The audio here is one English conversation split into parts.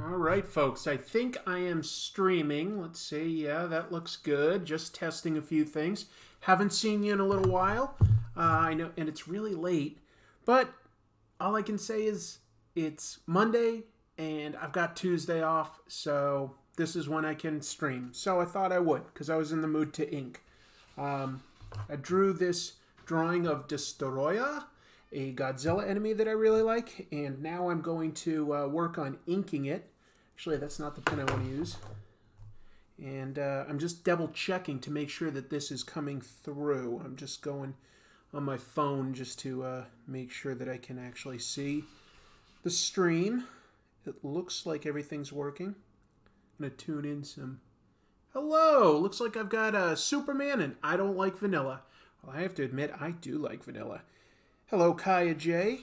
All right, folks, I think I am streaming. Let's see. Yeah, that looks good. Just testing a few things. Haven't seen you in a little while. I know, and it's really late, but all I can say is it's Monday and I've got Tuesday off, so this is when I can stream. So I thought I would because I was in the mood to ink. I drew this drawing of Destoroyah, a Godzilla enemy that I really like, and now I'm going to work on inking it. Actually, that's not the pen I want to use. And I'm just double checking to make sure that this is coming through. I'm just going on my phone just to make sure that I can actually see the stream. It looks like everything's working. I'm going to tune in some... Hello! Looks like I've got Superman and I don't like vanilla. Well, I have to admit, I do like vanilla. Hello, Kaya J.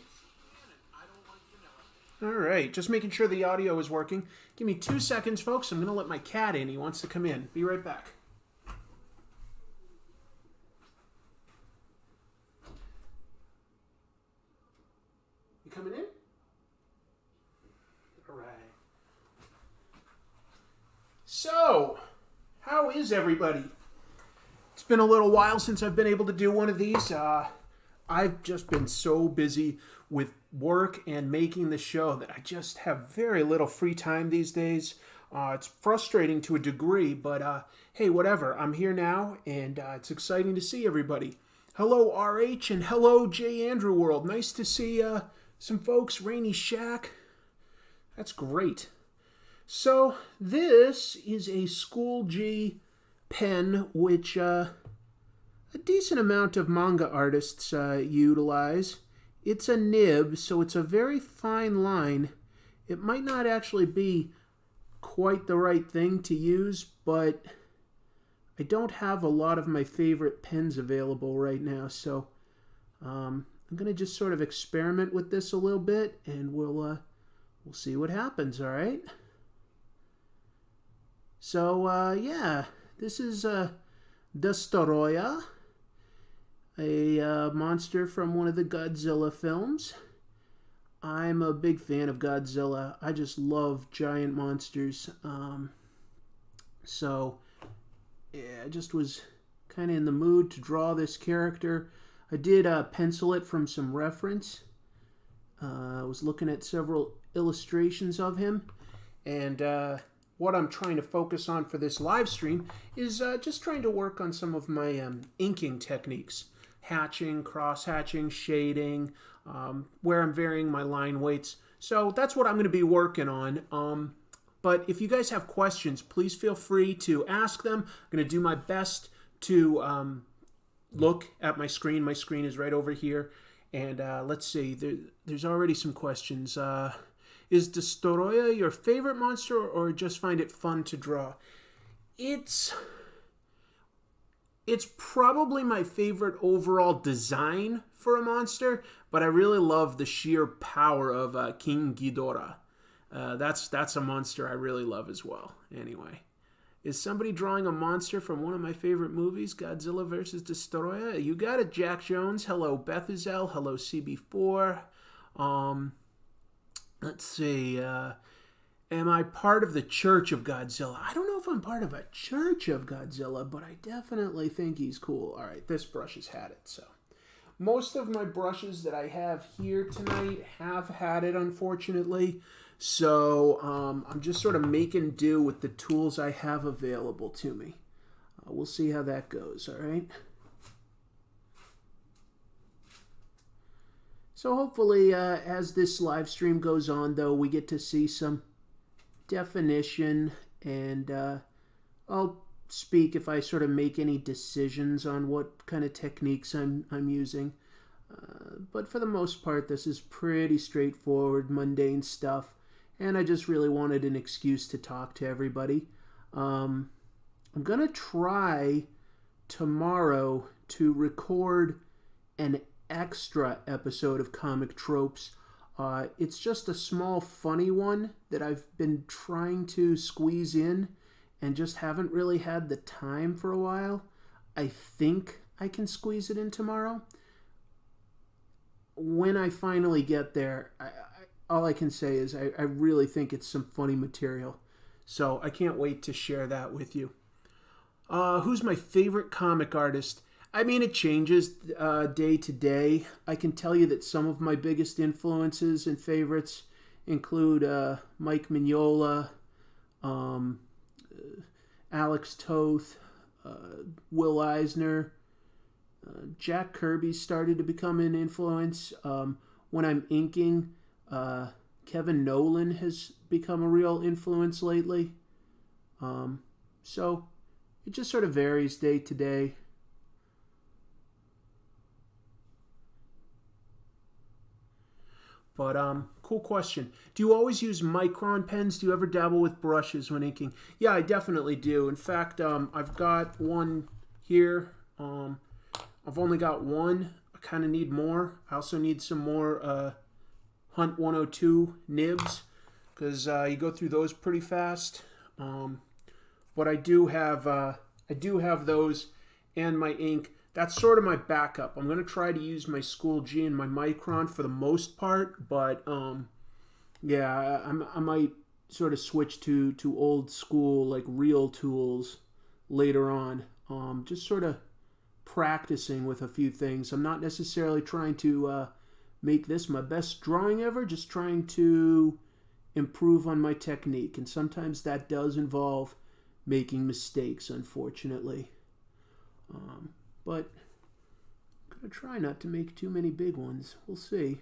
All right, just making sure the audio is working. Give me 2 seconds, folks. I'm going to let my cat in. He wants to come in. Be right back. You coming in? All right. So, how is everybody? It's been a little while since I've been able to do one of these. I've just been so busy with work and making the show that I just have very little free time these days. It's frustrating to a degree, but hey, whatever. I'm here now, and it's exciting to see everybody. Hello, RH, and hello, J. Andrew World. Nice to see some folks. Rainy Shack. That's great. So, this is a School G pen, which... a decent amount of manga artists utilize. It's a nib, so it's a very fine line. It might not actually be quite the right thing to use, but I don't have a lot of my favorite pens available right now, so I'm going to just sort of experiment with this a little bit, and we'll see what happens, all right? So, yeah, this is Destoroyah, a monster from one of the Godzilla films. I'm a big fan of Godzilla. I just love giant monsters. So, yeah, I just was kind of in the mood to draw this character. I did pencil it from some reference. I was looking at several illustrations of him. And what I'm trying to focus on for this live stream is just trying to work on some of my inking techniques. Hatching, cross-hatching, shading, where I'm varying my line weights. So that's what I'm going to be working on. But if you guys have questions, please feel free to ask them. I'm going to do my best to look at my screen. My screen is right over here. And let's see, there's already some questions. Is Destoroyah your favorite monster or just find it fun to draw? It's probably my favorite overall design for a monster, but I really love the sheer power of King Ghidorah. That's a monster I really love as well. Anyway, is somebody drawing a monster from one of my favorite movies, Godzilla vs. Destoroyah? You got it, Jack Jones. Hello, Bethuzel. Hello, CB4. Let's see. Am I part of the Church of Godzilla? I don't know if I'm part of a Church of Godzilla, but I definitely think he's cool. All right, this brush has had it, so. Most of my brushes that I have here tonight have had it, unfortunately. So I'm just sort of making do with the tools I have available to me. We'll see how that goes, all right? So hopefully, as this live stream goes on, though, we get to see some definition, and I'll speak if I sort of make any decisions on what kind of techniques I'm using. But for the most part, this is pretty straightforward, mundane stuff, and I just really wanted an excuse to talk to everybody. I'm going to try tomorrow to record an extra episode of Comic Tropes. It's just a small, funny one that I've been trying to squeeze in and just haven't really had the time for a while. I think I can squeeze it in tomorrow. When I finally get there, all I can say is I really think it's some funny material. So I can't wait to share that with you. Who's my favorite comic artist? I mean, it changes day to day. I can tell you that some of my biggest influences and favorites include Mike Mignola, Alex Toth, Will Eisner. Jack Kirby started to become an influence. When I'm inking, Kevin Nolan has become a real influence lately. So it just sort of varies day to day. But cool question. Do you always use micron pens? Do you ever dabble with brushes when inking? Yeah, I definitely do. In fact, I've got one here. I've only got one. I kind of need more. I also need some more Hunt 102 nibs because you go through those pretty fast. But I do have those and my ink. That's sort of my backup. I'm going to try to use my School G and my Micron for the most part, but yeah, I might sort of switch to old school, like real tools later on. Just sort of practicing with a few things. I'm not necessarily trying to make this my best drawing ever, just trying to improve on my technique. And sometimes that does involve making mistakes, unfortunately. But I'm going to try not to make too many big ones. We'll see.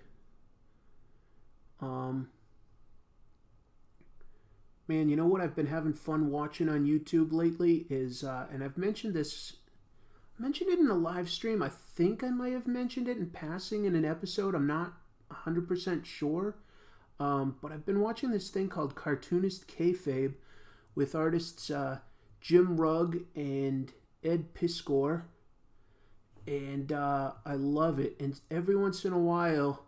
Man, you know what I've been having fun watching on YouTube lately is, and I've mentioned this, I mentioned it in a live stream. I think I might have mentioned it in passing in an episode. I'm not 100% sure. But I've been watching this thing called Cartoonist Kayfabe with artists Jim Rugg and Ed Piskor. And I love it. And every once in a while,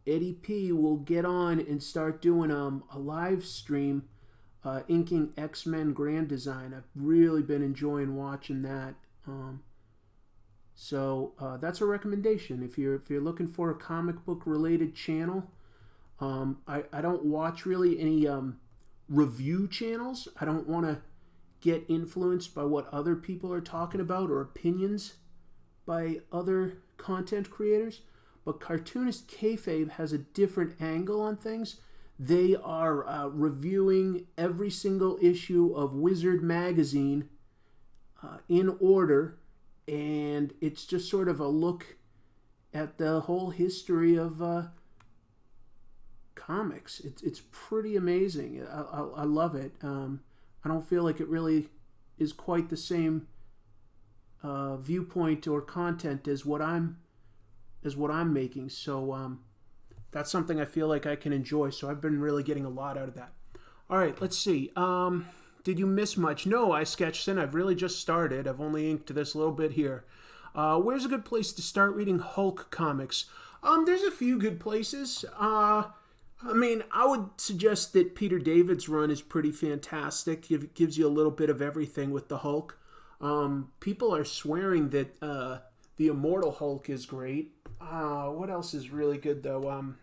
Eddie P will get on and start doing a live stream inking X-Men Grand Design. I've really been enjoying watching that. So that's a recommendation. If you're looking for a comic book related channel, I don't watch really any review channels. I don't want to get influenced by what other people are talking about or opinions by other content creators. But Cartoonist Kayfabe has a different angle on things. They are reviewing every single issue of Wizard magazine in order, and it's just sort of a look at the whole history of comics. It's pretty amazing. I love it. I don't feel like it really is quite the same viewpoint or content as what I'm making. So that's something I feel like I can enjoy. So I've been really getting a lot out of that. All right, let's see. Did you miss much? No, I sketched in. I've really just started. I've only inked this a little bit here. Where's a good place to start reading Hulk comics? There's a few good places. I mean, I would suggest that Peter David's run is pretty fantastic. It gives you a little bit of everything with the Hulk. People are swearing that the Immortal Hulk is great. What else is really good, though?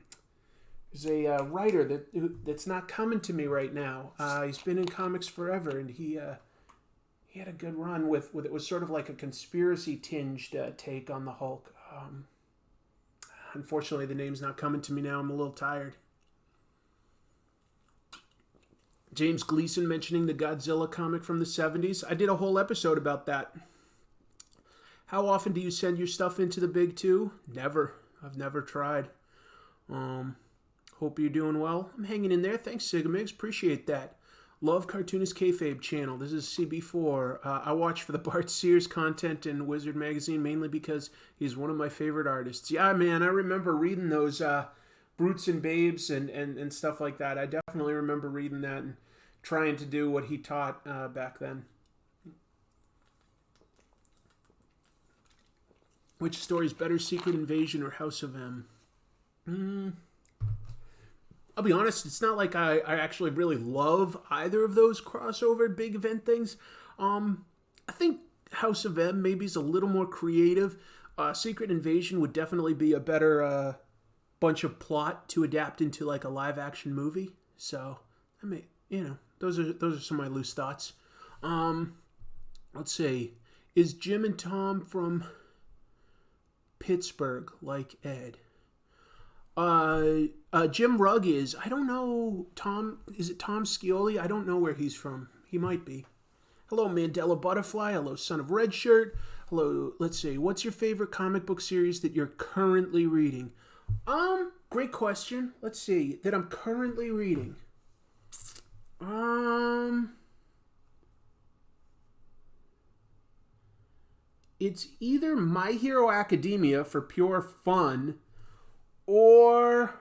There's a writer that's not coming to me right now. He's been in comics forever, and he had a good run with it was sort of like a conspiracy tinged take on the Hulk. Unfortunately, the name's not coming to me now. I'm a little tired. James Gleason mentioning the Godzilla comic from the 70s. I did a whole episode about that. How often do you send your stuff into the Big Two? Never. I've never tried. Hope you're doing well. I'm hanging in there. Thanks, Sigamigs. Appreciate that. Love Cartoonist Kayfabe channel. This is CB4. I watch for the Bart Sears content in Wizard magazine mainly because he's one of my favorite artists. Yeah, man, I remember reading those Brutes and Babes and stuff like that. I definitely remember reading that and trying to do what he taught back then. Which story is better, Secret Invasion or House of M? I'll be honest, it's not like I actually really love either of those crossover big event things. I think House of M maybe is a little more creative. Secret Invasion would definitely be a better bunch of plot to adapt into like a live action movie. So I mean, those are some of my loose thoughts. Let's see. Is Jim and Tom from Pittsburgh like Ed? Jim Rugg is. I don't know. Tom, is it Tom Scioli? I don't know where he's from. He might be. Hello, Mandela Butterfly. Hello, Son of Red Shirt. Hello, let's see. What's your favorite comic book series that you're currently reading? Great question. Let's see. That I'm currently reading. It's either My Hero Academia for pure fun, or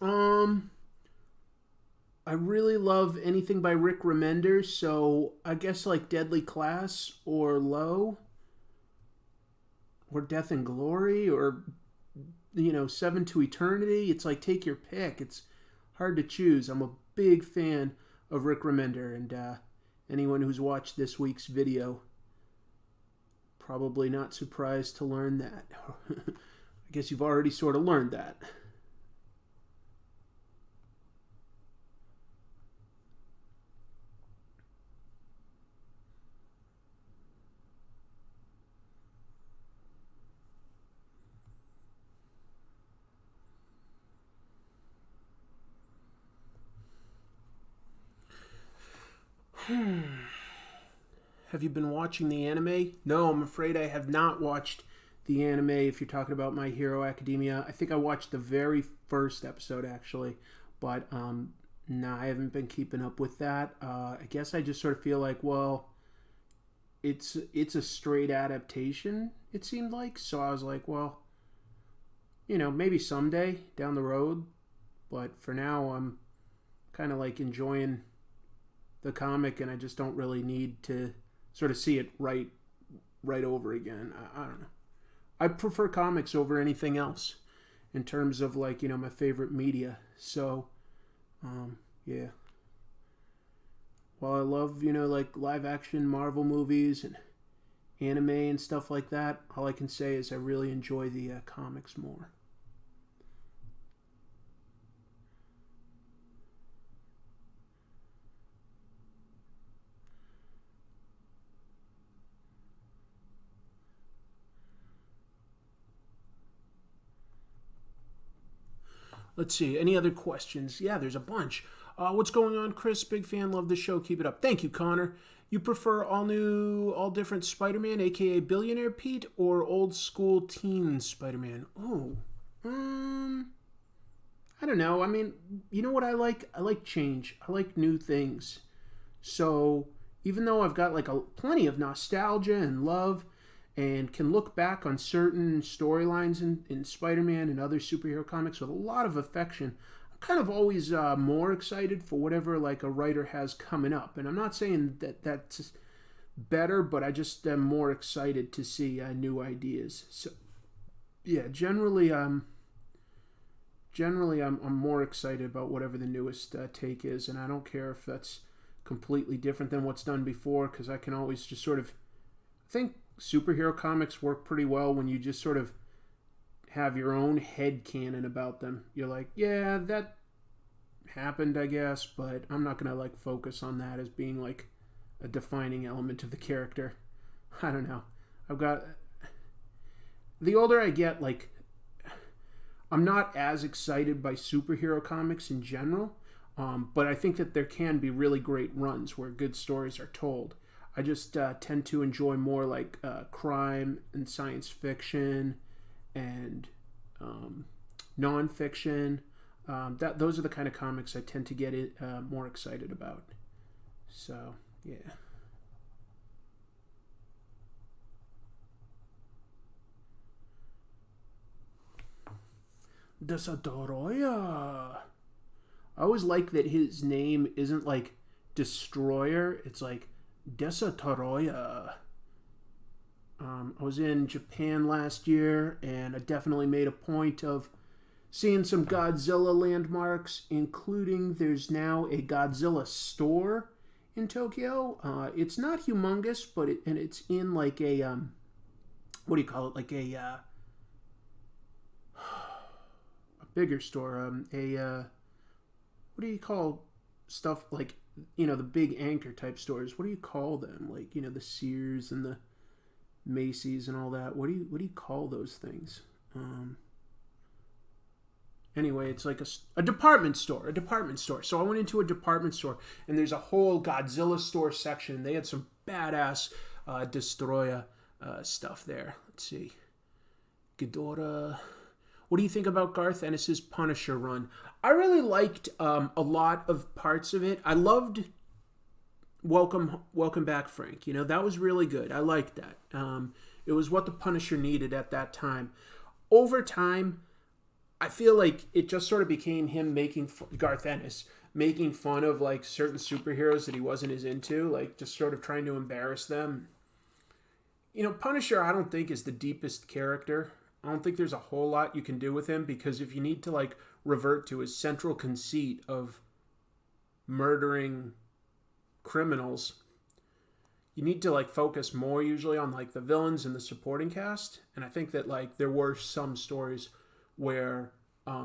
I really love anything by Rick Remender, so I guess like Deadly Class or Low or Death and Glory or Seven to Eternity. It's like take your pick. It's hard to choose. I'm a big fan of Rick Remender, and anyone who's watched this week's video probably not surprised to learn that. I guess you've already sort of learned that. Have you been watching the anime? No, I'm afraid I have not watched the anime. If you're talking about My Hero Academia, I think I watched the very first episode actually, but no, I haven't been keeping up with that. I guess I just sort of feel like, well, it's a straight adaptation, it seemed like. So I was like, well, maybe someday down the road, but for now I'm kind of like enjoying the comic, and I just don't really need to sort of see it right over again. I don't know. I prefer comics over anything else in terms of like, my favorite media. So, yeah. While I love, like live action Marvel movies and anime and stuff like that, all I can say is I really enjoy the comics more. Let's see. Any other questions? Yeah, there's a bunch. What's going on, Chris? Big fan. Love the show. Keep it up. Thank you, Connor. You prefer all new, all different Spider-Man, a.k.a. Billionaire Pete, or old school teen Spider-Man? Oh. I don't know. I mean, you know what I like? I like change. I like new things. So even though I've got like plenty of nostalgia and love, and can look back on certain storylines in Spider-Man and other superhero comics with a lot of affection, I'm kind of always more excited for whatever like a writer has coming up. And I'm not saying that that's better, but I just am more excited to see new ideas. So yeah, generally I'm more excited about whatever the newest take is, and I don't care if that's completely different than what's done before, because I can always just sort of think superhero comics work pretty well when you just sort of have your own head canon about them. You're like, yeah, that happened, I guess, but I'm not gonna like focus on that as being like a defining element of the character. I don't know. The older I get, like, I'm not as excited by superhero comics in general, but I think that there can be really great runs where good stories are told. I just tend to enjoy more like crime and science fiction and nonfiction. Those are the kind of comics I tend to get more excited about. So, yeah. Destoroyah. I always like that his name isn't like Destroyer. It's like Destoroyah. I was in Japan last year, and I definitely made a point of seeing some Godzilla landmarks, including there's now a Godzilla store in Tokyo. It's not humongous, but it's in like a what do you call it? Like a bigger store. What do you call stuff like, the big anchor type stores? What do you call them? Like, the Sears and the Macy's and all that. What do you call those things? Anyway, it's like a department store. So I went into a department store, and there's a whole Godzilla store section. They had some badass Destoroyah stuff there. Let's see. Ghidorah. What do you think about Garth Ennis's Punisher run? I really liked a lot of parts of it. I loved Welcome Back, Frank. That was really good. I liked that. It was what the Punisher needed at that time. Over time, I feel like it just sort of became him Garth Ennis making fun of like certain superheroes that he wasn't as into, like just sort of trying to embarrass them. Punisher, I don't think is the deepest character. I don't think there's a whole lot you can do with him, because if you need to like revert to his central conceit of murdering criminals, you need to like focus more usually on like the villains and the supporting cast. And I think that like there were some stories where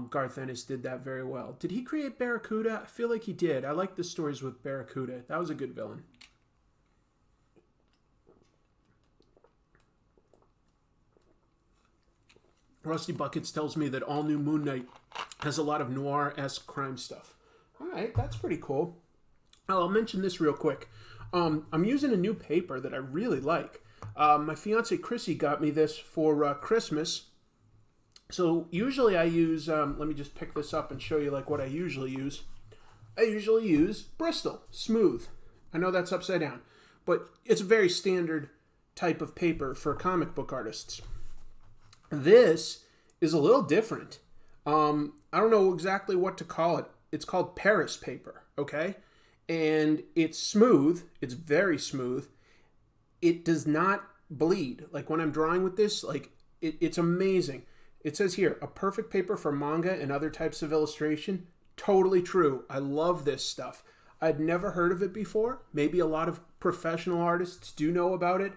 Garth Ennis did that very well. Did he create Barracuda? I feel like he did. I like the stories with Barracuda. That was a good villain. Rusty Buckets tells me that all new Moon Knight has a lot of noir-esque crime stuff. All right, that's pretty cool. I'll mention this real quick. I'm using a new paper that I really like. My fiance Chrissy got me this for Christmas. So usually I use, let me just pick this up and show you like what I usually use. I usually use Bristol Smooth. I know that's upside down, but it's a very standard type of paper for comic book artists. This is a little different. I don't know exactly what to call it. It's called Paris paper, okay? And it's smooth. It's very smooth. It does not bleed. Like when I'm drawing with this, like it's amazing. It says here, a perfect paper for manga and other types of illustration. Totally true. I love this stuff. I'd never heard of it before. Maybe a lot of professional artists do know about it.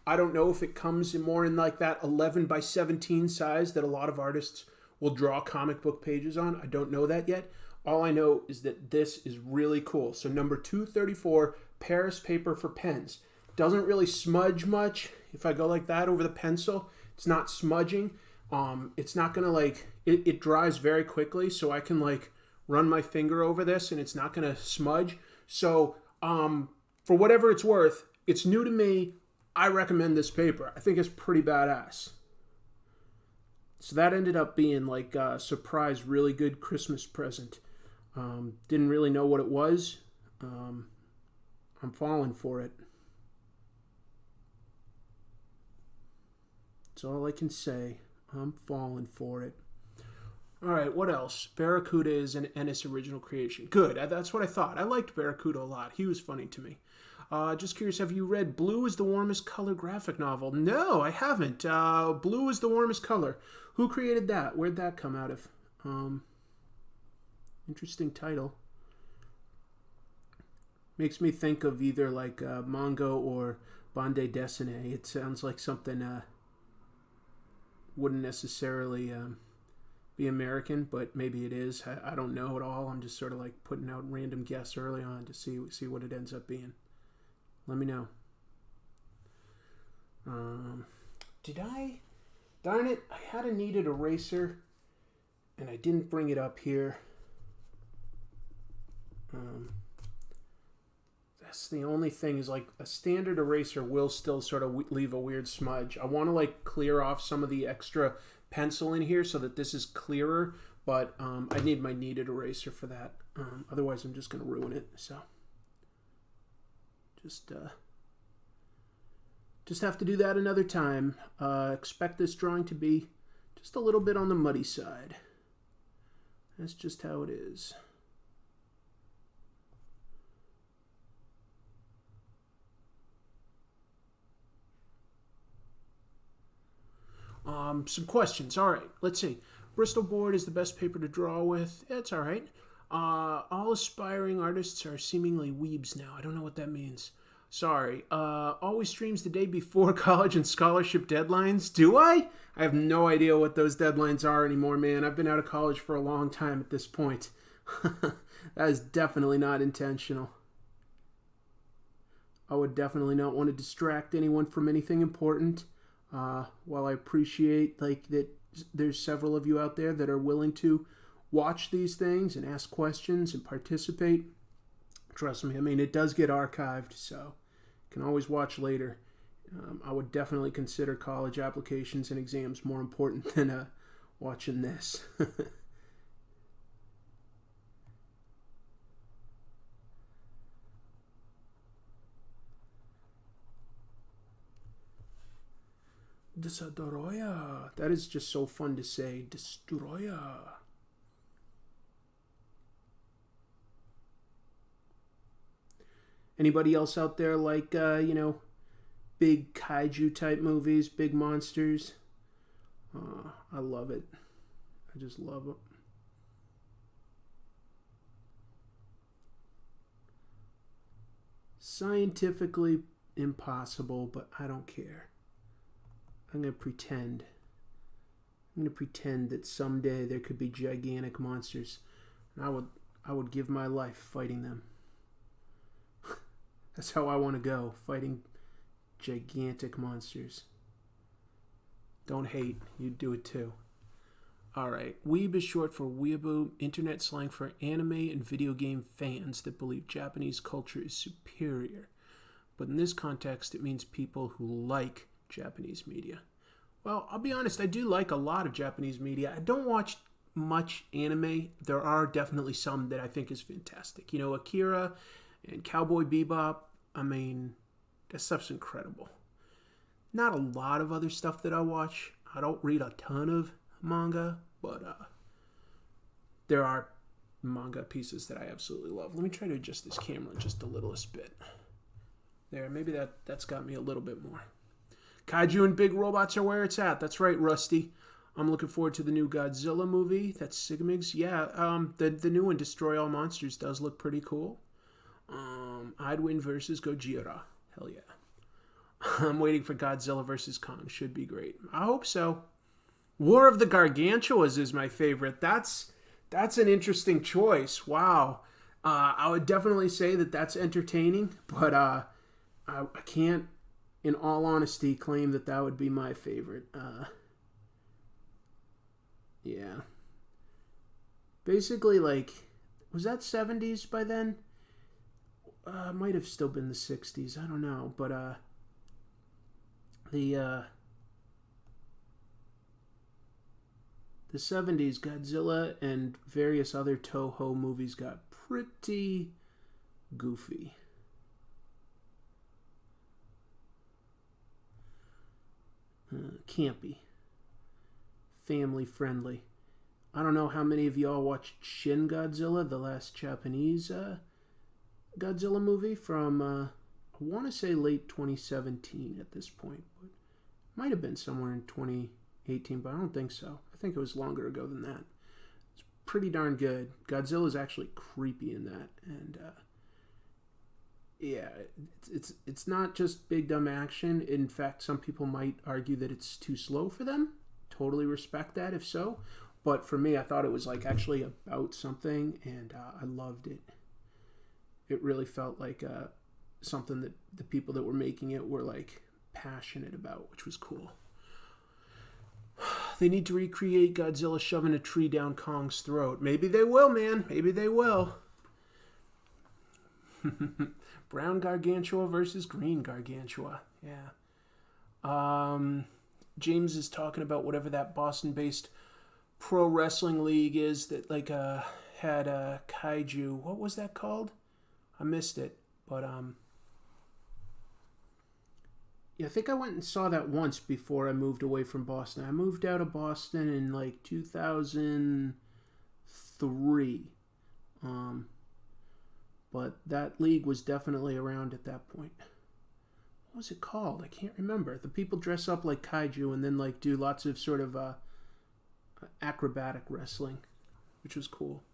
I don't know if it comes more in like that 11 by 17 size that a lot of artists will draw comic book pages on. I don't know that yet. All I know is that this is really cool. So number 234, Paris paper for pens. Doesn't really smudge much. If I go like that over the pencil, it's not smudging. It's not going to like, it dries very quickly, so I can like run my finger over this and it's not going to smudge. So for whatever it's worth, it's new to me. I recommend this paper. I think it's pretty badass. So that ended up being like a surprise, really good Christmas present. Didn't really know what it was. I'm falling for it. That's all I can say. I'm falling for it. All right, what else? Barracuda is an Ennis original creation. Good, that's what I thought. I liked Barracuda a lot. He was funny to me. Just curious, have you read Blue is the Warmest Color graphic novel? No, I haven't. Blue is the Warmest Color. Who created that? Where'd that come out of? Interesting title. Makes me think of either like manga or bande dessinée. It sounds like something wouldn't necessarily be American, but maybe it is. I don't know at all. I'm just sort of like putting out random guess early on to see what it ends up being. Let me know. Did I? Darn it, I had a kneaded eraser and I didn't bring it up here. That's the only thing, is like a standard eraser will still sort of leave a weird smudge. I want to like clear off some of the extra pencil in here so that this is clearer, but I need my kneaded eraser for that. Otherwise I'm just going to ruin it. So just have to do that another time. Expect this drawing to be just a little bit on the muddy side. That's just how it is. Some questions. All right, let's see. Bristol board is the best paper to draw with. It's all right. All aspiring artists are seemingly weebs now. I don't know what that means. Sorry. Always streams the day before college and scholarship deadlines. Do I? I have no idea what those deadlines are anymore, man. I've been out of college for a long time at this point. That is definitely not intentional. I would definitely not want to distract anyone from anything important. While I appreciate that there's several of you out there that are willing to watch these things and ask questions and participate. Trust me, I mean, it does get archived, so you can always watch later. I would definitely consider college applications and exams more important than watching this. Destoroyah. That is just so fun to say. Destoroyah. Anybody else out there like, big kaiju type movies, big monsters? I love it. I just love it. Scientifically impossible, but I don't care. I'm going to pretend. I'm going to pretend that someday there could be gigantic monsters. And I would give my life fighting them. That's how I want to go, fighting gigantic monsters. Don't hate, you'd do it too. Alright, weeb is short for weeaboo, internet slang for anime and video game fans that believe Japanese culture is superior. But in this context, it means people who like Japanese media. Well, I'll be honest, I do like a lot of Japanese media. I don't watch much anime. There are definitely some that I think is fantastic. Akira and Cowboy Bebop, I mean, that stuff's incredible. Not a lot of other stuff that I watch. I don't read a ton of manga, but there are manga pieces that I absolutely love. Let me try to adjust this camera just the littlest bit. There, maybe that's got me a little bit more. Kaiju and big robots are where it's at. That's right, Rusty. I'm looking forward to the new Godzilla movie. That's Sigmig's. Yeah, the new one, Destroy All Monsters, does look pretty cool. I'd win versus Gojira. Hell yeah. I'm waiting for Godzilla versus Kong. Should be great. I hope so. War of the Gargantuas is my favorite. That's an interesting choice. Wow. I would definitely say that that's entertaining, but I can't, in all honesty, claim that would be my favorite. Yeah. Basically, was that 70s by then? Might have still been the 60s. I don't know. But the 70s, Godzilla and various other Toho movies got pretty goofy. Campy. Family friendly. I don't know how many of y'all watched Shin Godzilla, the last Japanese Godzilla movie from, I want to say late 2017 at this point, but might have been somewhere in 2018, but I don't think so. I think it was longer ago than that. It's pretty darn good. Godzilla's actually creepy in that, and yeah, it's not just big dumb action. In fact, some people might argue that it's too slow for them. Totally respect that if so, but for me, I thought it was actually about something, and I loved it. It really felt like something that the people that were making it were passionate about, which was cool. They need to recreate Godzilla shoving a tree down Kong's throat. Maybe they will, man. Maybe they will. Brown Gargantua versus Green Gargantua. Yeah. James is talking about whatever that Boston-based pro wrestling league is that had a kaiju. What was that called? I missed it, but yeah, I think I went and saw that once before I moved away from Boston. I moved out of Boston in 2003, but that league was definitely around at that point. What was it called? I can't remember. The people dress up like kaiju and then do lots of sort of acrobatic wrestling, which was cool.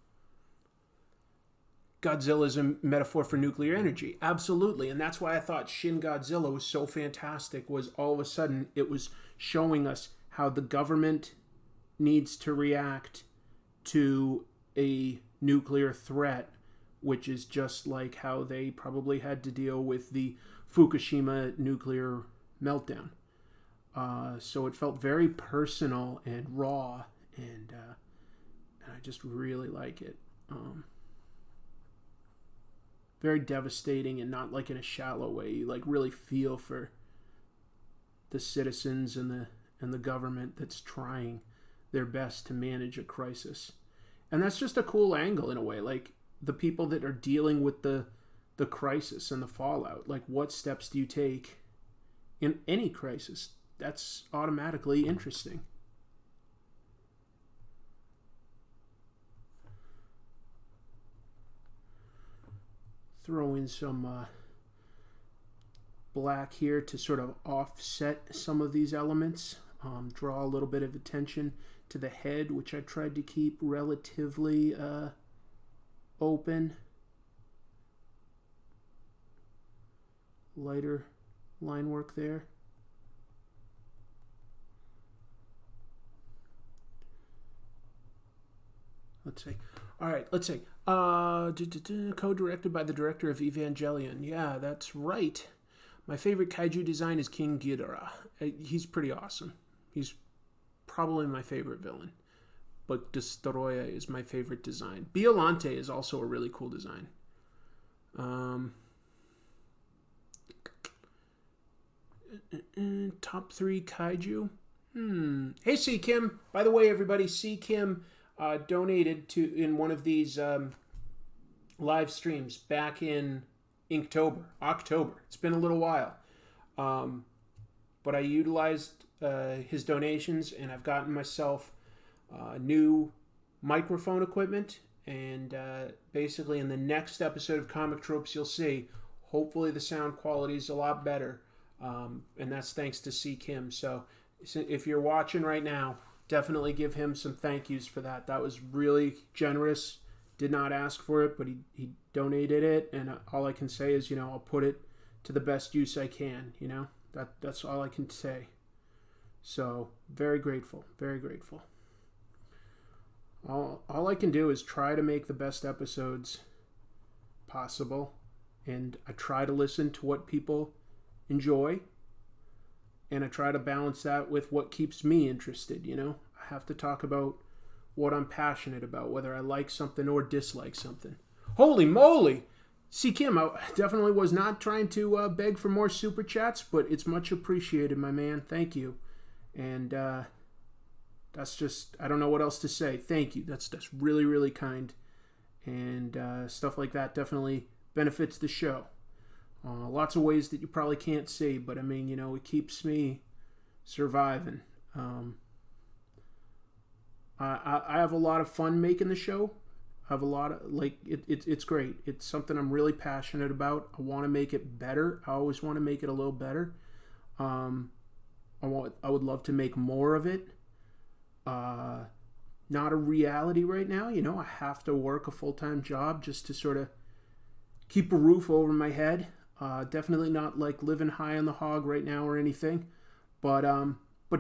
Godzilla's a metaphor for nuclear energy. Absolutely. And that's why I thought Shin Godzilla was so fantastic, was all of a sudden it was showing us how the government needs to react to a nuclear threat, which is just like how they probably had to deal with the Fukushima nuclear meltdown. So it felt very personal and raw, and I just really like it. Very devastating, and not like in a shallow way. You like really feel for the citizens and the government that's trying their best to manage a crisis. And that's just a cool angle in a way. Like the people that are dealing with the crisis and the fallout. Like what steps do you take in any crisis? That's automatically interesting. Throw in some black here to sort of offset some of these elements. Draw a little bit of attention to the head, which I tried to keep relatively open. Lighter line work there. Let's see. All right, let's see. Co-directed by the director of Evangelion. Yeah, that's right. My favorite kaiju design is King Ghidorah. He's pretty awesome. He's probably my favorite villain. But Destoroyah is my favorite design. Biollante is also a really cool design. Top 3 kaiju? Hey, C. Kim. By the way, everybody, C. Kim donated to in one of these live streams back in October. It's been a little while. But I utilized his donations, and I've gotten myself new microphone equipment. And basically in the next episode of Comic Tropes, you'll see, hopefully the sound quality is a lot better. And that's thanks to C. Kim. So if you're watching right now, definitely give him some thank yous for that. That was really generous. Did not ask for it, but he donated it, and all I can say is, I'll put it to the best use I can. That's all I can say. So very grateful, very grateful. All I can do is try to make the best episodes possible, and I try to listen to what people enjoy, and I try to balance that with what keeps me interested. I have to talk about what I'm passionate about, whether I like something or dislike something. Holy moly! See, Kim, I definitely was not trying to beg for more super chats, but it's much appreciated, my man. Thank you. And that's just, I don't know what else to say. Thank you. That's really, really kind. And stuff like that definitely benefits the show. Lots of ways that you probably can't see, but I mean, it keeps me surviving. I have a lot of fun making the show. I have a lot of, it's great. It's something I'm really passionate about. I want to make it better. I always want to make it a little better. I would love to make more of it. Not a reality right now. I have to work a full-time job just to sort of keep a roof over my head. Definitely not like living high on the hog right now or anything, but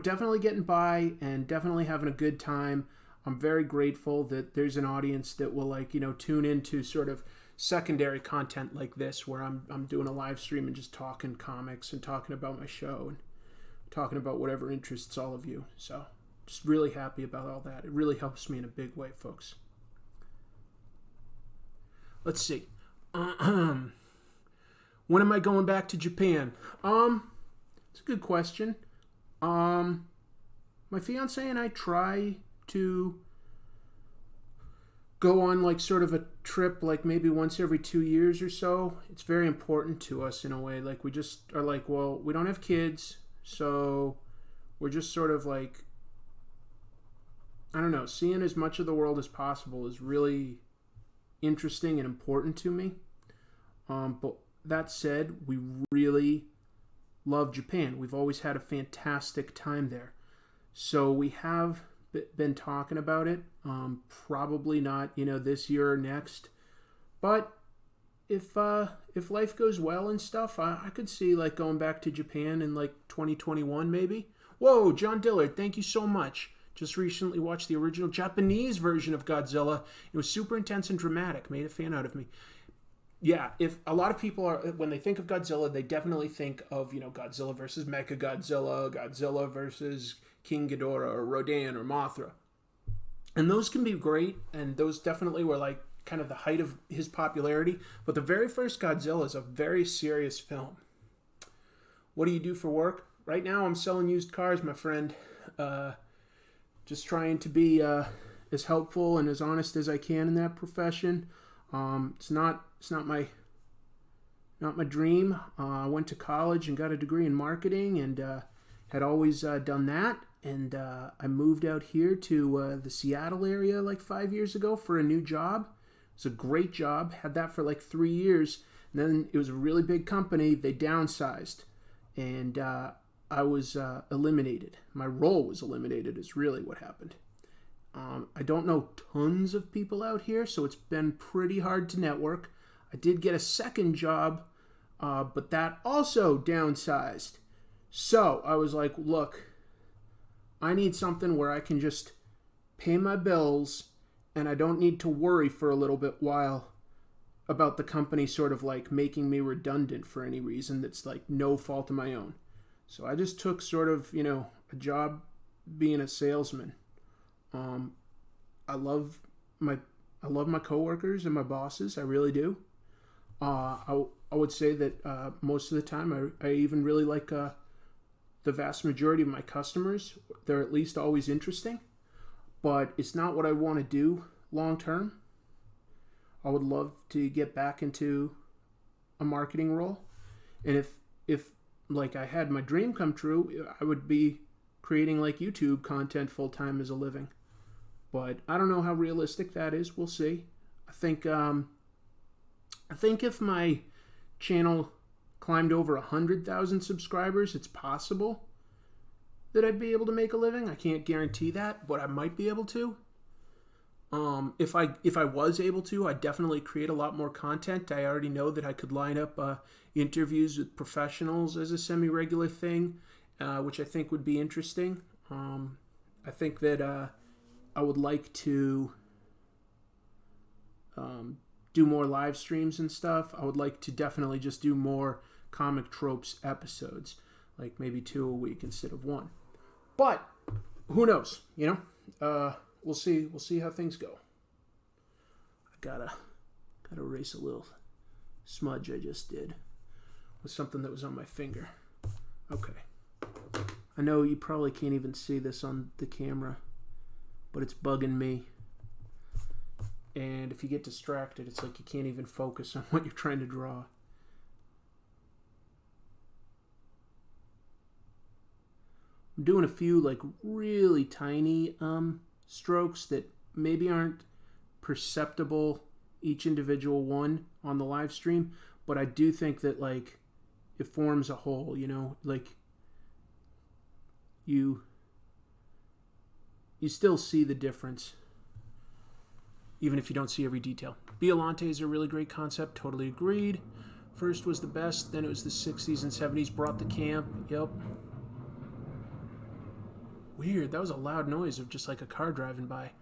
definitely getting by and definitely having a good time. I'm very grateful that there's an audience that will tune into sort of secondary content like this, where I'm doing a live stream and just talking comics and talking about my show and talking about whatever interests all of you. So just really happy about all that. It really helps me in a big way, folks. Let's see. When am I going back to Japan? It's a good question. My fiance and I try to go on sort of a trip maybe once every 2 years or so. It's very important to us in a way. We just are well, we don't have kids, so we're just sort of I don't know, seeing as much of the world as possible is really interesting and important to me. But that said, we really love Japan. We've always had a fantastic time there. So we have been talking about it. Probably not, this year or next. But if life goes well and stuff, I could see like going back to Japan in like 2021 maybe. Whoa, John Dillard, thank you so much. Just recently watched the original Japanese version of Godzilla. It was super intense and dramatic. Made a fan out of me. Yeah, if a lot of people are, when they think of Godzilla, they definitely think of, Godzilla versus Mechagodzilla, Godzilla versus King Ghidorah or Rodan or Mothra. And those can be great, and those definitely were like kind of the height of his popularity. But the very first Godzilla is a very serious film. What do you do for work? Right now I'm selling used cars, my friend. Just trying to be as helpful and as honest as I can in that profession. It's not my dream. I went to college and got a degree in marketing and had always done that. And I moved out here to the Seattle area like 5 years ago for a new job. It was a great job. Had that for like 3 years. And then it was a really big company. They downsized. And I was eliminated. My role was eliminated is really what happened. I don't know tons of people out here, so it's been pretty hard to network. I did get a second job, but that also downsized. So I was like, look, I need something where I can just pay my bills and I don't need to worry for a little bit while about the company sort of like making me redundant for any reason that's like no fault of my own. So I just took sort of, a job being a salesman. I love my coworkers and my bosses. I really do. I would say that most of the time I even really like the vast majority of my customers. They're at least always interesting, but it's not what I want to do long term. I would love to get back into a marketing role, and if like I had my dream come true, I would be creating like YouTube content full time as a living. But I don't know how realistic that is. We'll see. I think if my channel climbed over 100,000 subscribers, it's possible that I'd be able to make a living. I can't guarantee that, but I might be able to. If I was able to, I'd definitely create a lot more content. I already know that I could line up interviews with professionals as a semi-regular thing, which I think would be interesting. I think that I would like to do more live streams and stuff. I would like to definitely just do more comic tropes episodes, like maybe 2 a week instead of 1. But who knows? We'll see. We'll see how things go. I gotta erase a little smudge I just did with something that was on my finger. Okay. I know you probably can't even see this on the camera, but it's bugging me. And if you get distracted, it's like you can't even focus on what you're trying to draw. I'm doing a few like really tiny strokes that maybe aren't perceptible each individual one on the live stream, but I do think that like it forms a whole, like you still see the difference even if you don't see every detail. Biolante is a really great concept, totally agreed. First was the best, then it was the 60s and 70s brought the camp. Yep. Weird, that was a loud noise of just like a car driving by.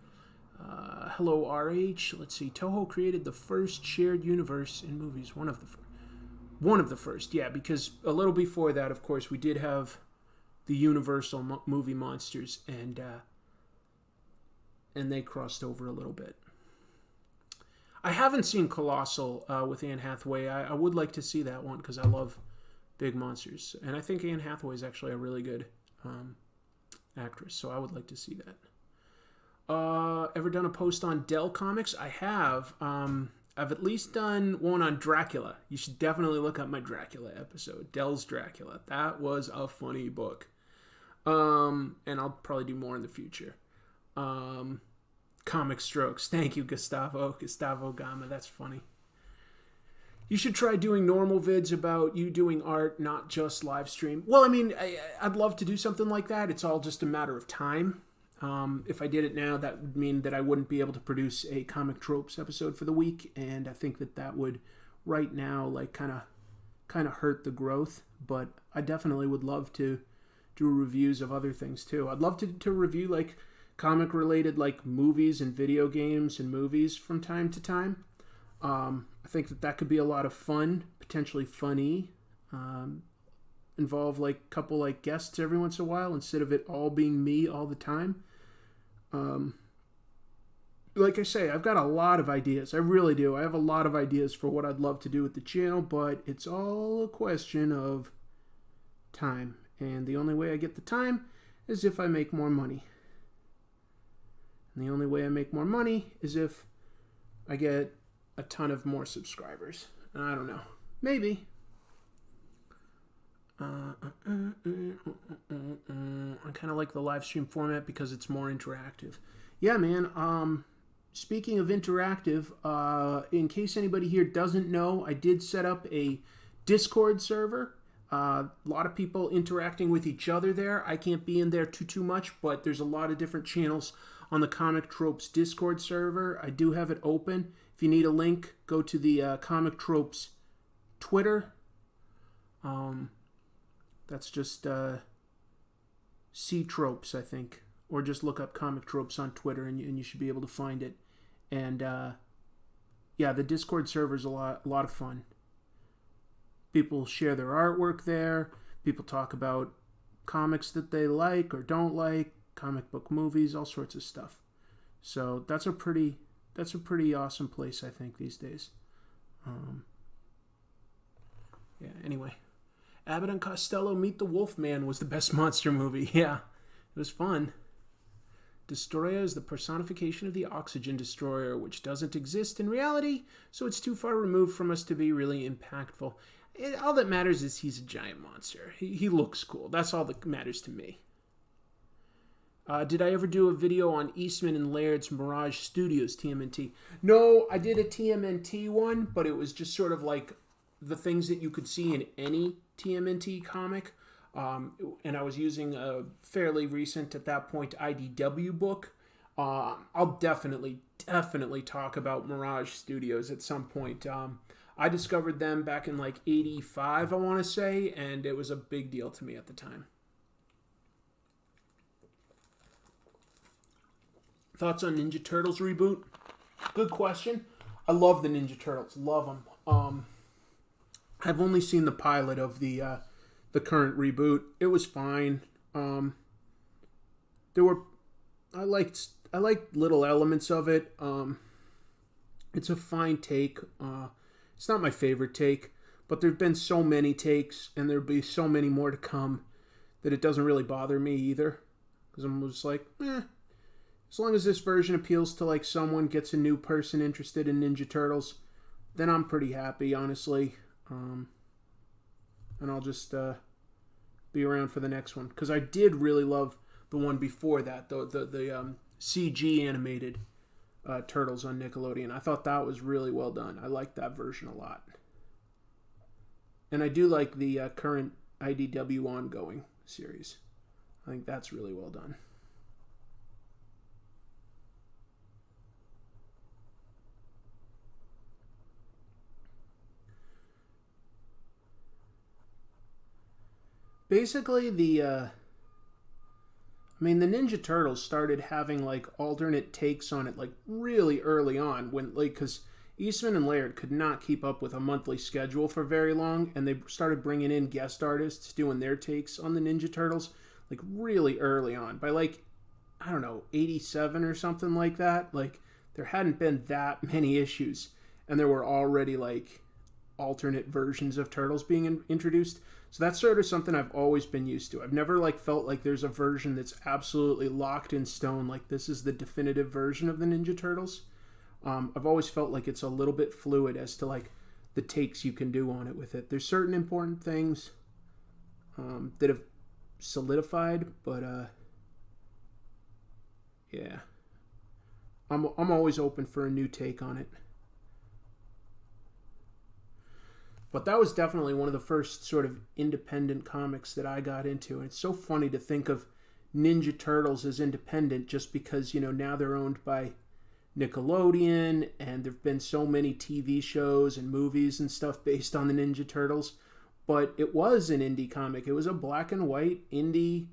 Hello RH. Let's see. Toho created the first shared universe in movies. One of the first, yeah, because a little before that, of course, we did have the Universal movie monsters, and they crossed over a little bit. I haven't seen Colossal with Anne Hathaway. I would like to see that one because I love big monsters, and I think Anne Hathaway is actually a really good actress, so I would like to see that. Ever done a post on Dell Comics? I have. I've at least done one on Dracula. You should definitely look up my Dracula episode, Dell's Dracula. That was a funny book. And I'll probably do more in the future. Comic Strokes. Thank you, Gustavo Gama. That's funny. You should try doing normal vids about you doing art, not just live stream. Well, I mean, I'd love to do something like that. It's all just a matter of time. If I did it now, that would mean that I wouldn't be able to produce a Comic Tropes episode for the week, and I think that would, right now, like kind of hurt the growth. But I definitely would love to do reviews of other things too. I'd love to review like comic related like movies and video games and movies from time to time. I think that could be a lot of fun, potentially funny. Involve like a couple like guests every once in a while instead of it all being me all the time. Like I say, I've got a lot of ideas. I really do. I have a lot of ideas for what I'd love to do with the channel, but it's all a question of time. And the only way I get the time is if I make more money. And the only way I make more money is if I get a ton of more subscribers. I don't know. Maybe. I kind of like the live stream format because it's more interactive. Yeah, man. Speaking of interactive, in case anybody here doesn't know, I did set up a Discord server. A lot of people interacting with each other there. I can't be in there too much, but there's a lot of different channels on the Comic Tropes Discord server. I do have it open. If you need a link, go to the Comic Tropes Twitter. That's just C Tropes, I think. Or just look up Comic Tropes on Twitter and you should be able to find it. And yeah, the Discord server is a lot of fun. People share their artwork there. People talk about comics that they like or don't like, comic book movies, all sorts of stuff. So that's a pretty awesome place, I think, these days. Yeah, anyway. Abbott and Costello Meet the Wolfman was the best monster movie. Yeah, it was fun. Destoroyah is the personification of the oxygen destroyer, which doesn't exist in reality, so it's too far removed from us to be really impactful. All that matters is he's a giant monster. He looks cool. That's all that matters to me. Did I ever do a video on Eastman and Laird's Mirage Studios TMNT? No, I did a TMNT one, but it was just sort of like the things that you could see in any TMNT comic. And I was using a fairly recent, at that point, IDW book. I'll definitely talk about Mirage Studios at some point. I discovered them back in like 85, I want to say, and it was a big deal to me at the time. Thoughts on Ninja Turtles reboot? Good question. I love the Ninja Turtles. Love them. I've only seen the pilot of the current reboot. It was fine. I liked little elements of it. It's a fine take. It's not my favorite take, but there've been so many takes, and there'll be so many more to come that it doesn't really bother me either. Because I'm just like, as long as this version appeals to like someone, gets a new person interested in Ninja Turtles, then I'm pretty happy, honestly. And I'll just be around for the next one, because I did really love the one before that, the CG animated Turtles on Nickelodeon. I thought that was really well done. I liked that version a lot, and I do like the current IDW ongoing series. I think that's really well done. Basically, the Ninja Turtles started having like alternate takes on it like really early on, when like, because Eastman and Laird could not keep up with a monthly schedule for very long, and they started bringing in guest artists doing their takes on the Ninja Turtles like really early on. By like, I don't know, 87 or something like that. Like, there hadn't been that many issues, and there were already like alternate versions of Turtles being introduced. So that's sort of something I've always been used to. I've never like felt like there's a version that's absolutely locked in stone, like this is the definitive version of the Ninja Turtles. I've always felt like it's a little bit fluid as to like the takes you can do on it with it. There's certain important things that have solidified, but yeah, I'm always open for a new take on it. But that was definitely one of the first sort of independent comics that I got into. And it's so funny to think of Ninja Turtles as independent just because, now they're owned by Nickelodeon, and there've been so many TV shows and movies and stuff based on the Ninja Turtles. But it was an indie comic. It was a black and white indie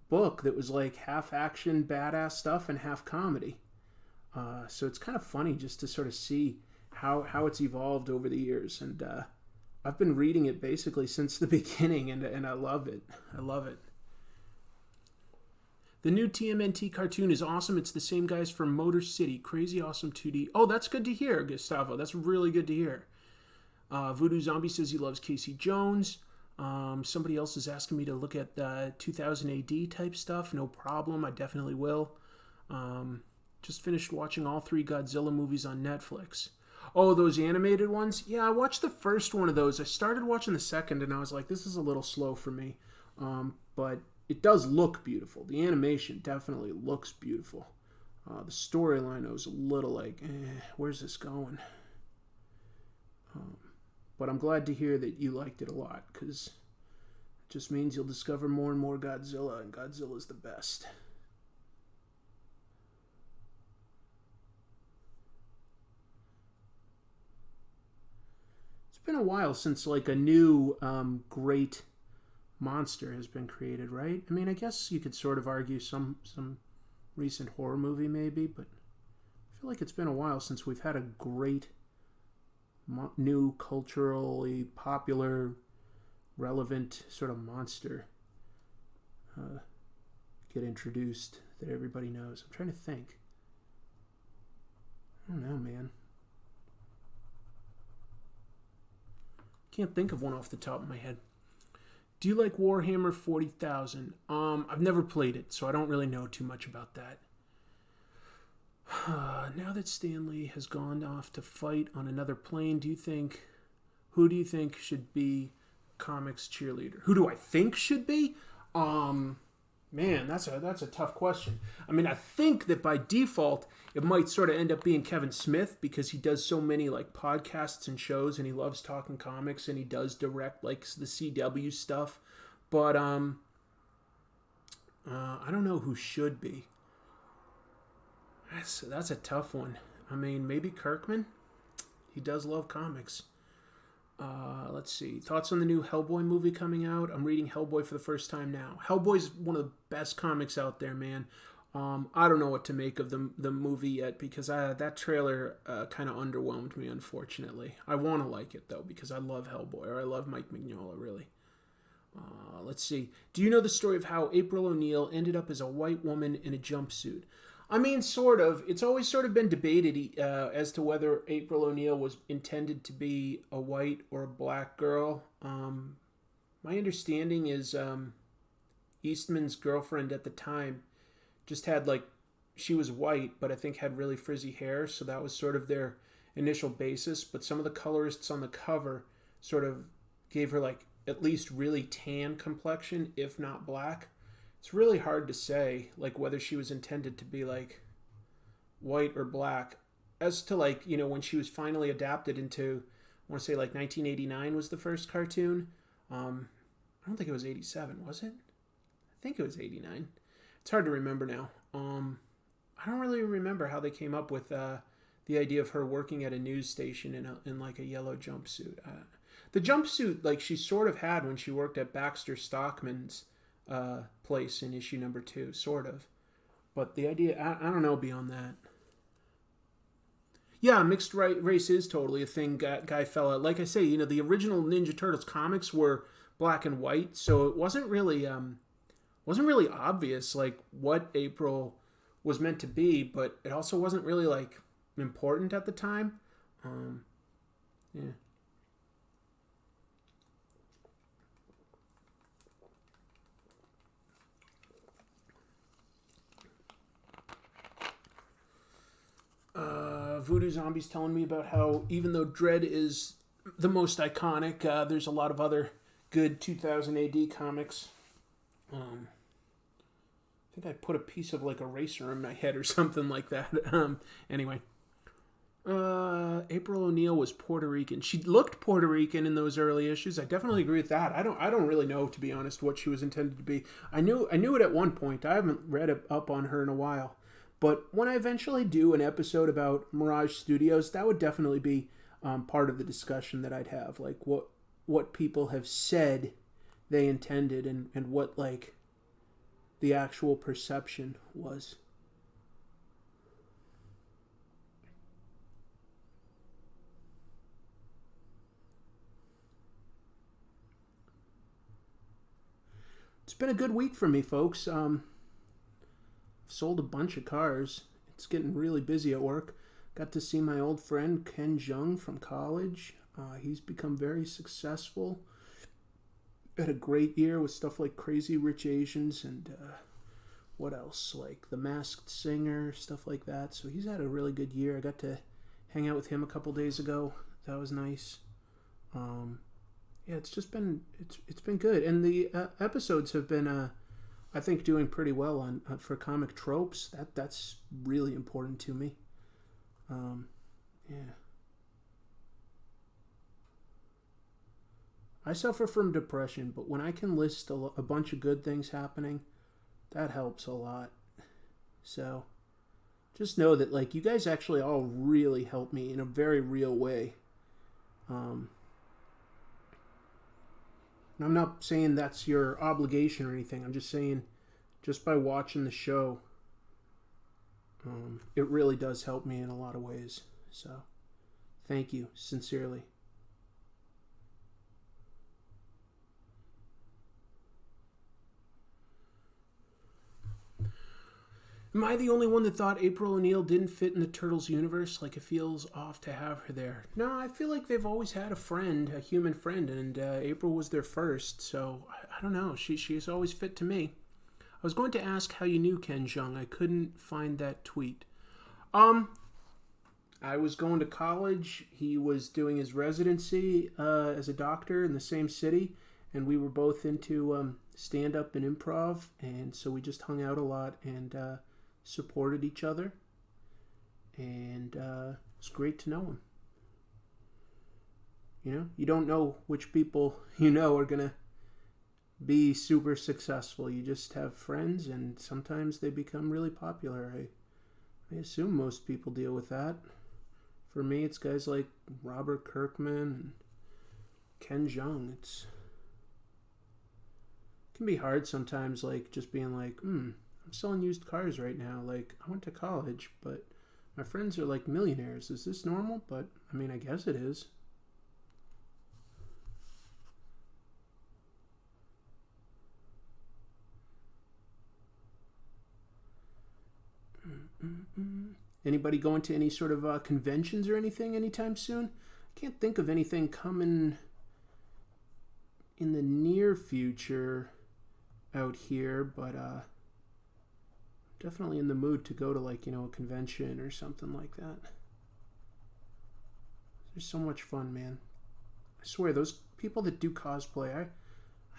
book that was like half action, badass stuff and half comedy. So it's kind of funny just to sort of see how it's evolved over the years. And I've been reading it basically since the beginning, and I love it. I love it. The new TMNT cartoon is awesome. It's the same guys from Motor City. Crazy awesome 2D. Oh, that's good to hear, Gustavo. That's really good to hear. Voodoo Zombie says he loves Casey Jones. Somebody else is asking me to look at 2000 AD type stuff. No problem. I definitely will. Just finished watching all 3 Godzilla movies on Netflix. Oh, those animated ones? Yeah, I watched the first one of those. I started watching the second, and I was like, this is a little slow for me. But it does look beautiful. The animation definitely looks beautiful. The storyline, I was a little like, where's this going? But I'm glad to hear that you liked it a lot, because it just means you'll discover more and more Godzilla, and Godzilla's the best. It's been a while since like a new great monster has been created, right? I mean, I guess you could sort of argue some recent horror movie maybe, but I feel like it's been a while since we've had a great new culturally popular relevant sort of monster get introduced that everybody knows. I'm trying to think. I don't know, man. Can't think of one off the top of my head. Do you like Warhammer 40,000? I've never played it, so I don't really know too much about that. Now that Stanley has gone off to fight on another plane, who do you think should be comics cheerleader? Who do I think should be? Man, that's a tough question. I mean, I think that by default it might sort of end up being Kevin Smith, because he does so many like podcasts and shows, and he loves talking comics, and he does direct like the CW stuff. But I don't know who should be. That's a tough one. I mean, maybe Kirkman. He does love comics. Let's see. Thoughts on the new Hellboy movie coming out? I'm reading Hellboy for the first time now. Hellboy's one of the best comics out there, man. I don't know what to make of the movie yet, because that trailer kind of underwhelmed me, unfortunately. I want to like it, though, because I love Hellboy, or I love Mike Mignola, really. Let's see. Do you know the story of how April O'Neil ended up as a white woman in a jumpsuit? I mean, sort of. It's always sort of been debated as to whether April O'Neil was intended to be a white or a black girl. My understanding is Eastman's girlfriend at the time just had she was white, but I think had really frizzy hair, so that was sort of their initial basis. But some of the colorists on the cover sort of gave her at least really tan complexion, if not black. It's really hard to say whether she was intended to be white or black. As to when she was finally adapted into, I want to say 1989 was the first cartoon. I don't think it was 87, was it? I think it was 89. It's hard to remember now. I don't really remember how they came up with the idea of her working at a news station in a yellow jumpsuit. The jumpsuit she sort of had when she worked at Baxter Stockman's place in issue number 2, sort of. But the idea, I don't know beyond that. Yeah, mixed race is totally a thing, guy fella. Like I say, the original Ninja Turtles comics were black and white, so it wasn't really obvious what April was meant to be, but it also wasn't really important at the time. Yeah. Voodoo Zombie's telling me about how even though Dredd is the most iconic, there's a lot of other good 2000 AD comics. I think I put a piece of eraser in my head or something like that. Anyway. April O'Neil was Puerto Rican. She looked Puerto Rican in those early issues. I definitely agree with that. I don't really know, to be honest, what she was intended to be. I knew it at one point. I haven't read up on her in a while. But when I eventually do an episode about Mirage Studios, that would definitely be part of the discussion that I'd have. Like what people have said they intended and what like the actual perception was. It's been a good week for me, folks. I've sold a bunch of cars. It's getting really busy at work. Got to see my old friend Ken Jeong from college. He's become very successful. Had a great year with stuff like Crazy Rich Asians and what else? Like The Masked Singer, stuff like that. So he's had a really good year. I got to hang out with him a couple days ago. That was nice. Yeah, it's been good, and the episodes have been, I think, doing pretty well on for comic tropes. That's really important to me. Yeah, I suffer from depression, but when I can list a bunch of good things happening, that helps a lot. So, just know that like you guys actually all really help me in a very real way. Um, I'm not saying that's your obligation or anything. I'm just saying, just by watching the show, it really does help me in a lot of ways. So, thank you, sincerely. Am I the only one that thought April O'Neil didn't fit in the Turtles universe? Like, it feels off to have her there. No, I feel like they've always had a friend, a human friend, and April was their first, so I don't know. She's always fit to me. I was going to ask how you knew Ken Jeong. I couldn't find that tweet. I was going to college. He was doing his residency as a doctor in the same city, and we were both into stand-up and improv, and so we just hung out a lot and supported each other, and it's great to know him. You know, you don't know which people you know are gonna be super successful. You just have friends, and sometimes they become really popular. I assume most people deal with that. For me, it's guys like Robert Kirkman and Ken Jeong. It can be hard sometimes, like just being like, I'm selling used cars right now. Like, I went to college, but my friends are like millionaires. Is this normal? But I mean, I guess it is. Anybody going to any sort of conventions or anything anytime soon? I can't think of anything coming in the near future out here, but definitely in the mood to go to like, a convention or something like that. They're so much fun, man. I swear, those people that do cosplay, I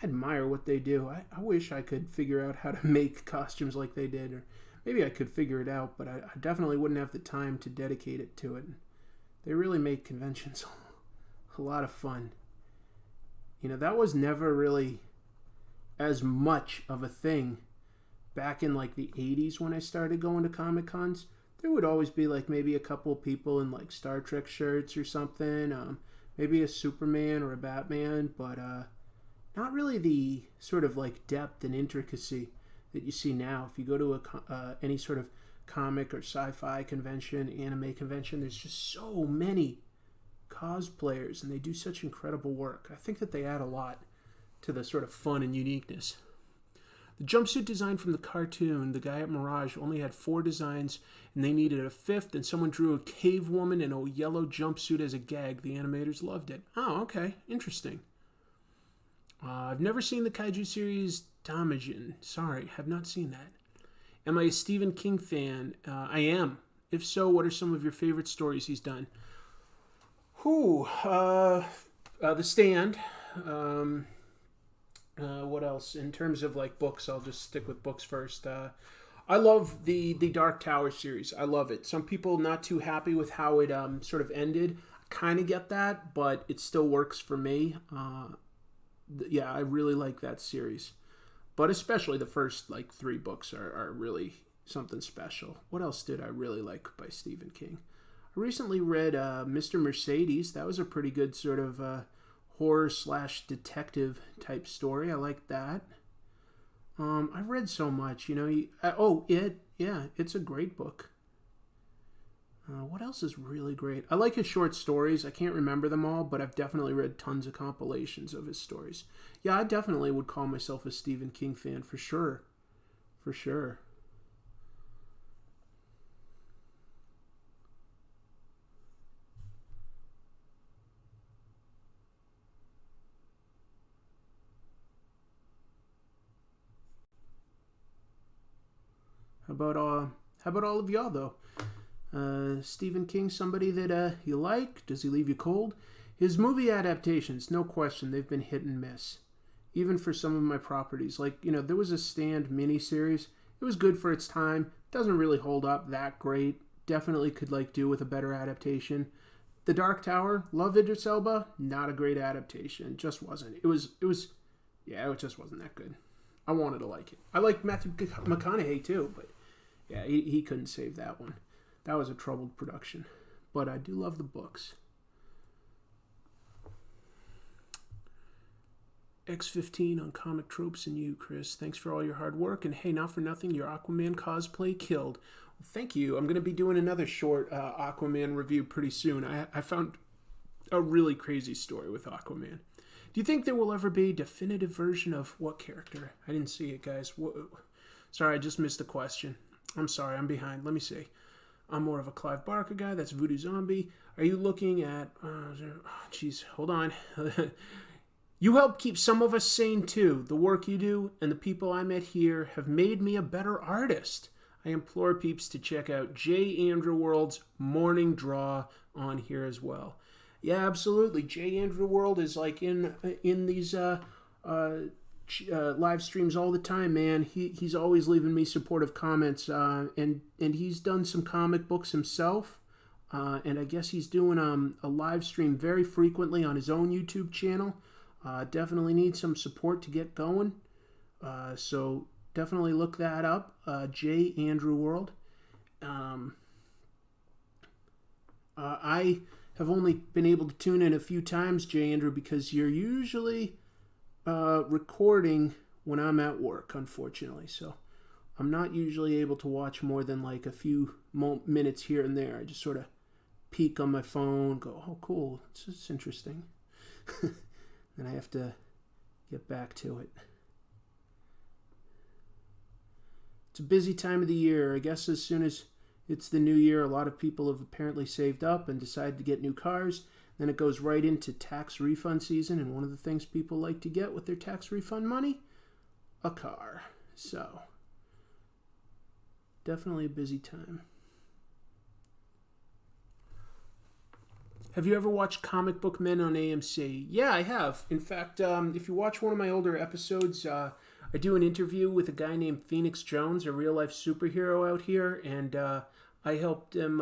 admire what they do. I wish I could figure out how to make costumes like they did, or maybe I could figure it out, but I definitely wouldn't have the time to dedicate it to it. They really make conventions a lot of fun. That was never really as much of a thing back in like the 80s when I started going to Comic Cons. There would always be like maybe a couple people in like Star Trek shirts or something, maybe a Superman or a Batman, but not really the sort of like depth and intricacy that you see now. If you go to any sort of comic or sci-fi convention, anime convention, there's just so many cosplayers and they do such incredible work. I think that they add a lot to the sort of fun and uniqueness. The jumpsuit design from the cartoon, the guy at Mirage only had 4 designs and they needed a 5th, and someone drew a cave woman in a yellow jumpsuit as a gag. The animators loved it. Oh, okay. Interesting. I've never seen the kaiju series Damajin. Sorry, have not seen that. Am I a Stephen King fan? I am. If so, what are some of your favorite stories he's done? The Stand. What else? In terms of like books, I'll just stick with books first. I love the Dark Tower series. I love it. Some people not too happy with how it sort of ended. I kind of get that, but it still works for me. Yeah, I really like that series. But especially the first like 3 books are really something special. What else did I really like by Stephen King? I recently read Mr. Mercedes. That was a pretty good sort of horror / detective type story. I like that. I've read so much, you know. It's a great book. What else is really great? I like his short stories. I can't remember them all, but I've definitely read tons of compilations of his stories. Yeah, I definitely would call myself a Stephen King fan for sure. For sure. How about all of y'all though? Stephen King, somebody that you like? Does he leave you cold? His movie adaptations, no question, they've been hit and miss. Even for some of my properties. Like, you know, there was a Stand miniseries. It was good for its time. Doesn't really hold up that great. Definitely could like do with a better adaptation. The Dark Tower, love Idris Elba, not a great adaptation. It just wasn't. It just wasn't that good. I wanted to like it. I liked Matthew McConaughey too, but yeah, he couldn't save that one. That was a troubled production. But I do love the books. X15 on Comic Tropes and you, Chris. Thanks for all your hard work. And hey, not for nothing, your Aquaman cosplay killed. Well, thank you. I'm going to be doing another short Aquaman review pretty soon. I found a really crazy story with Aquaman. Do you think there will ever be a definitive version of what character? I didn't see it, guys. Sorry, I just missed the question. I'm sorry, I'm behind. Let me see. I'm more of a Clive Barker guy. That's Voodoo Zombie. Are you looking at... Jeez, hold on. You help keep some of us sane, too. The work you do and the people I met here have made me a better artist. I implore peeps to check out J. Andrew World's Morning Draw on here as well. Yeah, absolutely. J. Andrew World is like in these live streams all the time, man. He's always leaving me supportive comments, and he's done some comic books himself, and I guess he's doing a live stream very frequently on his own YouTube channel. Definitely need some support to get going, so definitely look that up. J. Andrew World. I have only been able to tune in a few times, J. Andrew, because you're usually recording when I'm at work, unfortunately. So I'm not usually able to watch more than like a few minutes here and there. I just sort of peek on my phone, go, oh, cool, it's interesting. Then I have to get back to it. It's a busy time of the year. I guess as soon as it's the new year, a lot of people have apparently saved up and decided to get new cars. Then it goes right into tax refund season, and one of the things people like to get with their tax refund money? A car. So, definitely a busy time. Have you ever watched Comic Book Men on AMC? Yeah, I have. In fact, if you watch one of my older episodes, I do an interview with a guy named Phoenix Jones, a real-life superhero out here, and I helped him...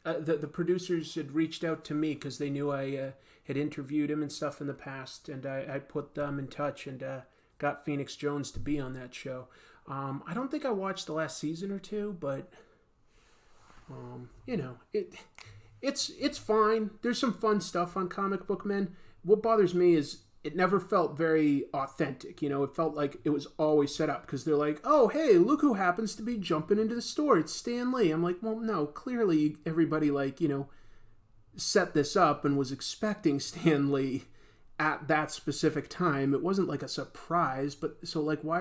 The producers had reached out to me because they knew I had interviewed him and stuff in the past, and I put them in touch and got Phoenix Jones to be on that show. I don't think I watched the last season or two, but you know, it's fine. There's some fun stuff on Comic Book Men. What bothers me is it never felt very authentic. You know, it felt like it was always set up because they're like, oh, hey, look who happens to be jumping into the store. It's Stan Lee. I'm like, well, no, clearly everybody, like, you know, set this up and was expecting Stan Lee at that specific time. It wasn't like a surprise, but so like, why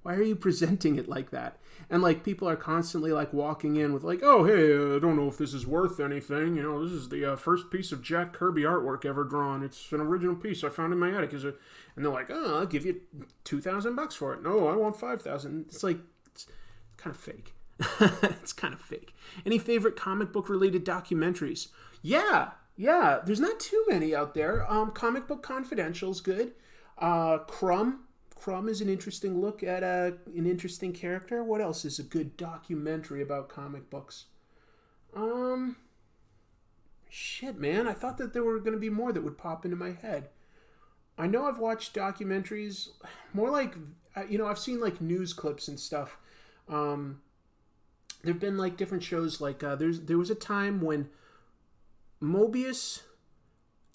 are you presenting it like that? And like people are constantly like walking in with like, oh, hey, I don't know if this is worth anything. You know, this is the first piece of Jack Kirby artwork ever drawn. It's an original piece I found in my attic. And they're like, oh, I'll give you $2,000 for it. No, I want $5,000. It's like, it's kind of fake. It's kind of fake. Any favorite comic book related documentaries? Yeah. There's not too many out there. Comic Book Confidential's good. Crumb Crumb is an interesting look at an interesting character. What else is a good documentary about comic books? Shit, man. I thought that there were going to be more that would pop into my head. I know I've watched documentaries, more like, I've seen like news clips and stuff. There've been like different shows. Like there was a time when Mobius,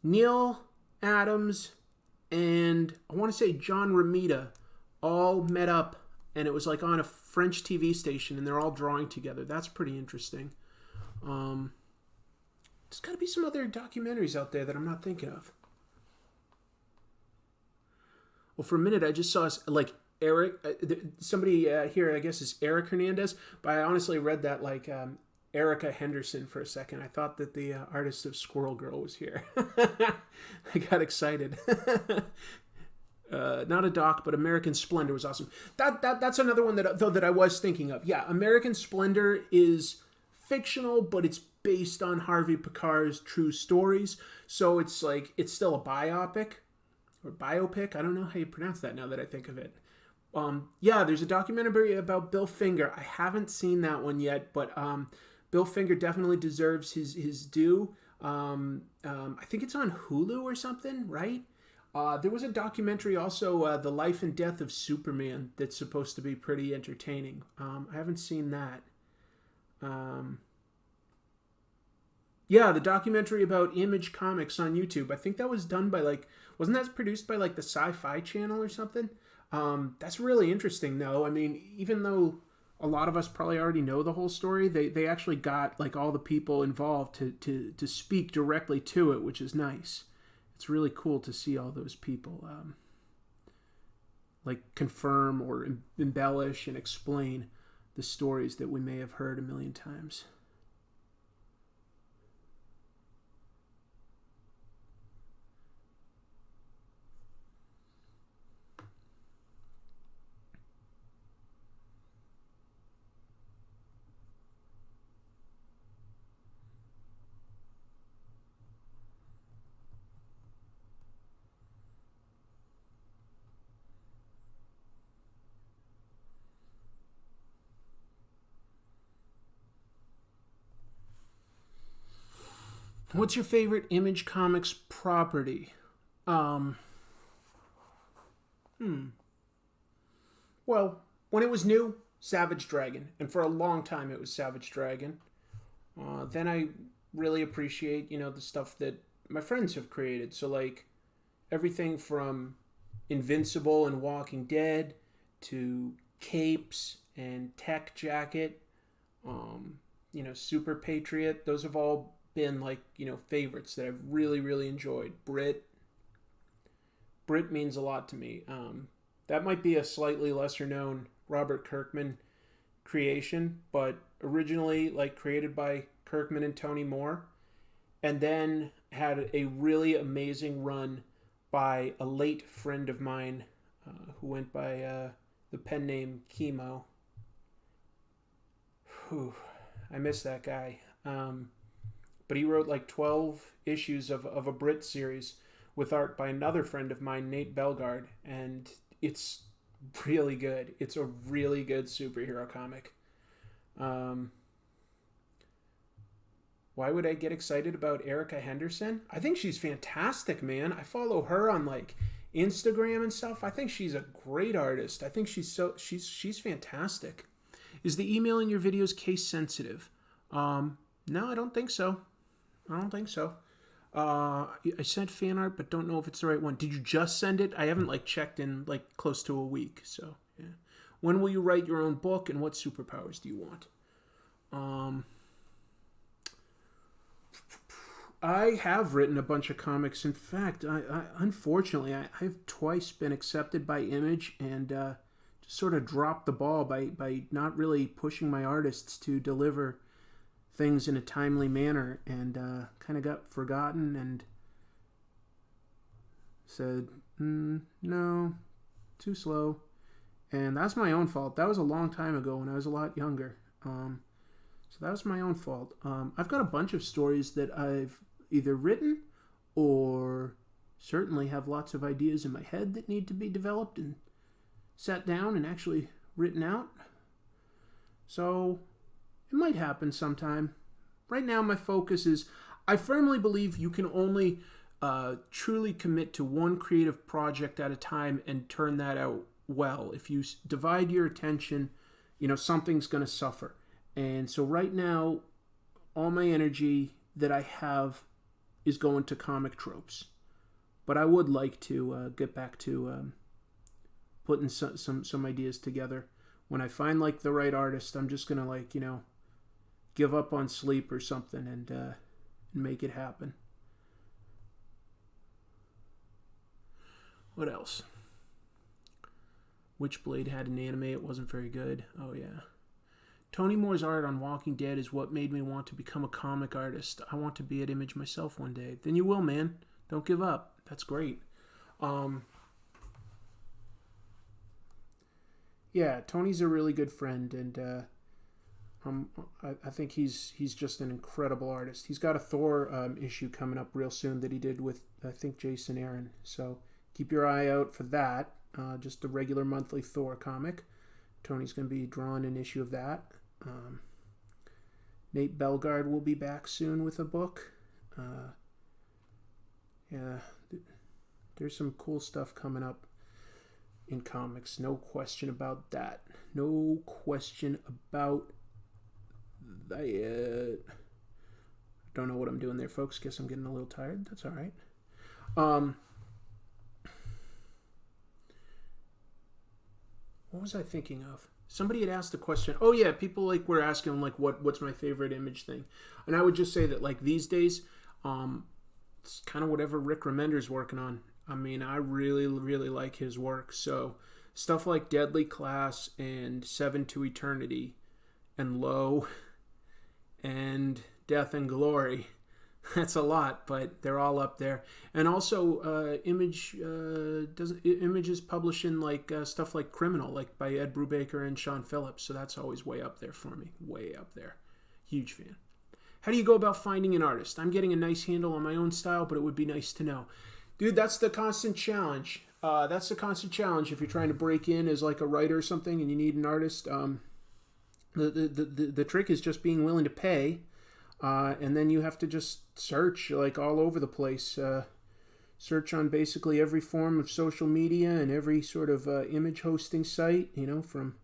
Neil Adams, and I want to say John Romita all met up, and it was like on a French TV station, and they're all drawing together. That's pretty interesting. There's got to be some other documentaries out there that I'm not thinking of. Well, for a minute, I just saw like Eric. Somebody here, I guess, is Eric Hernandez, but I honestly read that like Erica Henderson for a second. I thought that the artist of Squirrel Girl was here. I got excited. Not a doc, but American Splendor was awesome. That's another one that I was thinking of. Yeah, American Splendor is fictional, but it's based on Harvey Picard's true stories. So it's like it's still a biopic or biopic. I don't know how you pronounce that now that I think of it. Yeah, there's a documentary about Bill Finger. I haven't seen that one yet, but Bill Finger definitely deserves his due. I think it's on Hulu or something, right? There was a documentary also, The Life and Death of Superman, that's supposed to be pretty entertaining. I haven't seen that. Yeah, the documentary about Image Comics on YouTube. I think that was done by wasn't that produced by the Sci-Fi Channel or something? That's really interesting though. I mean, even though a lot of us probably already know the whole story, they actually got all the people involved to speak directly to it, which is nice. It's really cool to see all those people confirm or embellish and explain the stories that we may have heard a million times. What's your favorite Image Comics property? Well, when it was new, Savage Dragon. And for a long time it was Savage Dragon. Then I really appreciate, the stuff that my friends have created. So everything from Invincible and Walking Dead to Capes and Tech Jacket, Super Patriot. Those have all been favorites that I've really, really enjoyed. Brit means a lot to me. That might be a slightly lesser known Robert Kirkman creation, but originally created by Kirkman and Tony Moore, and then had a really amazing run by a late friend of mine who went by the pen name Chemo. I miss that guy. But he wrote 12 issues of a Brit series with art by another friend of mine, Nate Bellegarde, and it's really good. It's a really good superhero comic. Why would I get excited about Erica Henderson? I think she's fantastic, man. I follow her on Instagram and stuff. I think she's a great artist. I think she's fantastic. Is the emailing your videos case sensitive? No, I don't think so. I sent fan art, but don't know if it's the right one. Did you just send it? I haven't checked in close to a week. So yeah. When will you write your own book, and what superpowers do you want? I have written a bunch of comics. In fact, unfortunately, I've twice been accepted by Image and just sort of dropped the ball by not really pushing my artists to deliver things in a timely manner, and kind of got forgotten and said, no, too slow. And that's my own fault. That was a long time ago when I was a lot younger. So that was my own fault. I've got a bunch of stories that I've either written or certainly have lots of ideas in my head that need to be developed, and sat down and actually written out. So it might happen sometime. Right now, my focus is, I firmly believe you can only truly commit to one creative project at a time and turn that out well. If you divide your attention, something's going to suffer. And so right now, all my energy that I have is going to comic tropes. But I would like to get back to putting some ideas together. When I find like the right artist, I'm just gonna give up on sleep or something and make it happen. What else? Witchblade had an anime. It wasn't very good. Oh yeah. Tony Moore's art on Walking Dead is what made me want to become a comic artist. I want to be at Image myself one day. Then you will, man. Don't give up. That's great. Yeah, Tony's a really good friend, and I think he's just an incredible artist. He's got a Thor issue coming up real soon that he did with, I think, Jason Aaron. So keep your eye out for that. Just a regular monthly Thor comic. Tony's going to be drawing an issue of that. Nate Bellegarde will be back soon with a book. Yeah, there's some cool stuff coming up in comics. No question about that. No question about that. Don't know what I'm doing there, folks. Guess I'm getting a little tired. That's all right. What was I thinking of? Somebody had asked a question. Oh yeah, people were asking what's my favorite Image thing, and I would just say that these days, it's kind of whatever Rick Remender's working on. I mean, I really, really like his work. So stuff like Deadly Class and Seven to Eternity and Low and Death and Glory. That's a lot, but they're all up there. And also, Image is publishing stuff like Criminal, by Ed Brubaker and Sean Phillips. So that's always way up there for me. Way up there. Huge fan. How do you go about finding an artist? I'm getting a nice handle on my own style, but it would be nice to know. Dude, that's the constant challenge. If you're trying to break in as a writer or something and you need an artist. The trick is just being willing to pay. And then you have to just search all over the place. Search on basically every form of social media and every sort of image hosting site, from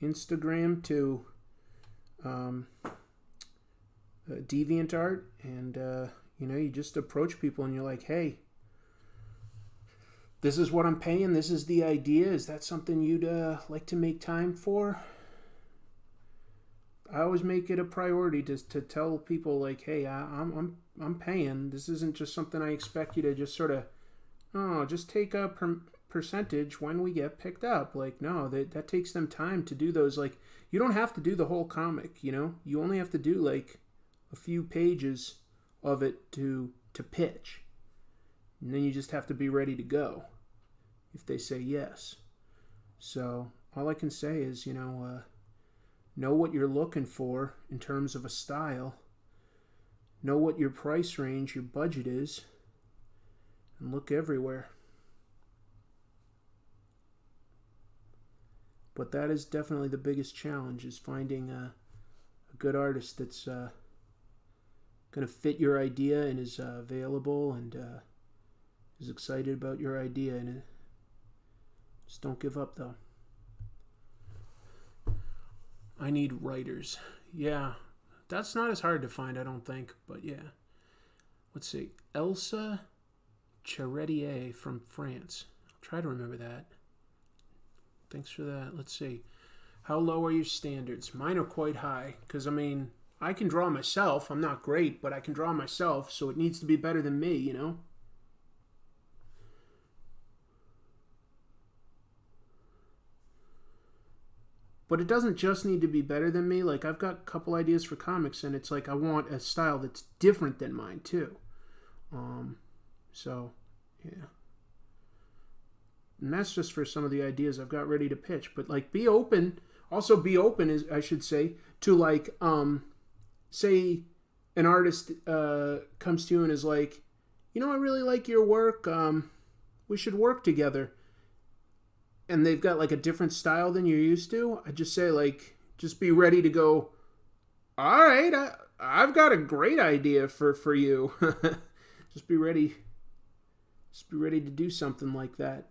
Instagram to DeviantArt. And, you just approach people and you're like, hey, this is what I'm paying. This is the idea. Is that something you'd like to make time for? I always make it a priority to tell people hey, I'm paying. This isn't just something I expect you to just sort of, just take a percentage when we get picked up. No, that takes them time to do those. You don't have to do the whole comic. You only have to do a few pages of it to pitch, and then you just have to be ready to go if they say yes. So all I can say is know what you're looking for in terms of a style. Know what your price range, your budget is, and look everywhere. But that is definitely the biggest challenge, is finding a good artist that's going to fit your idea and is available and is excited about your idea. And just don't give up, though. I need writers. Yeah, that's not as hard to find, I don't think. But yeah. Let's see. Elsa Charretier from France. I'll try to remember that. Thanks for that. Let's see. How low are your standards? Mine are quite high. Because, I can draw myself. I'm not great, but I can draw myself. So it needs to be better than me, But it doesn't just need to be better than me. I've got a couple ideas for comics, and it's I want a style that's different than mine, too. So, yeah. And that's just for some of the ideas I've got ready to pitch. But, be open. Also be open, is I should say, to, say an artist comes to you and is I really like your work. we should work together, and they've got like a different style than you're used to, I just say like, just be ready to go, all right, I've got a great idea for you. Just be ready. Just be ready to do something like that.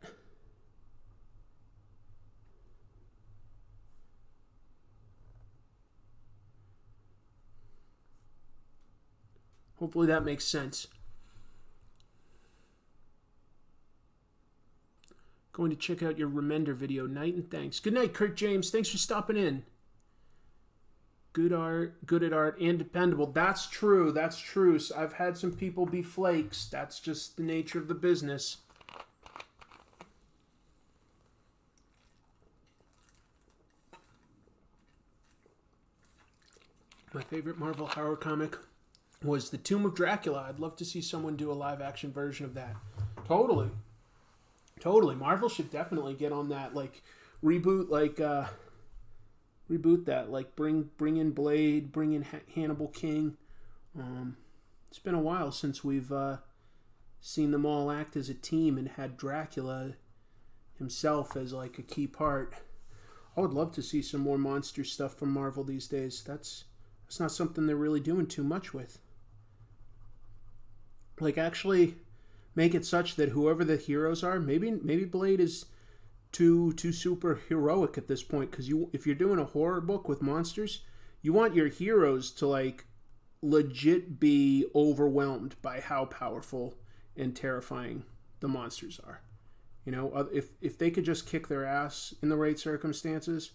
Hopefully that makes sense. Going to check out your Remender video. Night and thanks. Good night, Kurt James. Thanks for stopping in. Good art, good at art, and dependable. That's true. That's true. So I've had some people be flakes. That's just the nature of the business. My favorite Marvel horror comic was The Tomb of Dracula. I'd love to see someone do a live-action version of that. Totally. Totally. Marvel should definitely get on that. Like, reboot that. Like, bring in Blade, bring in Hannibal King. It's been a while since we've seen them all act as a team and had Dracula himself as, like, a key part. I would love to see some more monster stuff from Marvel these days. That's not something they're really doing too much with. Like, actually make it such that whoever the heroes are, maybe Blade is too super heroic at this point, because if you're doing a horror book with monsters, you want your heroes to like legit be overwhelmed by how powerful and terrifying the monsters are. You know, if they could just kick their ass in the right circumstances,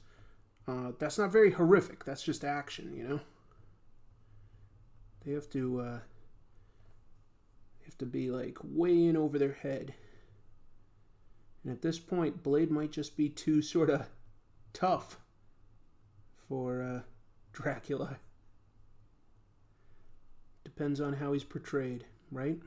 that's not very horrific. That's just action, you know. They have to be like way in over their head. And at this point, Blade might just be too sort of tough for Dracula. Depends on how he's portrayed, right?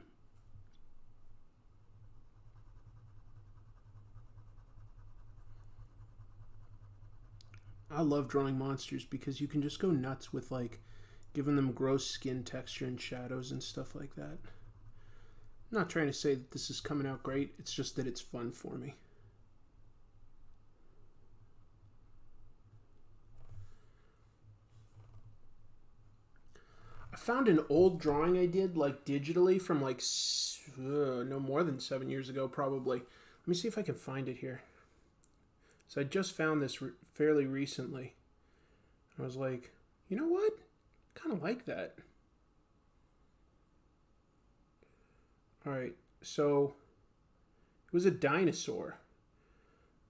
I love drawing monsters because you can just go nuts with like giving them gross skin texture and shadows and stuff like that. I'm not trying to say that this is coming out great. It's just that it's fun for me. I found an old drawing I did like digitally from like no more than 7 years ago probably. Let me see if I can find it here. So I just found this fairly recently. I was like, you know what? Kind of like that. All right, so it was a dinosaur,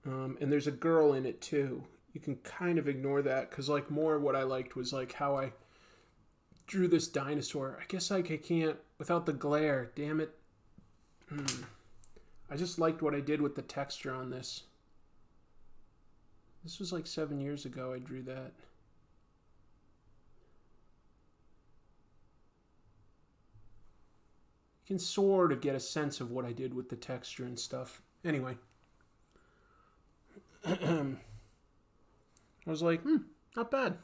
and there's a girl in it too. You can kind of ignore that because like more what I liked was like how I drew this dinosaur. I guess like I can't without the glare. Damn it. I just liked what I did with the texture on this. This was like 7 years ago I drew that. You can sort of get a sense of what I did with the texture and stuff. Anyway. I was like, not bad.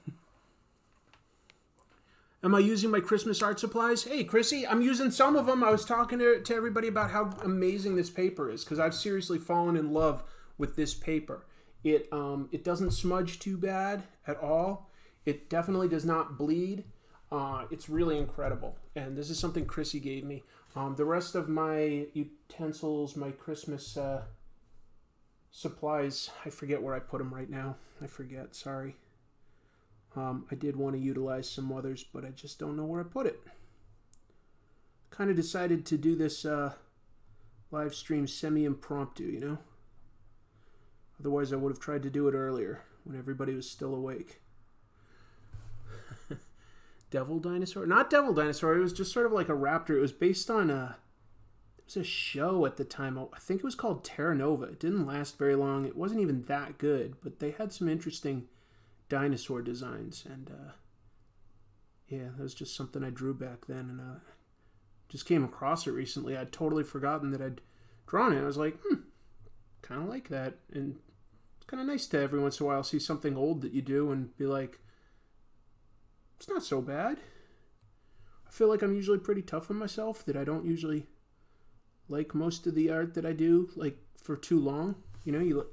Am I using my Christmas art supplies? Hey, Chrissy, I'm using some of them. I was talking to everybody about how amazing this paper is because I've seriously fallen in love with this paper. It doesn't smudge too bad at all. It definitely does not bleed. It's really incredible. And this is something Chrissy gave me. The rest of my utensils, my Christmas supplies, I forget where I put them right now. I forget, sorry. I did want to utilize some others, but I just don't know where I put it. Kind of decided to do this live stream semi-impromptu, you know? Otherwise, I would have tried to do it earlier when everybody was still awake. Devil Dinosaur? Not Devil Dinosaur. It was just sort of like a raptor. It was based on it was a show at the time. I think it was called Terra Nova. It didn't last very long. It wasn't even that good, but they had some interesting dinosaur designs. And yeah, that was just something I drew back then. And just came across it recently. I'd totally forgotten that I'd drawn it. I was like, kind of like that. And it's kind of nice to every once in a while see something old that you do and be like, it's not so bad. I feel like I'm usually pretty tough on myself, that I don't usually like most of the art that I do, like, for too long. You know, you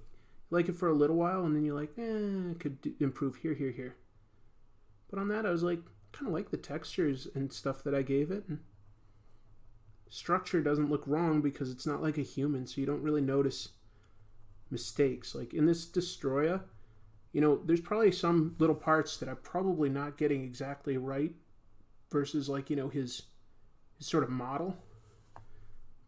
like it for a little while, and then you're like, could improve here, here, here. But on that, I was like, kind of like the textures and stuff that I gave it. And structure doesn't look wrong because it's not like a human, so you don't really notice mistakes. Like in this Destoroyah, you know, there's probably some little parts that I'm probably not getting exactly right versus, like, you know, his sort of model.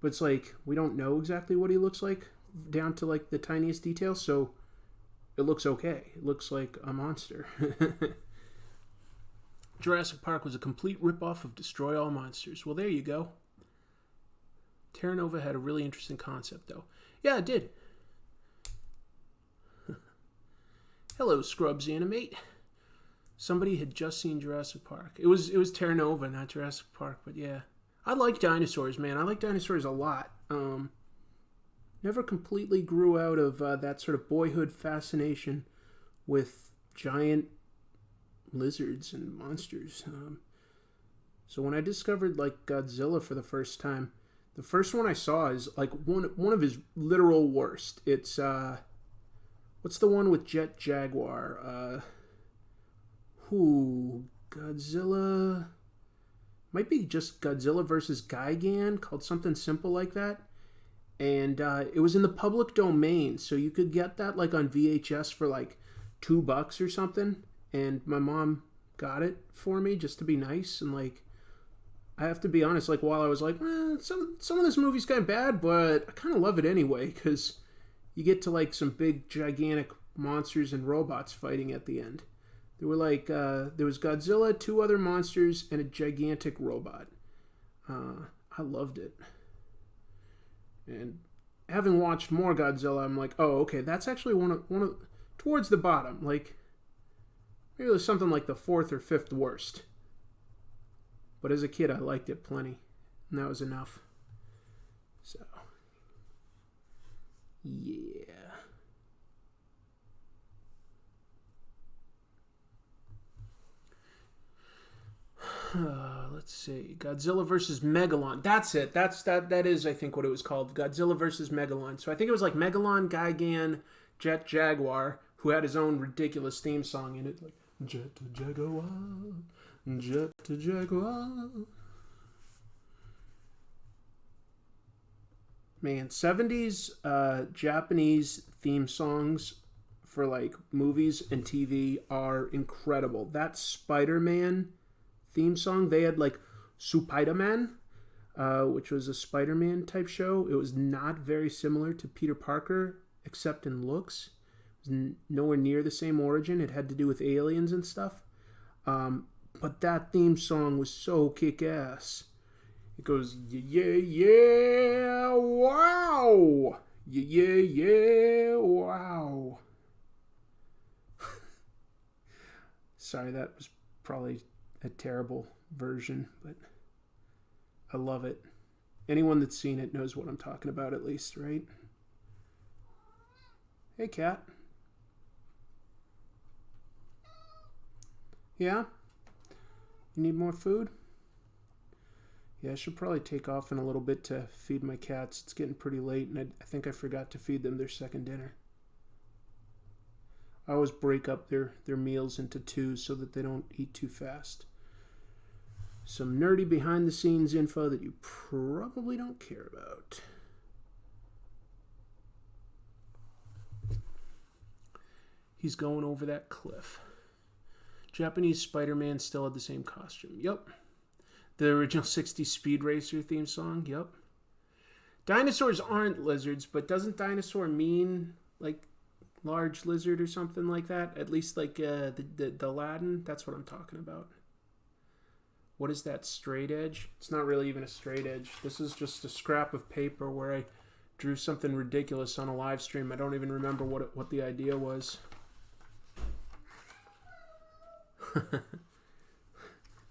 But it's like, we don't know exactly what he looks like down to, like, the tiniest detail, so it looks okay. It looks like a monster. Jurassic Park was a complete ripoff of Destroy All Monsters. Well, there you go. Terra Nova had a really interesting concept, though. Yeah, it did. Hello, Scrubs Animate. Somebody had just seen Jurassic Park. It was Terra Nova, not Jurassic Park, but yeah. I like dinosaurs, man. I like dinosaurs a lot. Never completely grew out of that sort of boyhood fascination with giant lizards and monsters. So when I discovered, like, Godzilla for the first time, the first one I saw is, like, one of his literal worst. It's what's the one with Jet Jaguar? Godzilla. Might be just Godzilla versus Gigan, called something simple like that. And it was in the public domain, so you could get that, like, on VHS for like $2 or something. And my mom got it for me just to be nice. And, like, I have to be honest, like, while I was like, some of this movie's kind of bad, but I kind of love it anyway, because you get to, like, some big gigantic monsters and robots fighting at the end. There were, like, there was Godzilla, 2 other monsters, and a gigantic robot. I loved it. And having watched more Godzilla, I'm like, oh, okay, that's actually one of towards the bottom. Like, maybe it was something like the 4th or 5th worst. But as a kid, I liked it plenty, and that was enough. So, yeah. Let's see. Godzilla versus Megalon. That's it. That is, I think, what it was called. Godzilla versus Megalon. So I think it was like Megalon, Gigan, Jet Jaguar, who had his own ridiculous theme song in it. Like, Jet Jaguar, Jet Jaguar. Man, 70s Japanese theme songs for, like, movies and TV are incredible. That Spider-Man theme song, they had, like, Spider-Man, which was a Spider-Man type show. It was not very similar to Peter Parker, except in looks. It was nowhere near the same origin. It had to do with aliens and stuff. But that theme song was so kick-ass. It goes, yeah, yeah, wow. Yeah, yeah, wow. Sorry, that was probably a terrible version, but I love it. Anyone that's seen it knows what I'm talking about, at least, right? Hey, cat. Yeah? You need more food? Yeah, I should probably take off in a little bit to feed my cats. It's getting pretty late, and I think I forgot to feed them their second dinner. I always break up their meals into 2 so that they don't eat too fast. Some nerdy behind-the-scenes info that you probably don't care about. He's going over that cliff. Japanese Spider-Man still had the same costume. Yep. The original 60s Speed Racer theme song. Yep. Dinosaurs aren't lizards, but doesn't dinosaur mean, like, large lizard or something like that? At least, like, the Latin. That's what I'm talking about. What is that, straight edge? It's not really even a straight edge. This is just a scrap of paper where I drew something ridiculous on a live stream. I don't even remember what the idea was.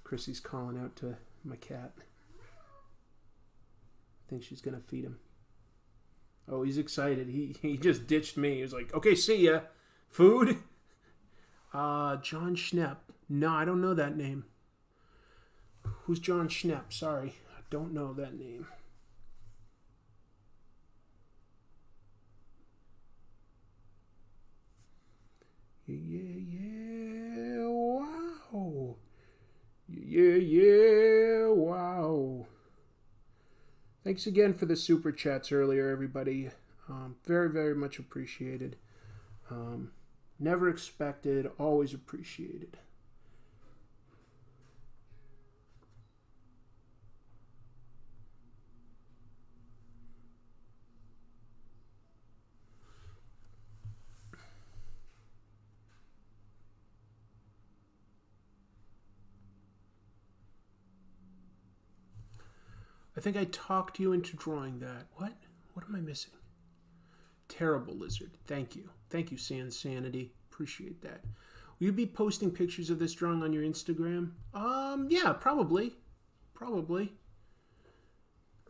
Chrissy's calling out to my cat. I think she's going to feed him. Oh, he's excited. He just ditched me. He was like, okay, see ya. Food? John Schnepp. No, I don't know that name. Who's John Schnepp? Sorry, I don't know that name. Yeah, wow. Thanks again for the super chats earlier, everybody. Very, very much appreciated. Never expected, always appreciated. I think I talked you into drawing that. What? What am I missing? Terrible lizard. Thank you. Thank you, Sanity. Appreciate that. Will you be posting pictures of this drawing on your Instagram? Yeah, probably. Probably.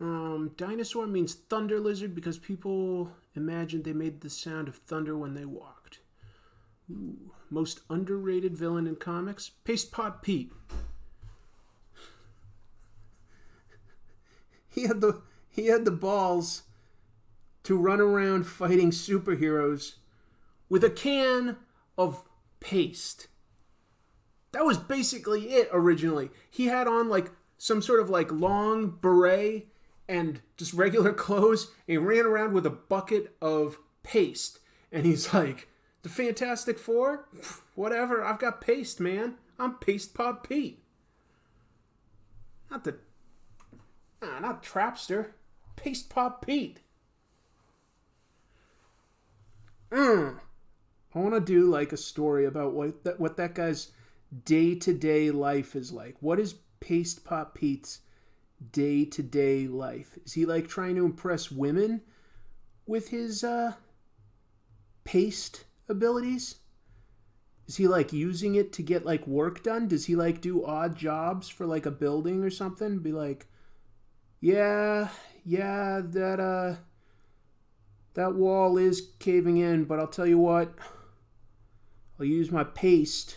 Dinosaur means thunder lizard because people imagined they made the sound of thunder when they walked. Ooh. Most underrated villain in comics? Paste Pot Pete. He had the balls to run around fighting superheroes with a can of paste. That was basically it originally. He had on like some sort of like long beret and just regular clothes, and he ran around with a bucket of paste. And he's like, the Fantastic Four? Whatever, I've got paste, man. I'm Paste Pot Pete. Not Trapster. Paste Pot Pete. I want to do like a story about what that guy's day-to-day life is like. What is Paste Pot Pete's day-to-day life? Is he like trying to impress women with his paste abilities? Is he like using it to get like work done? Does he like do odd jobs for like a building or something? Be like, yeah, that wall is caving in, but I'll tell you what, I'll use my paste.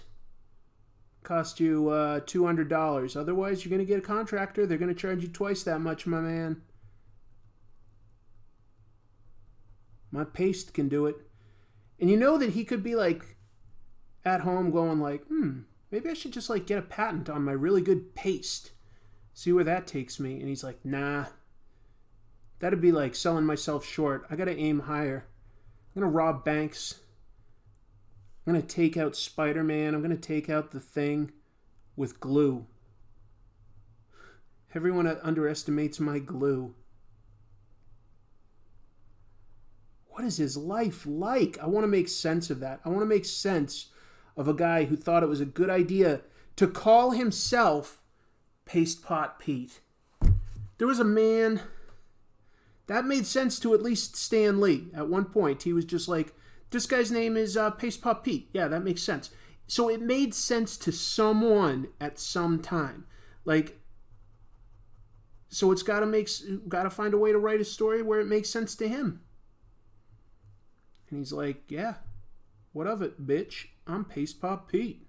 Cost you $200. Otherwise, you're going to get a contractor. They're going to charge you twice that much, my man. My paste can do it. And you know that he could be like at home going like, maybe I should just like get a patent on my really good paste. See where that takes me. And he's like, nah. That'd be like selling myself short. I gotta aim higher. I'm gonna rob banks. I'm gonna take out Spider-Man. I'm gonna take out the Thing with glue. Everyone underestimates my glue. What is his life like? I want to make sense of that. I want to make sense of a guy who thought it was a good idea to call himself Paste Pot Pete. There was a man that made sense to at least Stan Lee. At one point, he was just like, this guy's name is Paste Pot Pete. Yeah, that makes sense. So it made sense to someone at some time. Like, so it's got to find a way to write a story where it makes sense to him. And he's like, yeah, what of it, bitch? I'm Paste Pot Pete.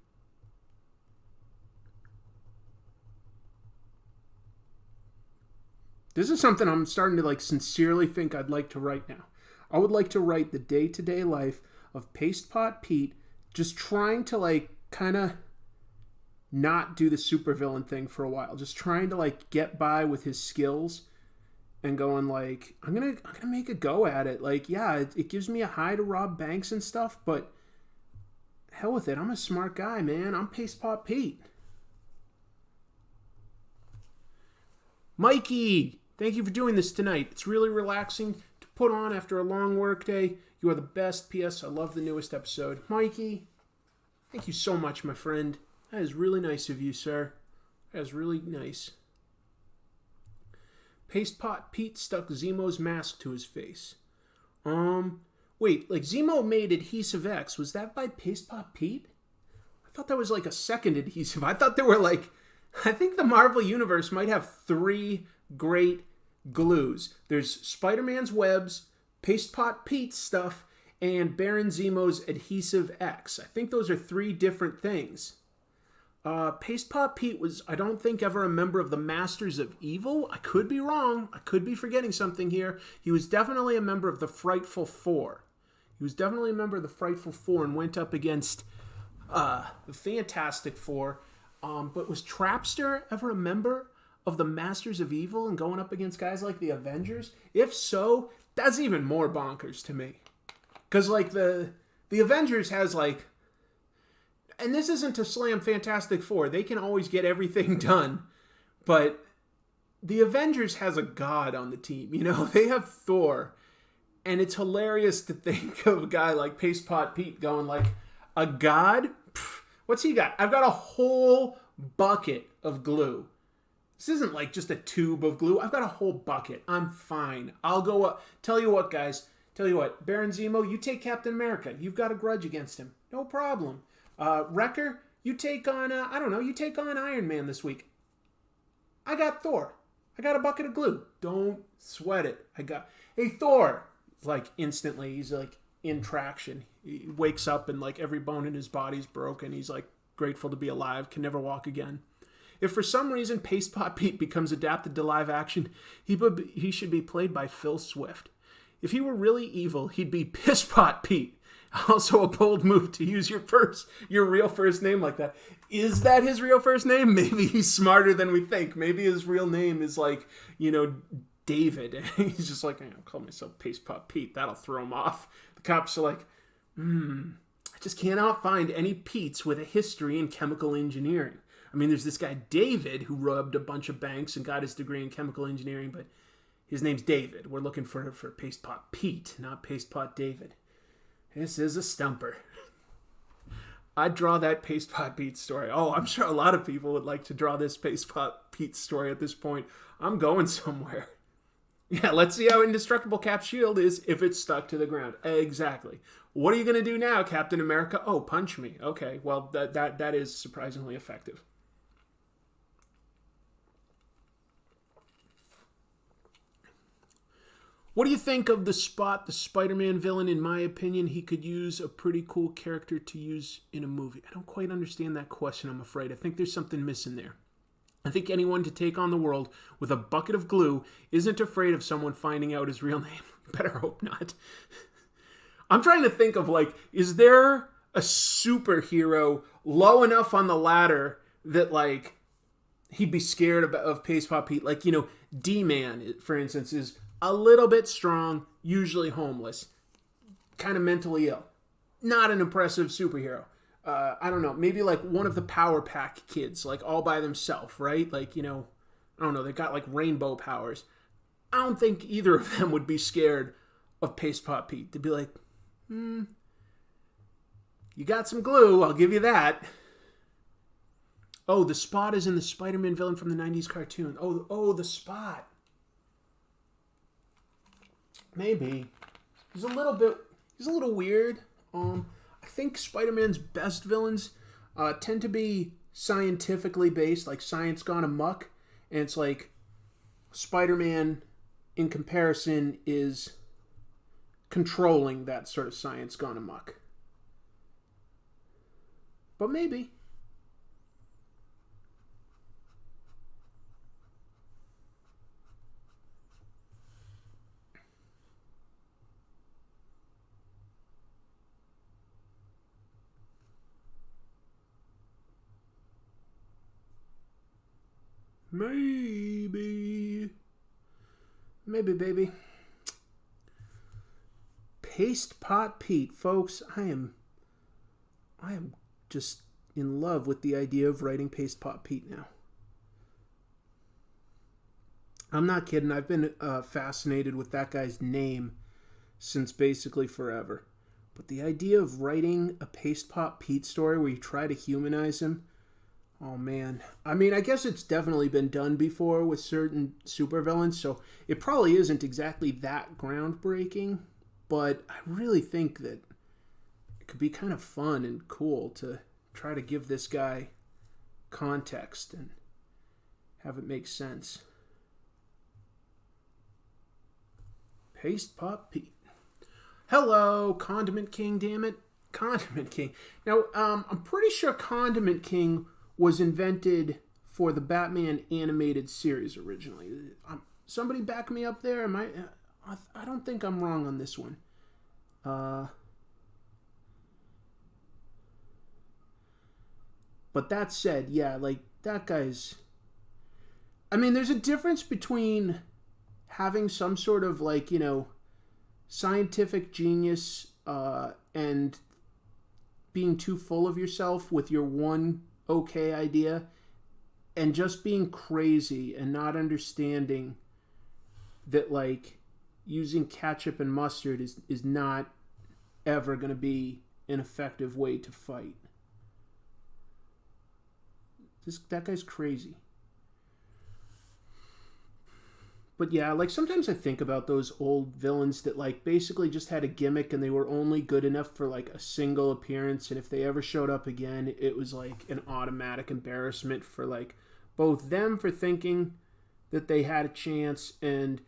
This is something I'm starting to like sincerely think I'd like to write now. I would like to write the day-to-day life of Paste Pot Pete, just trying to like kind of not do the supervillain thing for a while, just trying to like get by with his skills and going like, I'm gonna make a go at it. Like, yeah, it gives me a high to rob banks and stuff, but hell with it. I'm a smart guy, man. I'm Paste Pot Pete. Mikey, thank you for doing this tonight. It's really relaxing to put on after a long work day. You are the best. P.S. I love the newest episode. Mikey, thank you so much, my friend. That is really nice of you, sir. That is really nice. Paste Pot Pete stuck Zemo's mask to his face. Wait, like Zemo made Adhesive X. Was that by Paste Pot Pete? I thought that was like a second adhesive. I thought there were like, I think the Marvel Universe might have 3 great glues. There's Spider-Man's webs, Paste Pot Pete's stuff, and Baron Zemo's Adhesive X. I think those are 3 different things. Paste Pot Pete was, I don't think, ever a member of the Masters of Evil. I could be wrong. I could be forgetting something here. He was definitely a member of the Frightful Four. He was definitely a member of the Frightful Four and went up against the Fantastic Four. But was Trapster ever a member of the Masters of Evil and going up against guys like the Avengers? If so, that's even more bonkers to me. Because, like, the Avengers has, like... And this isn't to slam Fantastic Four. They can always get everything done. But the Avengers has a god on the team. You know, they have Thor. And it's hilarious to think of a guy like Paste Pot Pete going like, a god? Pfft, what's he got? I've got a whole bucket of glue. This isn't like just a tube of glue. I've got a whole bucket. I'm fine. I'll go up. Tell you what, guys. Tell you what. Baron Zemo, you take Captain America. You've got a grudge against him. No problem. Wrecker, you take on, I don't know, you take on Iron Man this week. I got Thor. I got a bucket of glue. Don't sweat it. Hey, Thor. Like, instantly, he's like in traction. He wakes up and like every bone in his body's broken. He's like grateful to be alive, can never walk again. If for some reason Paste Pot Pete becomes adapted to live action, he should be played by Phil Swift. If he were really evil, he'd be Piss Pot Pete. Also a bold move to use your real first name like that. Is that his real first name? Maybe he's smarter than we think. Maybe his real name is like, you know, David. And he's just like, I'll call myself Paste Pot Pete. That'll throw him off. The cops are like, I just cannot find any Petes with a history in chemical engineering. I mean, there's this guy David who robbed a bunch of banks and got his degree in chemical engineering, but his name's David. We're looking for Paste Pot Pete, not Paste Pot David. This is a stumper. I'd draw that Paste Pot Pete story. Oh, I'm sure a lot of people would like to draw this Paste Pot Pete story at this point. I'm going somewhere. Yeah, let's see how indestructible Cap's shield is if it's stuck to the ground. Exactly. What are you going to do now, Captain America? Oh, punch me. Okay, well, that is surprisingly effective. What do you think of the Spot, the Spider-Man villain? In my opinion, he could use a pretty cool character to use in a movie. I don't quite understand that question, I'm afraid. I think there's something missing there. I think anyone to take on the world with a bucket of glue isn't afraid of someone finding out his real name. Better hope not. I'm trying to think of, like, is there a superhero low enough on the ladder that, like, he'd be scared of Paste Pot Pete? Like, you know, D-Man, for instance, is a little bit strong, usually homeless, kind of mentally ill. Not an impressive superhero. I don't know, maybe like one of the Power Pack kids, like all by themselves, right? Like, you know, I don't know, they've got like rainbow powers. I don't think either of them would be scared of Paste Pot Pete. To be like, you got some glue, I'll give you that. Oh, the Spot is in the Spider-Man villain from the 90s cartoon. Oh, the Spot. Maybe. He's a little weird. I think Spider-Man's best villains tend to be scientifically based, like science gone amok. And it's like Spider-Man, in comparison, is controlling that sort of science gone amok. But maybe. Maybe, baby. Paste Pot Pete, folks. I am just in love with the idea of writing Paste Pot Pete now. I'm not kidding. I've been fascinated with that guy's name since basically forever. But the idea of writing a Paste Pot Pete story where you try to humanize him, oh man. I mean, I guess it's definitely been done before with certain supervillains, so it probably isn't exactly that groundbreaking, but I really think that it could be kind of fun and cool to try to give this guy context and have it make sense. Paste Pot Pete. Hello, Condiment King, damn it. Condiment King. Now, I'm pretty sure Condiment King was invented for the Batman animated series originally. Somebody back me up there? I don't think I'm wrong on this one. But that said, yeah, like, that guy's... I mean, there's a difference between having some sort of, like, you know, scientific genius and being too full of yourself with your one okay idea, and just being crazy and not understanding that, like, using ketchup and mustard is not ever going to be an effective way to fight. That guy's crazy. But yeah, like, sometimes I think about those old villains that, like, basically just had a gimmick and they were only good enough for, like, a single appearance, and if they ever showed up again, it was like an automatic embarrassment for, like, both them for thinking that they had a chance, and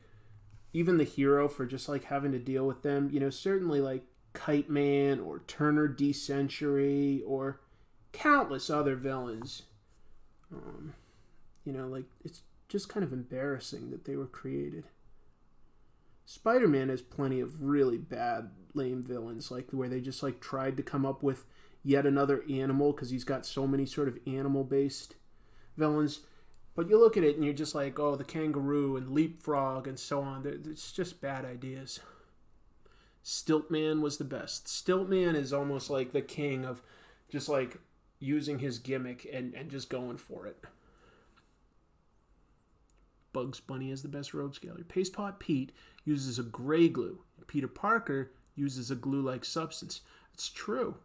even the hero for just, like, having to deal with them. You know, certainly, like, Kite Man or Turner D Century or countless other villains. You know, like, it's just kind of embarrassing that they were created. Spider-Man has plenty of really bad, lame villains, like where they just, like, tried to come up with yet another animal because he's got so many sort of animal-based villains. But you look at it and you're just like, oh, the kangaroo and leapfrog and so on. It's just bad ideas. Stiltman was the best. Stiltman is almost like the king of just, like, using his gimmick and just going for it. Bugs Bunny is the best rogues gallery. Paste Pot Pete uses a gray glue. Peter Parker uses a glue-like substance. It's true.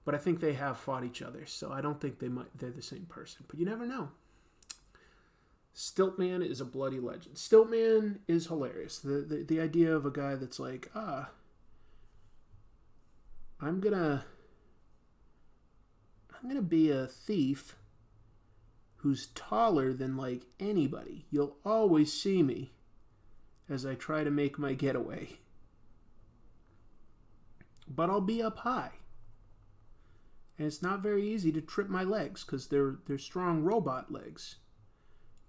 But I think they have fought each other, so I don't think they're the same person. But you never know. Stiltman is a bloody legend. Stiltman is hilarious. The idea of a guy that's like, I'm gonna be a thief who's taller than, like, anybody. You'll always see me as I try to make my getaway. But I'll be up high. And it's not very easy to trip my legs because they're strong robot legs.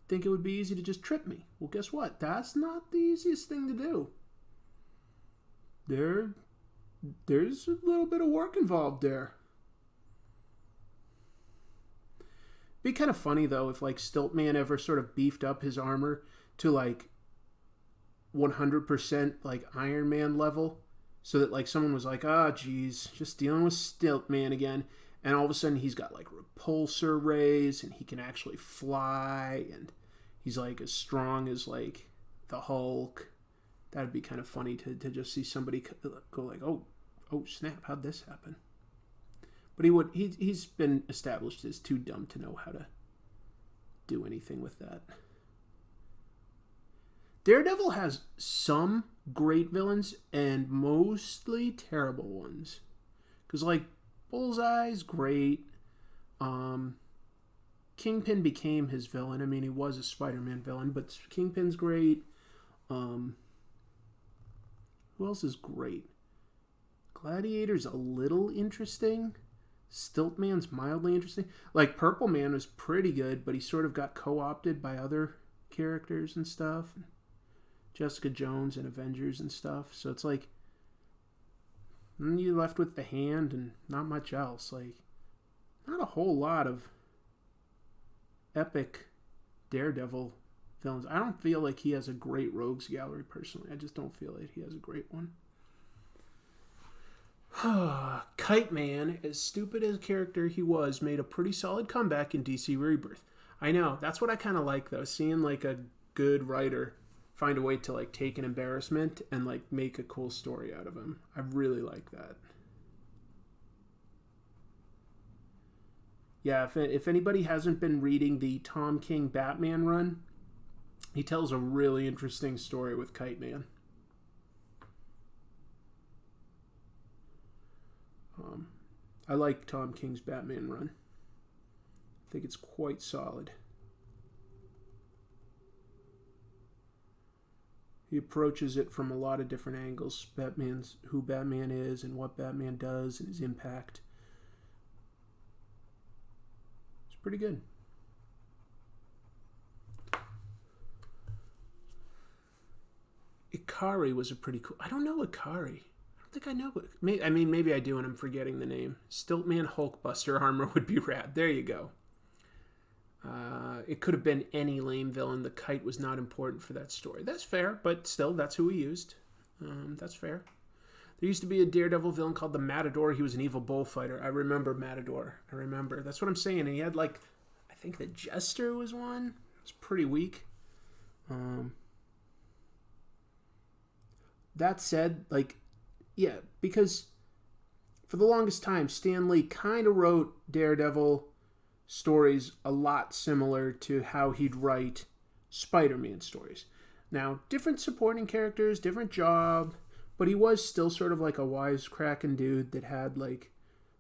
Think it would be easy to just trip me. Well, guess what? That's not the easiest thing to do. There's a little bit of work involved there. Be kind of funny, though, if, like, Stiltman ever sort of beefed up his armor to, like, 100%, like, Iron Man level, so that, like, someone was like, geez, just dealing with Stiltman again, and all of a sudden he's got, like, repulsor rays, and he can actually fly, and he's, like, as strong as, like, the Hulk. That'd be kind of funny to just see somebody go like, oh snap, how'd this happen? But he's been established as too dumb to know how to do anything with that. Daredevil has some great villains and mostly terrible ones. Because, like, Bullseye's great. Kingpin became his villain. I mean, he was a Spider-Man villain, but Kingpin's great. Who else is great? Gladiator's a little interesting. Stiltman's mildly interesting. Like, Purple Man was pretty good, but he sort of got co-opted by other characters and stuff. Jessica Jones and Avengers and stuff. So it's like, you're left with the Hand and not much else. Like, not a whole lot of epic Daredevil villains. I don't feel like he has a great rogues gallery, personally. I just don't feel like he has a great one. Kite Man, as stupid as a character he was, made a pretty solid comeback in DC Rebirth. I know, that's what I kind of like, though. Seeing, like, a good writer find a way to, like, take an embarrassment and, like, make a cool story out of him. I really like that. Yeah, if anybody hasn't been reading the Tom King Batman run, he tells a really interesting story with Kite Man. I like Tom King's Batman run. I think it's quite solid. He approaches it from a lot of different angles. Who Batman is and what Batman does and his impact. It's pretty good. Ikari was a pretty cool... I don't know Ikari. I don't think I know it. I mean, maybe I do, and I'm forgetting the name. Stiltman Hulkbuster armor would be rad. There you go. It could have been any lame villain. The kite was not important for that story. That's fair, but still, that's who we used. That's fair. There used to be a Daredevil villain called the Matador. He was an evil bullfighter. I remember Matador. I remember. That's what I'm saying. And he had, like, I think the Jester was one. It was pretty weak. That said, like, yeah, because for the longest time, Stan Lee kind of wrote Daredevil stories a lot similar to how he'd write Spider-Man stories. Now, different supporting characters, different job, but he was still sort of like a wisecracking dude that had, like,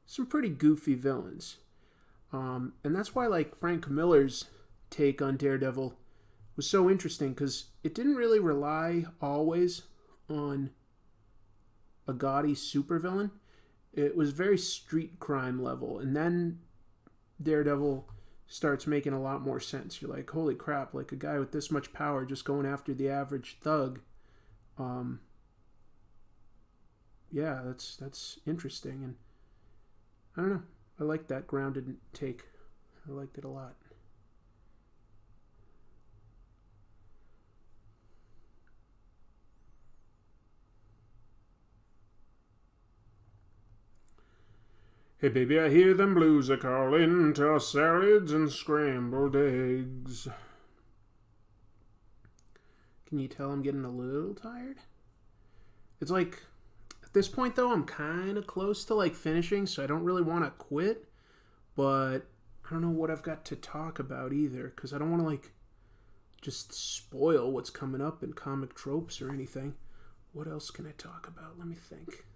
some pretty goofy villains. And that's why, like, Frank Miller's take on Daredevil was so interesting, because it didn't really rely always on a gaudy supervillain. It was very street crime level, and then Daredevil starts making a lot more sense. You're like, holy crap, like a guy with this much power just going after the average thug. Yeah, that's interesting, and I don't know. I like that grounded take. I liked it a lot. Hey baby, I hear them blues are calling, toss salads and scrambled eggs. Can you tell I'm getting a little tired? It's like, at this point though, I'm kind of close to like finishing, so I don't really want to quit, but I don't know what I've got to talk about either, because I don't want to like just spoil what's coming up in comic tropes or anything. What else can I talk about? Let me think.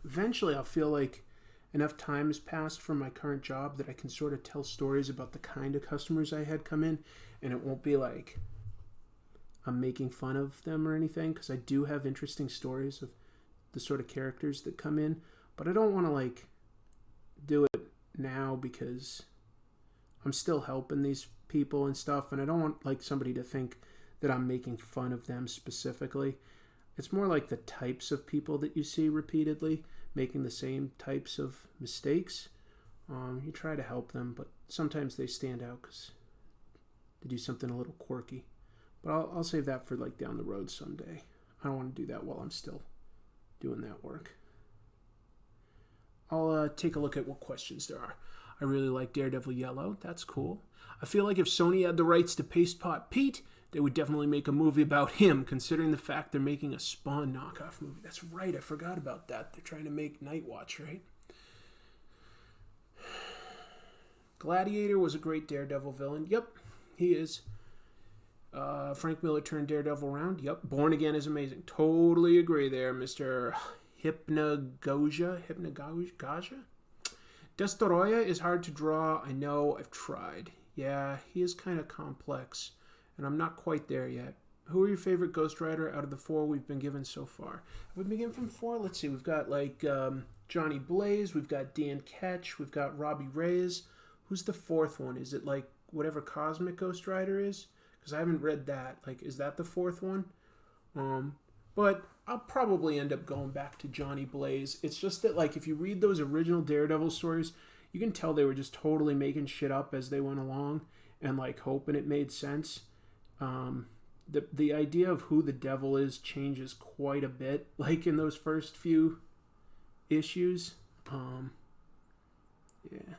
Eventually I'll feel like enough time has passed from my current job that I can sort of tell stories about the kind of customers I had come in, and it won't be like I'm making fun of them or anything, because I do have interesting stories of the sort of characters that come in, but I don't want to like do it now because I'm still helping these people and stuff, and I don't want like somebody to think that I'm making fun of them specifically. It's more like the types of people that you see repeatedly making the same types of mistakes. You try to help them, but sometimes they stand out because they do something a little quirky. But I'll save that for like down the road someday. I don't want to do that while I'm still doing that work. I'll take a look at what questions there are. I really like Daredevil Yellow. That's cool. I feel like if Sony had the rights to Paste Pot Pete, they would definitely make a movie about him, considering the fact they're making a Spawn knockoff movie. That's right, I forgot about that. They're trying to make Nightwatch, right? Gladiator was a great Daredevil villain. Yep, he is. Frank Miller turned Daredevil around. Yep, Born Again is amazing. Totally agree there, Mr. Hypnagogia. Destoroyah is hard to draw. I know, I've tried. Yeah, he is kind of complex, and I'm not quite there yet. Who are your favorite Ghost Rider out of the 4 we've been given so far? Have we been given from 4? Let's see. We've got like Johnny Blaze. We've got Dan Ketch. We've got Robbie Reyes. Who's the 4th one? Is it like whatever Cosmic Ghost Rider is? Because I haven't read that. Like, is that the 4th one? But I'll probably end up going back to Johnny Blaze. It's just that, like, if you read those original Daredevil stories, you can tell they were just totally making shit up as they went along and, like, hoping it made sense. The idea of who the devil is changes quite a bit, like, in those first few issues. Yeah.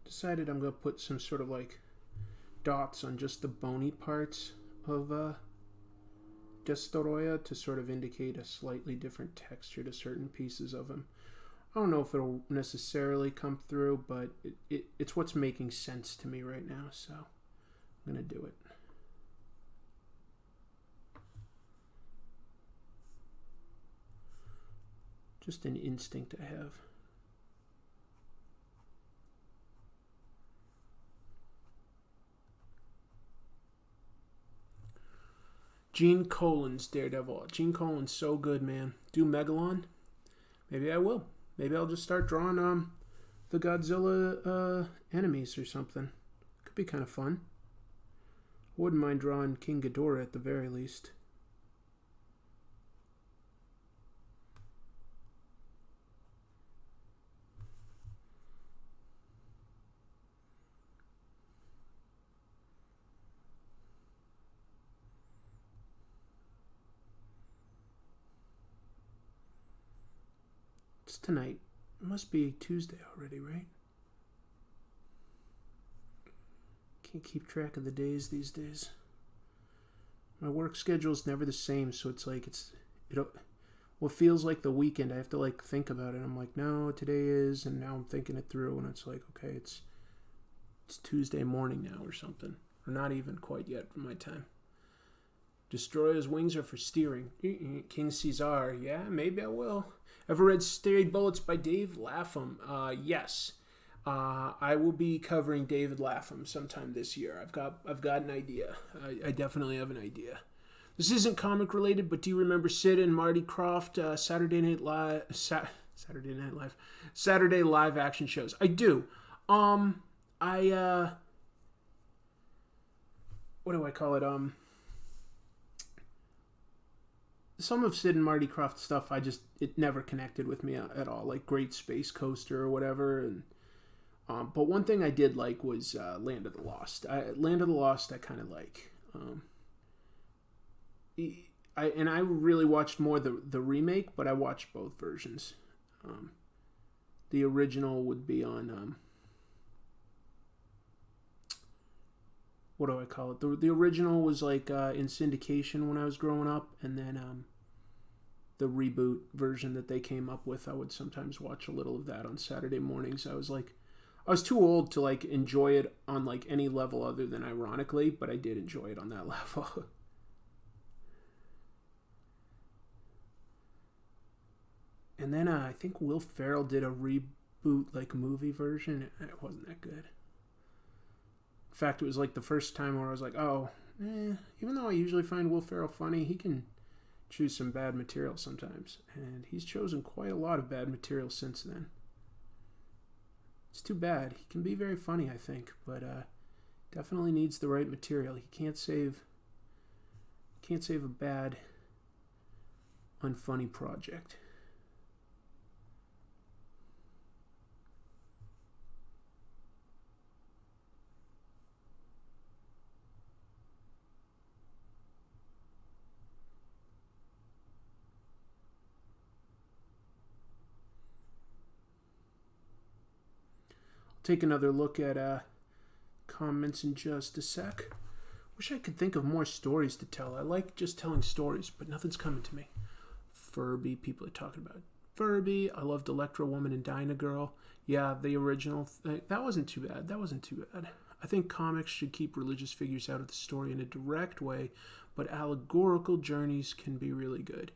Decided I'm going to put some sort of like dots on just the bony parts of Destoroyah to sort of indicate a slightly different texture to certain pieces of him. I don't know if it'll necessarily come through, but it's what's making sense to me right now, so I'm going to do it. Just an instinct I have. Gene Colan's Daredevil. Gene Colan's so good, man. Do Megalon? Maybe I will. Maybe I'll just start drawing the Godzilla enemies or something. Could be kind of fun. Wouldn't mind drawing King Ghidorah at the very least. It's tonight. It must be Tuesday already, right? Can't keep track of the days these days. My work schedule is never the same, so it's like what feels like the weekend. I have to like think about it. I'm like, no, today is, and now I'm thinking it through, and it's like, okay, it's Tuesday morning now or something, or not even quite yet for my time. Destoroyah's wings are for steering. King Caesar, yeah, maybe I will. Ever read Stray Bullets by Dave Lapham? Yes. I will be covering David Lapham sometime this year. I've got an idea. I definitely have an idea. This isn't comic related, but do you remember Sid and Marty Krofft Saturday live action shows? I do. What do I call it? Some of Sid and Marty Krofft stuff, it never connected with me at all, like Great Space Coaster or whatever. And but one thing I did like was Land of the Lost. Land of the Lost, I kind of like. I really watched more the remake, but I watched both versions. The original would be on what do I call it? The original was like in syndication when I was growing up, and then the reboot version that they came up with, I would sometimes watch a little of that on Saturday mornings. I was too old to like enjoy it on like any level other than ironically, but I did enjoy it on that level. And then I think Will Ferrell did a reboot like movie version. It wasn't that good. In fact, it was like the first time where I was like, oh, even though I usually find Will Ferrell funny, he can choose some bad material sometimes. And he's chosen quite a lot of bad material since then. It's too bad. He can be very funny, I think, but definitely needs the right material. He can't save a bad, unfunny project. Take another look at comments in just a sec. Wish I could think of more stories to tell. I like just telling stories, but nothing's coming to me. Furby, people are talking about Furby. I loved Electro Woman and Dyna Girl. Yeah, the original. That wasn't too bad. I think comics should keep religious figures out of the story in a direct way, but allegorical journeys can be really good.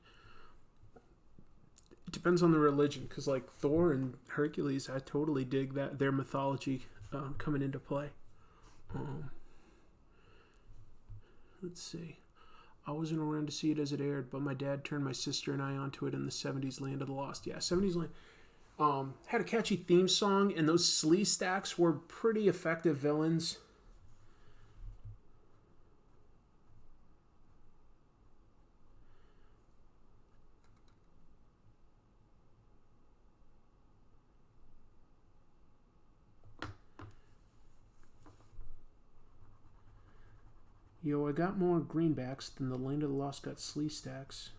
It depends on the religion, because like Thor and Hercules, I totally dig that their mythology coming into play. Let's see. I wasn't around to see it as it aired, but my dad turned my sister and I onto it in the 70s Land of the Lost. Yeah, 70s Land. Had a catchy theme song, and those Slee Stacks were pretty effective villains. Yo, I got more greenbacks than the Land of the Lost got Slee Stacks.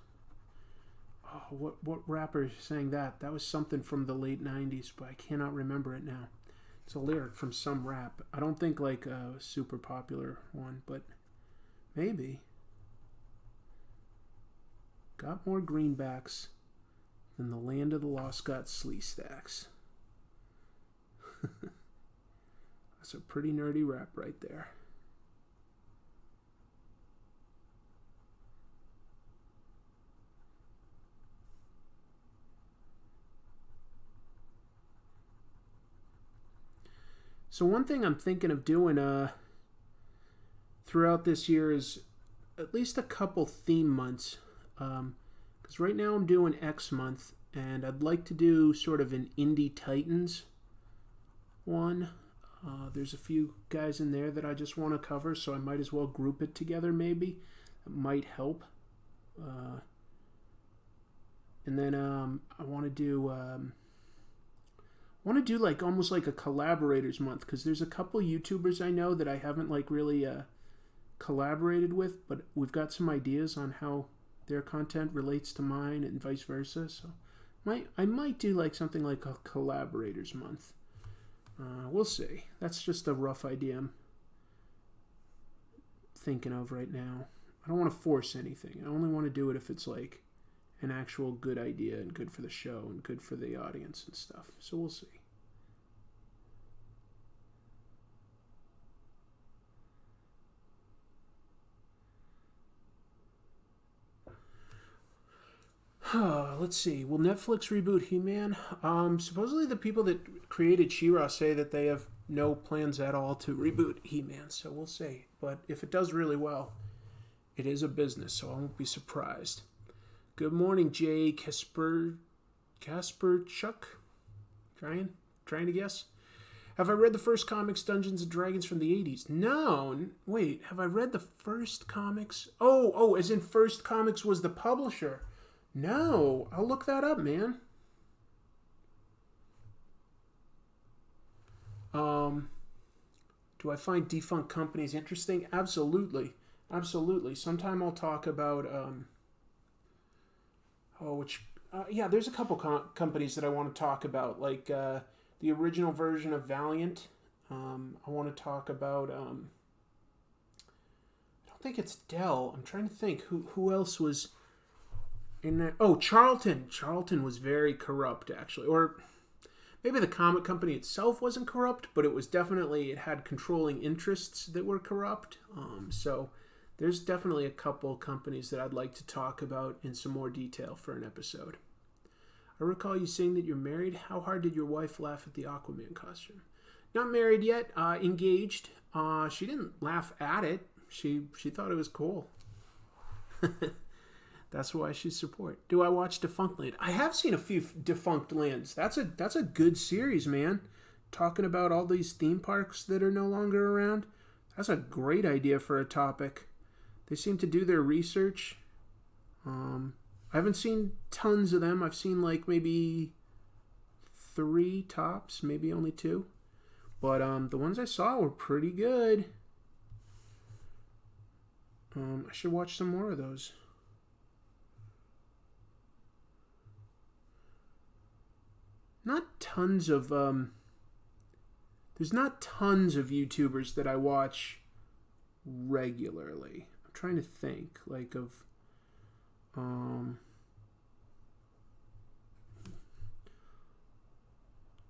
Oh, what rapper sang that? That was something from the late 90s, but I cannot remember it now. It's a lyric from some rap. I don't think like a super popular one, but maybe. Got more greenbacks than the Land of the Lost got Slee Stacks. That's a pretty nerdy rap right there. So one thing I'm thinking of doing throughout this year is at least a couple theme months. Because right now I'm doing X month, and I'd like to do sort of an Indie Titans one. There's a few guys in there that I just want to cover, so I might as well group it together maybe. It might help. And then I want to do like almost like a collaborators month, because there's a couple YouTubers I know that I haven't like really collaborated with, but we've got some ideas on how their content relates to mine and vice versa. So I might do like something like a collaborators month. We'll see. That's just a rough idea I'm thinking of right now. I don't want to force anything. I only want to do it if it's like an actual good idea and good for the show and good for the audience and stuff. So we'll see. Let's see. Will Netflix reboot He-Man? Supposedly the people that created She-Ra say that they have no plans at all to reboot He-Man, so we'll see. But if it does really well, it is a business, so I won't be surprised. Good morning, Jay Casper Chuck. Trying to guess. Have I read the first comics Dungeons and Dragons from the 80s? No. Wait, have I read the first comics? Oh, as in first comics was the publisher. No, I'll look that up, man. Do I find defunct companies interesting? Absolutely. Sometime I'll talk about there's a couple companies that I want to talk about, like the original version of Valiant. I want to talk about I don't think it's Dell. I'm trying to think who else was in there. Oh, Charlton was very corrupt, actually. Or maybe the comic company itself wasn't corrupt, but it had controlling interests that were corrupt. So there's definitely a couple companies that I'd like to talk about in some more detail for an episode. I recall you saying that you're married. How hard did your wife laugh at the Aquaman costume? Not married yet, engaged. She didn't laugh at it. She thought it was cool. That's why she's support. Do I watch Defunct Land? I have seen a few Defunct Lands. That's a good series, man. Talking about all these theme parks that are no longer around. That's a great idea for a topic. They seem to do their research. I haven't seen tons of them. I've seen like maybe 3 tops, maybe only 2. But the ones I saw were pretty good. I should watch some more of those. Not tons of there's not tons of YouTubers that I watch regularly. I'm trying to think like of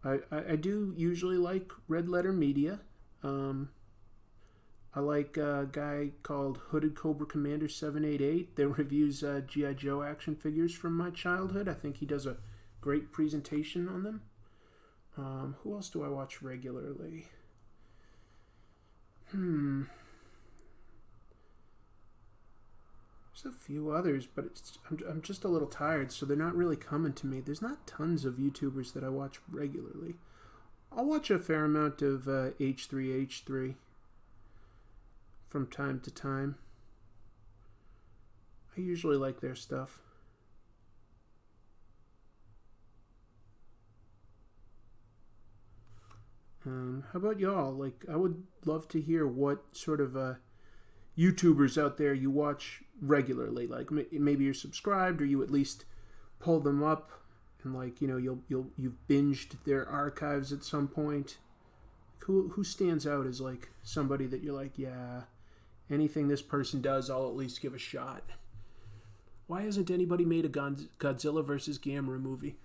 I do usually like Red Letter Media. I like a guy called Hooded Cobra Commander 788 that reviews G.I. Joe action figures from my childhood. I think he does a great presentation on them. Who else do I watch regularly? There's a few others, but I'm just a little tired, so they're not really coming to me. There's not tons of YouTubers that I watch regularly. I'll watch a fair amount of H3H3 from time to time. I usually like their stuff. How about y'all? Like, I would love to hear what sort of YouTubers out there you watch regularly. Like, maybe you're subscribed, or you at least pull them up, and like, you know, you've binged their archives at some point. Who stands out as like somebody that you're like, yeah, anything this person does, I'll at least give a shot. Why hasn't anybody made a Godzilla versus Gamera movie?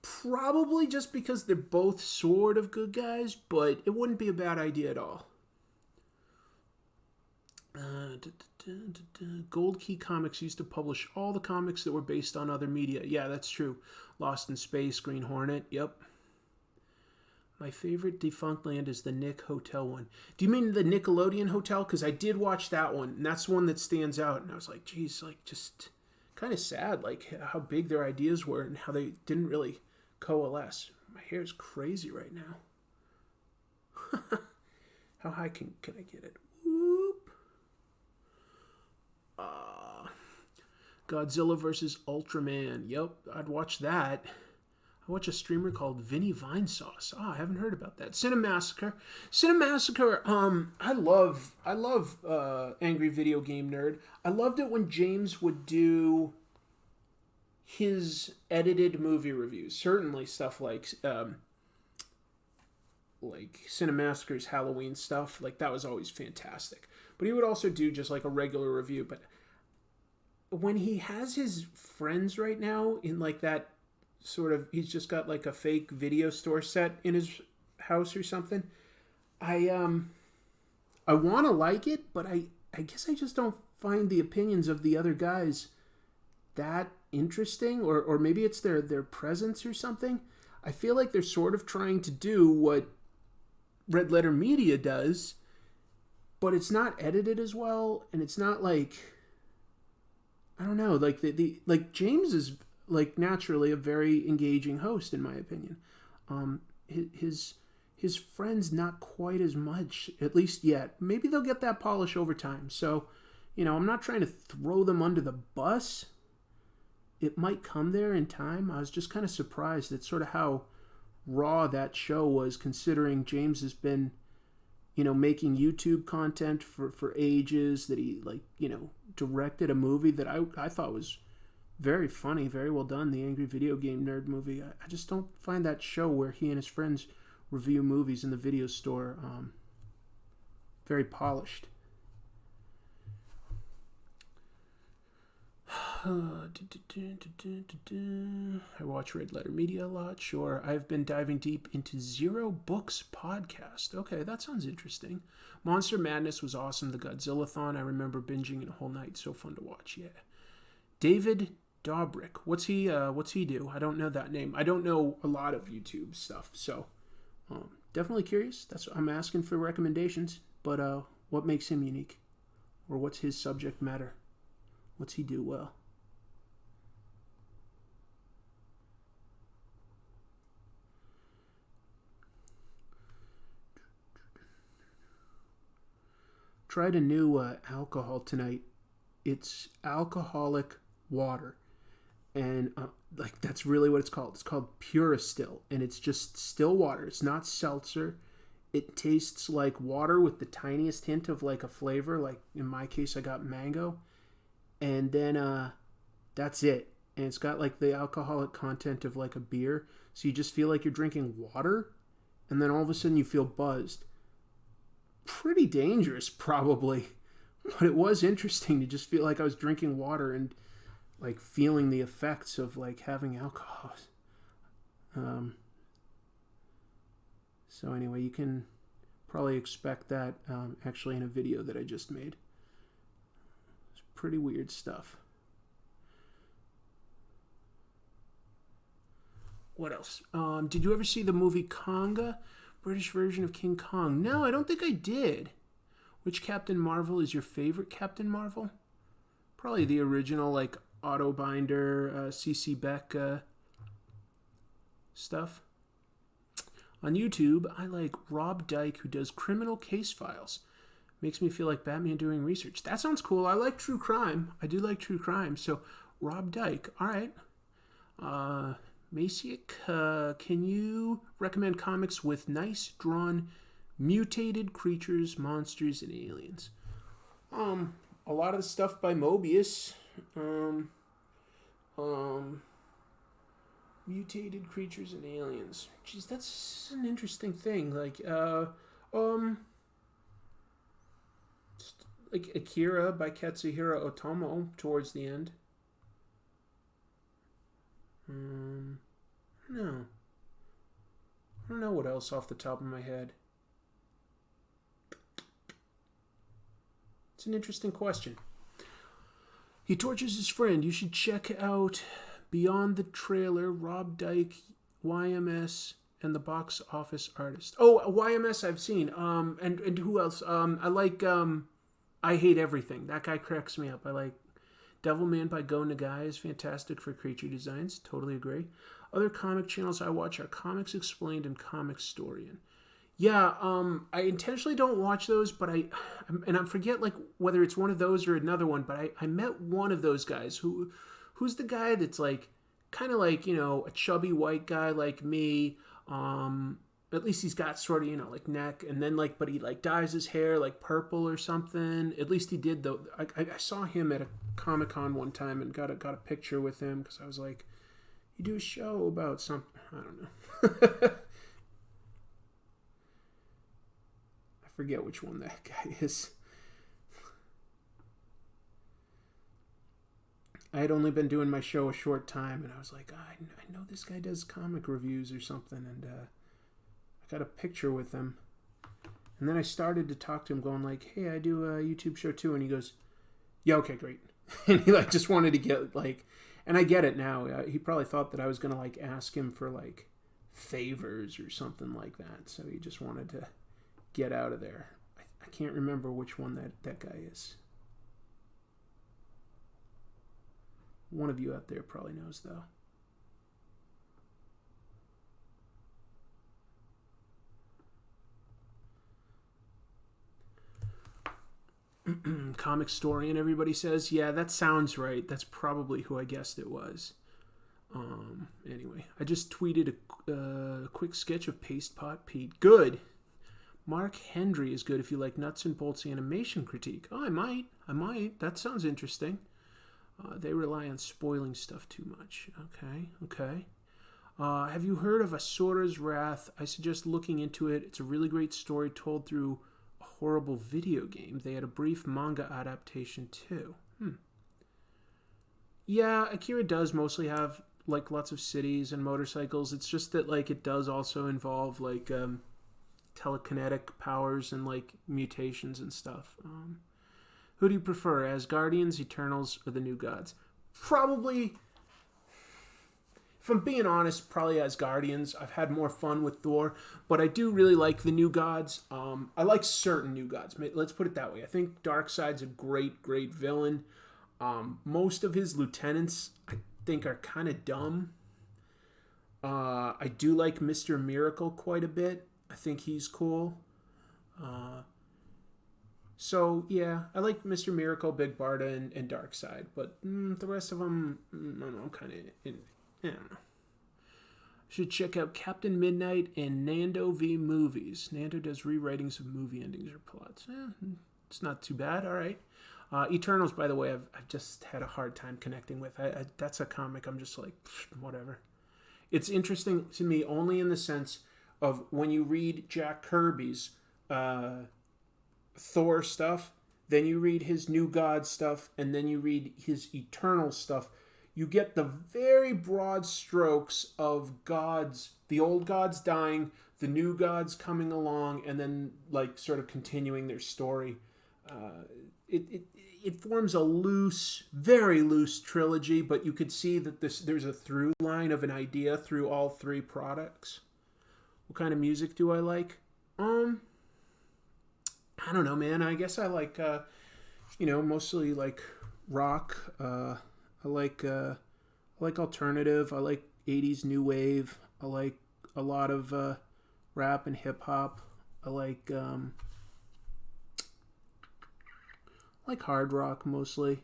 Probably just because they're both sort of good guys, but it wouldn't be a bad idea at all. Gold Key Comics used to publish all the comics that were based on other media. Yeah, that's true. Lost in Space, Green Hornet, yep. My favorite defunct land is the Nick Hotel one. Do you mean the Nickelodeon Hotel? Because I did watch that one, and that's the one that stands out. And I was like, geez, like just kind of sad, like how big their ideas were and how they didn't really coalesce. My hair's crazy right now. How high can I get it? Whoop. Godzilla versus Ultraman. Yep, I'd watch that. I watch a streamer called Vinny Vinesauce. I haven't heard about that. Cinemassacre. I love Angry Video Game Nerd. I loved it when James would do his edited movie reviews. Certainly stuff like Cinemassacre's Halloween stuff. Like, that was always fantastic. But he would also do just like a regular review. But when he has his friends right now in like that sort of, he's just got like a fake video store set in his house or something. I want to like it, but I guess I just don't find the opinions of the other guys that interesting, or maybe it's their presence or something. I feel like they're sort of trying to do what Red Letter Media does, but it's not edited as well, and it's not like, I don't know, like like James is like naturally a very engaging host in my opinion. His friends not quite as much, at least yet. Maybe they'll get that polish over time. So, I'm not trying to throw them under the bus. It might come there in time. I was just kind of surprised at sort of how raw that show was, considering James has been, making YouTube content for ages, that he directed a movie that I thought was very funny, very well done, the Angry Video Game Nerd movie. I just don't find that show where he and his friends review movies in the video store very polished. I watch Red Letter Media a lot, sure. I've been diving deep into Zero Books podcast. Okay, that sounds interesting. Monster Madness was awesome. The Godzilla-thon, I remember binging it a whole night. So fun to watch, yeah. David Dobrik. What's he do? I don't know that name. I don't know a lot of YouTube stuff, so definitely curious. That's what I'm asking for recommendations. But what makes him unique? Or what's his subject matter? What's he do well? Tried a new alcohol tonight. It's alcoholic water, and that's really what it's called. It's called Pura Still, and it's just still water. It's not seltzer. It tastes like water with the tiniest hint of like a flavor. Like in my case, I got mango, and then that's it. And it's got like the alcoholic content of like a beer, so you just feel like you're drinking water, and then all of a sudden you feel buzzed. Pretty dangerous, probably. But it was interesting to just feel like I was drinking water and like feeling the effects of like having alcohol. So anyway, you can probably expect that actually in a video that I just made. It's pretty weird stuff. What else? Did you ever see the movie Konga? British version of King Kong. No, I don't think I did. Which Captain Marvel is your favorite Captain Marvel? Probably the original, like, Otto Binder, CC Beck stuff. On YouTube, I like Rob Dyke, who does criminal case files. Makes me feel like Batman doing research. That sounds cool. I like true crime. I do like true crime. So, Rob Dyke. All right. Masiak, can you recommend comics with nice drawn mutated creatures, monsters, and aliens? A lot of the stuff by Mobius. Mutated creatures and aliens. Jeez, that's an interesting thing. Like Akira by Katsuhiro Otomo towards the end. I don't know what else off the top of my head. It's an interesting question. He tortures his friend. You should check out Beyond the Trailer, Rob Dyke, YMS, and the box office artist. Oh, YMS I've seen. And who else? I like I Hate Everything. That guy cracks me up. I like Devilman by Go Nagai is fantastic for creature designs. Totally agree. Other comic channels I watch are Comics Explained and Comicstorian. Yeah, I intentionally don't watch those, but I forget like whether it's one of those or another one. But I met one of those guys who's the guy that's like kind of like, you know, a chubby white guy like me. At least he's got sort of, you know, like neck, and then like, but he like dyes his hair like purple or something. At least he did though. I saw him at a Comic-Con one time and got a picture with him because I was like, you do a show about something. I don't know. I forget which one that guy is. I had only been doing my show a short time, and I was like, I know this guy does comic reviews or something, and I got a picture with him. And then I started to talk to him, going like, hey, I do a YouTube show too, and he goes, yeah, okay, great. And he like just wanted to get like, and I get it now. He probably thought that I was gonna like ask him for like favors or something like that, so he just wanted to get out of there. I can't remember which one that guy is. One of you out there probably knows, though. Comicstorian, everybody says. Yeah, that sounds right. That's probably who I guessed it was. Anyway, I just tweeted a quick sketch of Paste Pot Pete. Good. Mark Hendry is good if you like nuts and bolts animation critique. Oh, I might. That sounds interesting. They rely on spoiling stuff too much. Okay. Have you heard of Asura's Wrath? I suggest looking into it. It's a really great story told through a horrible video game. They had a brief manga adaptation too. Yeah, Akira does mostly have like lots of cities and motorcycles. It's just that like it does also involve like telekinetic powers and like mutations and stuff. Who do you prefer, Asgardians, Eternals, or the New Gods? Probably, if I'm being honest, probably Asgardians. I've had more fun with Thor, but I do really like the New Gods. I like certain New Gods. Let's put it that way. I think Darkseid's a great villain. Most of his lieutenants, I think, are kind of dumb. I do like Mr. Miracle quite a bit. I think he's cool. So, yeah, I like Mr. Miracle, Big Barda, and Darkseid. But the rest of them, I don't know, I'm kind of I don't know. Should check out Captain Midnight and Nando v. Movies. Nando does rewritings of movie endings or plots. It's not too bad, all right. Eternals, by the way, I've just had a hard time connecting with. That's a comic I'm just like, whatever. It's interesting to me only in the sense of when you read Jack Kirby's Thor stuff, then you read his New God stuff, and then you read his Eternal stuff, you get the very broad strokes of gods, the old gods dying, the new gods coming along, and then like sort of continuing their story. It forms a loose, very loose trilogy, but you could see that there's a through line of an idea through all three products. What kind of music do I like? I don't know, man. I guess I like, mostly like rock. I like alternative. I like 80s new wave. I like a lot of rap and hip hop. I like hard rock mostly.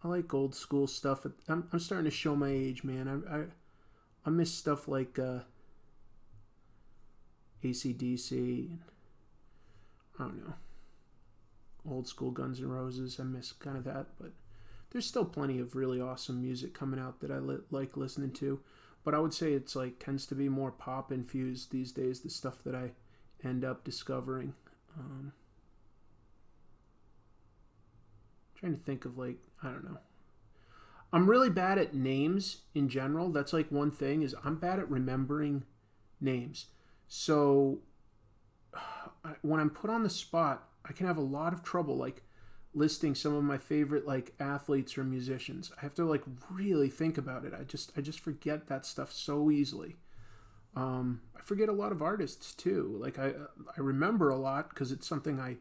I like old school stuff. I'm starting to show my age, man. I miss stuff like AC/DC. I don't know, old school Guns N' Roses. I miss kind of that, but there's still plenty of really awesome music coming out that I like listening to. But I would say it's like tends to be more pop infused these days, the stuff that I end up discovering. Trying to think of like, I don't know. I'm really bad at names in general. That's like one thing, is I'm bad at remembering names. So when I'm put on the spot, I can have a lot of trouble like listing some of my favorite like athletes or musicians. I have to like really think about it. I just forget that stuff so easily. I forget a lot of artists too. Like I remember a lot because it's something I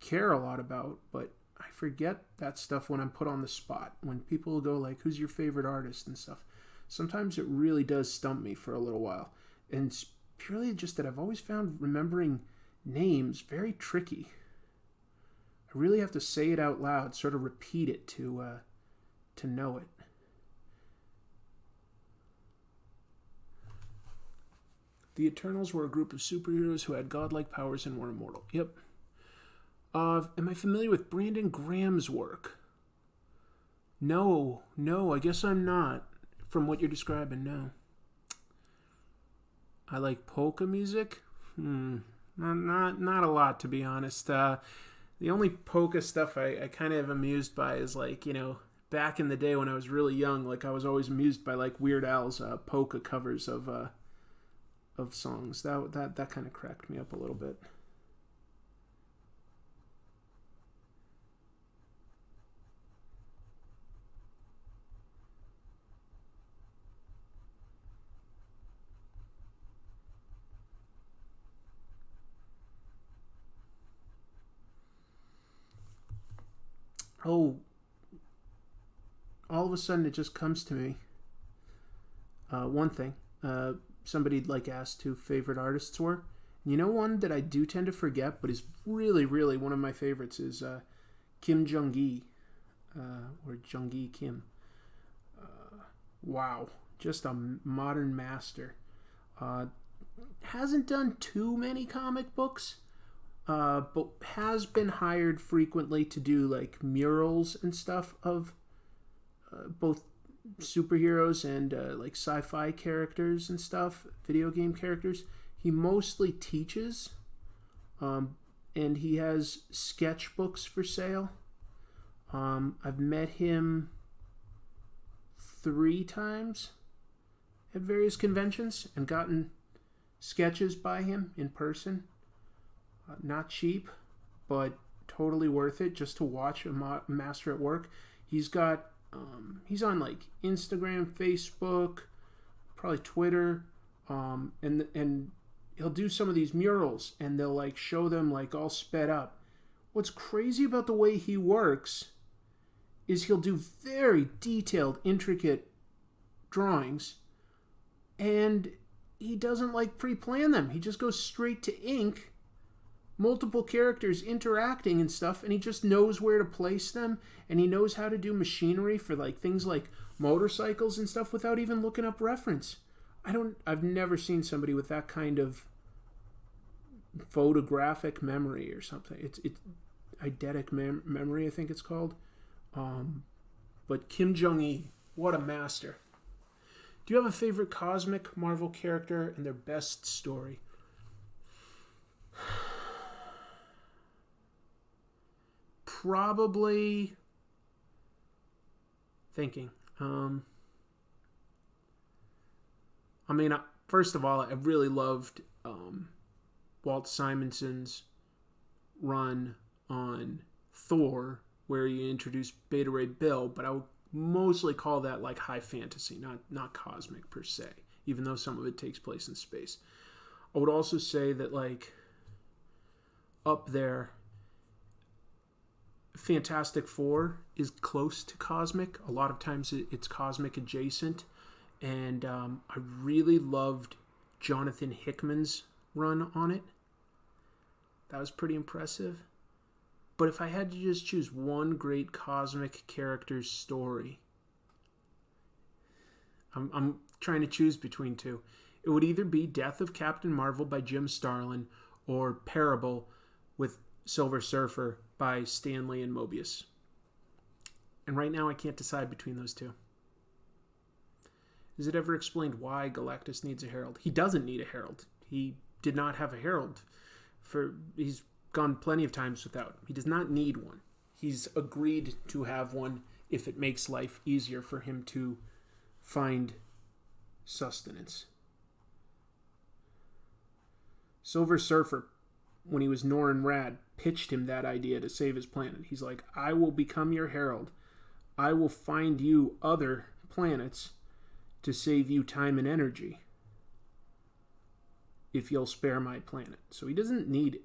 care a lot about, but I forget that stuff when I'm put on the spot. When people go like, "Who's your favorite artist?" and stuff. Sometimes it really does stump me for a little while, and it's purely just that I've always found remembering names very tricky. I really have to say it out loud, sort of repeat it to know it. The Eternals were a group of superheroes who had godlike powers and were immortal. Yep. Am I familiar with Brandon Graham's work? No, I guess I'm not. From what you're describing, no. I like polka music. Not a lot, to be honest. The only polka stuff I kind of am amused by is like, back in the day when I was really young, like I was always amused by like Weird Al's polka covers of songs. That kind of cracked me up a little bit. Oh, all of a sudden it just comes to me. One thing. Somebody like asked who favorite artists were. You know, one that I do tend to forget, but is really, really one of my favorites is Kim Jung-gi, or Jung-gi Kim. Wow, just a modern master. Hasn't done too many comic books, but has been hired frequently to do like murals and stuff of both superheroes and like sci-fi characters and stuff, video game characters. He mostly teaches, and he has sketchbooks for sale. I've met him 3 times at various conventions and gotten sketches by him in person. Not cheap, but totally worth it just to watch a master at work. He's got he's on like Instagram, Facebook, probably Twitter, and he'll do some of these murals and they'll like show them like all sped up. What's crazy about the way he works is he'll do very detailed, intricate drawings, and he doesn't like pre-plan them. He just goes straight to ink, multiple characters interacting and stuff, and he just knows where to place them, and he knows how to do machinery for like things like motorcycles and stuff without even looking up reference. I've never seen somebody with that kind of photographic memory or something. It's eidetic memory, I think it's called. But Kim Jung-gi, what a master. Do you have a favorite cosmic Marvel character and their best story? Probably thinking. First of all, I really loved Walt Simonson's run on Thor, where he introduced Beta Ray Bill, but I would mostly call that like high fantasy, not cosmic per se, even though some of it takes place in space. I would also say that like up there, Fantastic Four is close to cosmic. A lot of times it's cosmic adjacent. And I really loved Jonathan Hickman's run on it. That was pretty impressive. But if I had to just choose one great cosmic character's story, I'm trying to choose between 2. It would either be Death of Captain Marvel by Jim Starlin or Parable with Silver Surfer by Stan Lee and Mobius. And right now I can't decide between those 2. Is it ever explained why Galactus needs a herald? He doesn't need a herald. He did not have a herald. He's gone plenty of times without. He does not need one. He's agreed to have one if it makes life easier for him to find sustenance. Silver Surfer, when he was Norrin Rad, pitched him that idea to save his planet. He's like, I will become your herald. I will find you other planets to save you time and energy. if you'll spare my planet. So he doesn't need it.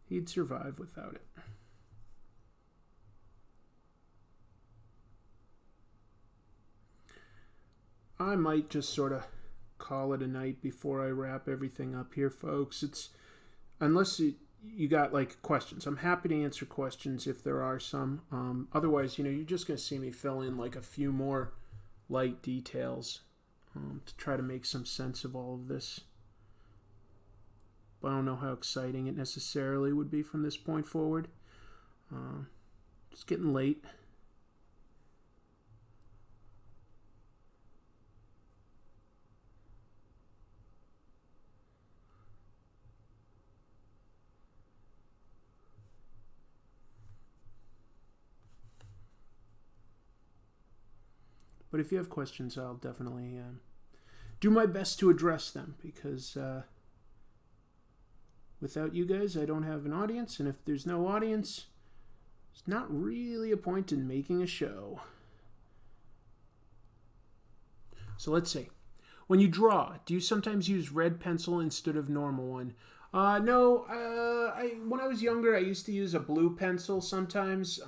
He'd survive without it. I might just sort of call it a night before I wrap everything up here, folks. It's unless you got like questions. I'm happy to answer questions if there are some. Otherwise, you're just going to see me fill in like a few more light details to try to make some sense of all of this. But I don't know how exciting it necessarily would be from this point forward. It's getting late. But if you have questions, I'll definitely do my best to address them, because without you guys, I don't have an audience, and if there's no audience, it's not really a point in making a show. So let's see. When you draw, do you sometimes use red pencil instead of normal one? No. When I was younger, I used to use a blue pencil sometimes.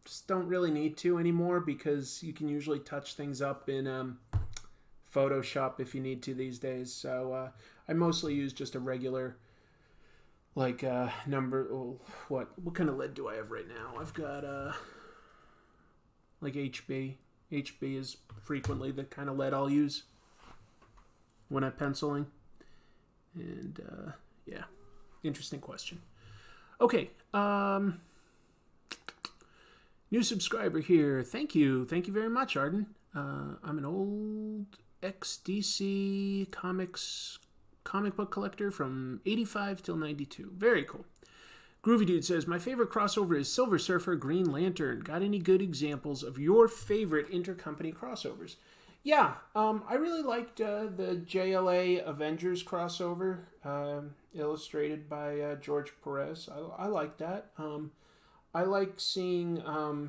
Just don't really need to anymore, because you can usually touch things up in Photoshop if you need to these days. So I mostly use just a regular, like number. Oh, what kind of lead do I have right now? I've got like HB. HB is frequently the kind of lead I'll use when I'm penciling. And yeah, interesting question. Okay. New subscriber here. Thank you very much, Arden. I'm an old ex-DC comic book collector from 85 till 92. Very cool. Groovy Dude says, my favorite crossover is Silver Surfer, Green Lantern. Got any good examples of your favorite intercompany crossovers? Yeah, I really liked the JLA Avengers crossover, illustrated by George Perez. I like that. I like seeing, I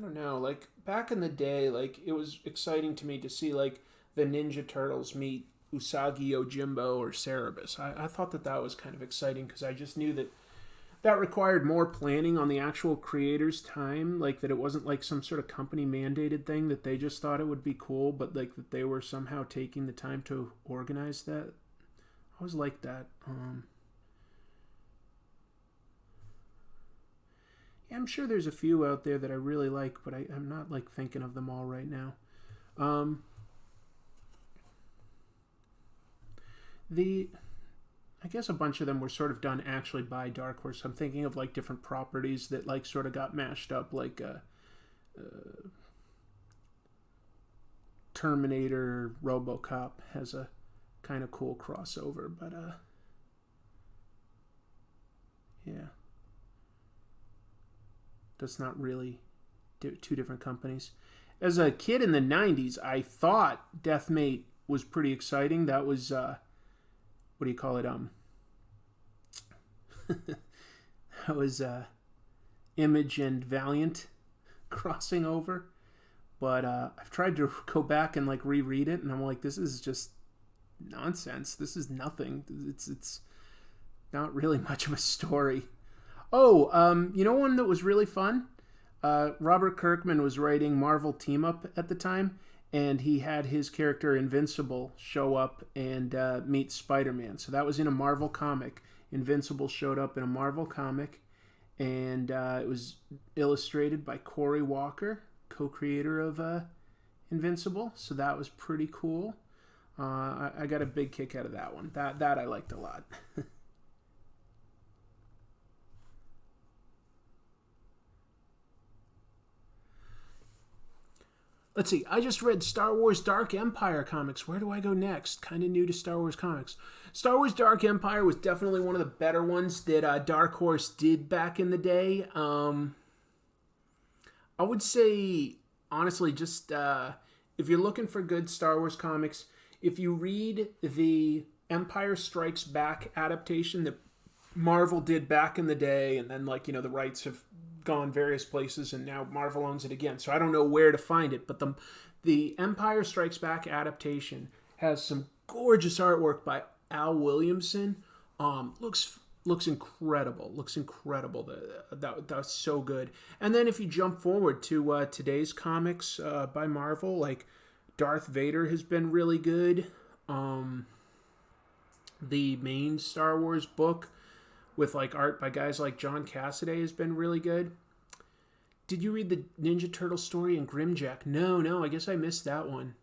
don't know, like, back in the day, like, it was exciting to me to see, like, the Ninja Turtles meet Usagi Yojimbo or Cerebus. I thought that was kind of exciting, because I just knew that required more planning on the actual creator's time, like, that it wasn't, like, some sort of company-mandated thing that they just thought it would be cool, but, like, that they were somehow taking the time to organize that. I always liked that. Yeah, I'm sure there's a few out there that I really like, but I'm not like thinking of them all right now. I guess a bunch of them were sort of done actually by Dark Horse. I'm thinking of like different properties that like sort of got mashed up, like Terminator, RoboCop has a kind of cool crossover, but yeah. That's not really two different companies. As a kid in the 90s, I thought Deathmate was pretty exciting. That was, what do you call it? That was Image and Valiant crossing over. But I've tried to go back and like reread it, and I'm like, this is just nonsense. This is nothing. It's not really much of a story. Oh, you know one that was really fun? Robert Kirkman was writing Marvel Team Up at the time, and he had his character Invincible show up and meet Spider-Man. So that was in a Marvel comic. Invincible showed up in a Marvel comic, and it was illustrated by Cory Walker, co-creator of Invincible. So that was pretty cool. I got a big kick out of that one. That I liked a lot. Let's see. I just read Star Wars Dark Empire comics. Where do I go next? Kind of new to Star Wars comics. Star Wars Dark Empire was definitely one of the better ones that Dark Horse did back in the day. I would say, honestly, just if you're looking for good Star Wars comics, if you read the Empire Strikes Back adaptation that Marvel did back in the day, and then, like, you know, the rights have gone various places, and now Marvel owns it again. So I don't know where to find it, but the Empire Strikes Back adaptation has some gorgeous artwork by Al Williamson. Looks incredible. Looks incredible. That's so good. And then if you jump forward to today's comics by Marvel, like Darth Vader has been really good. The main Star Wars book with like art by guys like John Cassaday has been really good. Did you read the Ninja Turtle story in Grimjack? No, I guess I missed that one.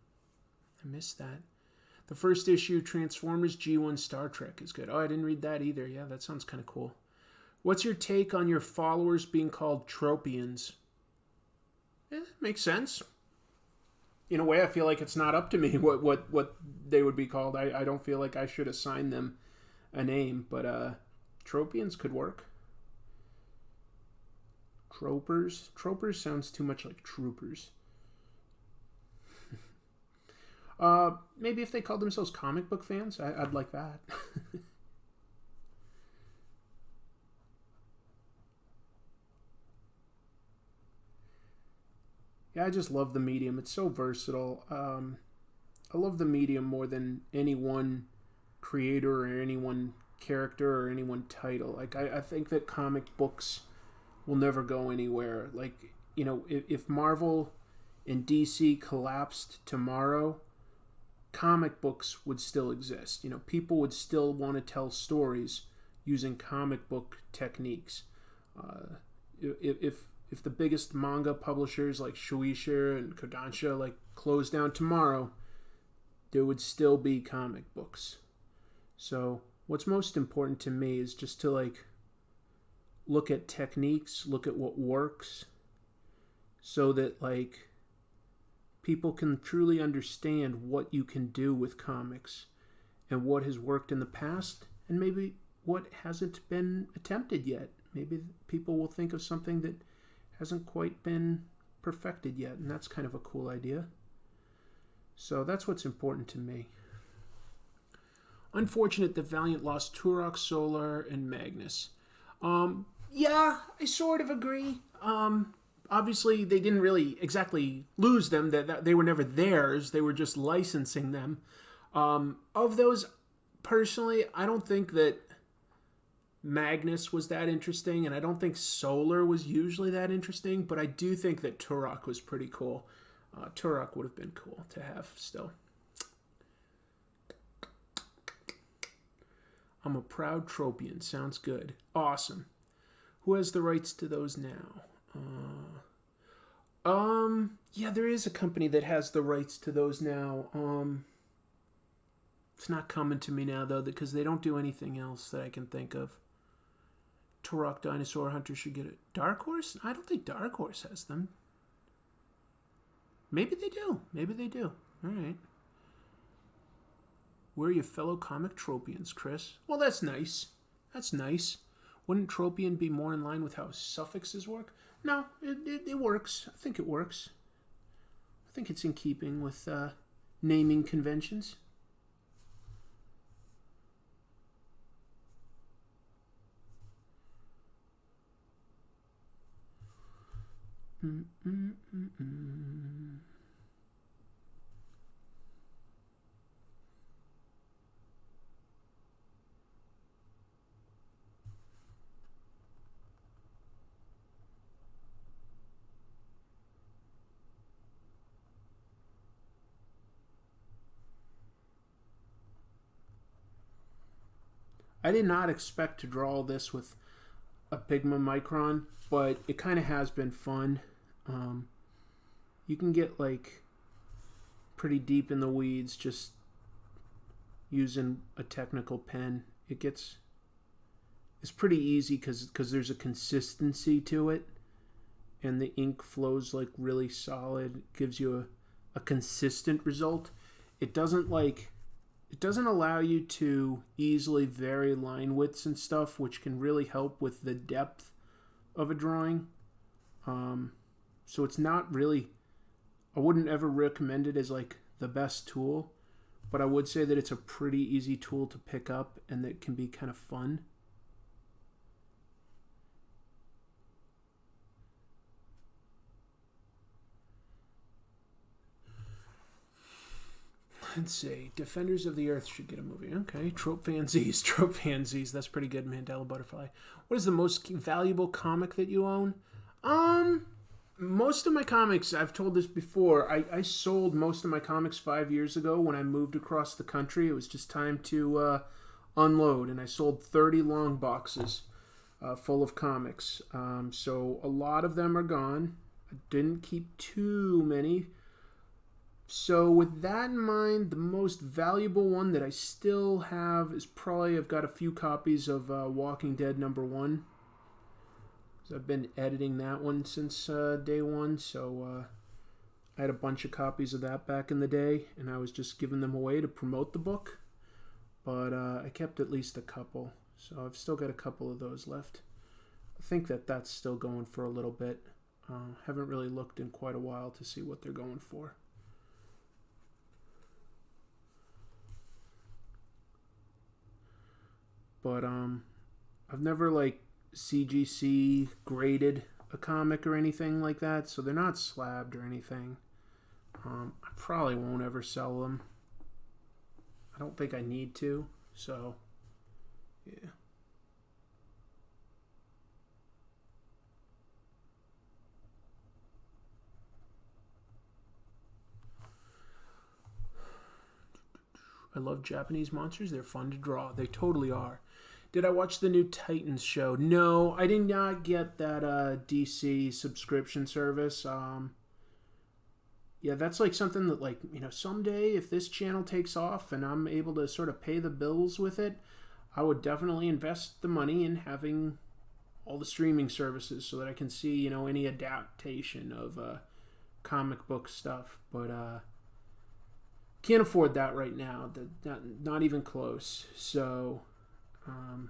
I missed that. The first issue, Transformers G1 Star Trek, is good. Oh, I didn't read that either. Yeah, that sounds kind of cool. What's your take on your followers being called Tropians? Makes sense. In a way, I feel like it's not up to me what they would be called. I don't feel like I should assign them a name, but Tropians could work. Tropers? Tropers sounds too much like troopers. Maybe if they called themselves comic book fans, I'd like that. Yeah, I just love the medium. It's so versatile. I love the medium more than any one creator or any one character or any one title. Like, I think that comic books will never go anywhere. Like, you know, if Marvel and DC collapsed tomorrow, comic books would still exist. You know, people would still want to tell stories using comic book techniques. If the biggest manga publishers like Shueisha and Kodansha like closed down tomorrow, there would still be comic books. So what's most important to me is just to like look at techniques, look at what works, so that like people can truly understand what you can do with comics and what has worked in the past and maybe what hasn't been attempted yet. Maybe people will think of something that hasn't quite been perfected yet, and that's kind of a cool idea. So that's what's important to me. Unfortunate that Valiant lost Turok, Solar, and Magnus. Yeah, I sort of agree. Obviously, they didn't really exactly lose them. That they were never theirs. They were just licensing them. Of those, personally, I don't think that Magnus was that interesting, and I don't think Solar was usually that interesting, but I do think that Turok was pretty cool. Turok would have been cool to have still. I'm a proud Tropian. Sounds good. Awesome. Who has the rights to those now? Yeah, there is a company that has the rights to those now. It's not coming to me now, though, because they don't do anything else that I can think of. Turok Dinosaur Hunter should get it. Dark Horse? I don't think Dark Horse has them. Maybe they do. Maybe they do. All right. Where are your fellow comic Tropians, Chris? Well, that's nice. That's nice. Wouldn't Tropian be more in line with how suffixes work? No, it works. I think it works. I think it's in keeping with naming conventions. I did not expect to draw this with a Pigma Micron, but it kind of has been fun. You can get like pretty deep in the weeds just using a technical pen. It's pretty easy because there's a consistency to it, and the ink flows like really solid. It gives you a consistent result. It doesn't allow you to easily vary line widths and stuff, which can really help with the depth of a drawing. So it's not really, I wouldn't ever recommend it as like the best tool, but I would say that it's a pretty easy tool to pick up and that can be kind of fun. Let's see. Defenders of the Earth should get a movie. Okay. Trope fanzines. Trope fanzines. That's pretty good. Mandela Butterfly. What is the most valuable comic that you own? Most of my comics, I've told this before, I sold most of my comics 5 years ago when I moved across the country. It was just time to unload, and I sold 30 long boxes full of comics. So a lot of them are gone. I didn't keep too many. So with that in mind, the most valuable one that I still have is probably, I've got a few copies of Walking Dead #1. I've been editing that one since day one, so I had a bunch of copies of that back in the day, and I was just giving them away to promote the book. But I kept at least a couple, so I've still got a couple of those left. I think that's still going for a little bit. Haven't really looked in quite a while to see what they're going for. But I've never CGC graded a comic or anything like that, so they're not slabbed or anything. I probably won't ever sell them. I don't think I need to, so yeah. I love Japanese monsters. They're fun to draw. They totally are. Did I watch the new Titans show? No, I did not get that DC subscription service. Yeah, that's something that someday if this channel takes off and I'm able to sort of pay the bills with it, I would definitely invest the money in having all the streaming services so that I can see, any adaptation of comic book stuff. But can't afford that right now. Not even close. So I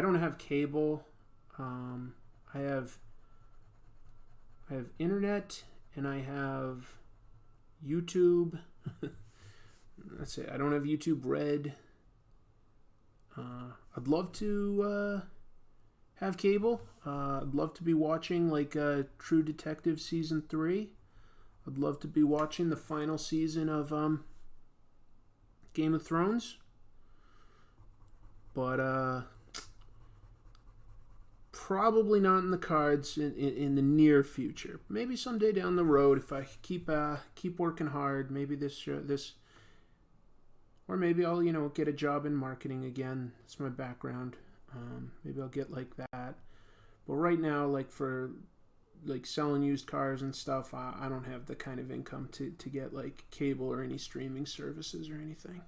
don't have cable. I have internet and I have YouTube. That's it. I don't have YouTube Red. I'd love to have cable. I'd love to be watching True Detective Season 3. I'd love to be watching the final season of Game of Thrones. But probably not in the cards in the near future. Maybe someday down the road if I keep working hard. Maybe this or maybe I'll get a job in marketing again. It's my background. Maybe I'll get like that. But right now, for selling used cars and stuff, I don't have the kind of income to get cable or any streaming services or anything.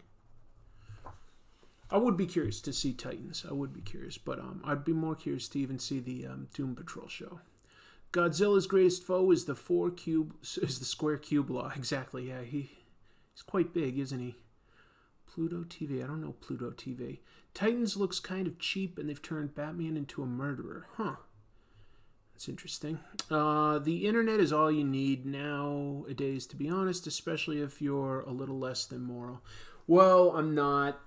I would be curious to see Titans. I would be curious, but I'd be more curious to even see the Doom Patrol show. Godzilla's greatest foe is the square cube law. Exactly. Yeah, he's quite big, isn't he? Pluto TV. I don't know Pluto TV. Titans looks kind of cheap, and they've turned Batman into a murderer. Huh. That's interesting. The internet is all you need nowadays, to be honest, especially if you're a little less than moral. Well, I'm not.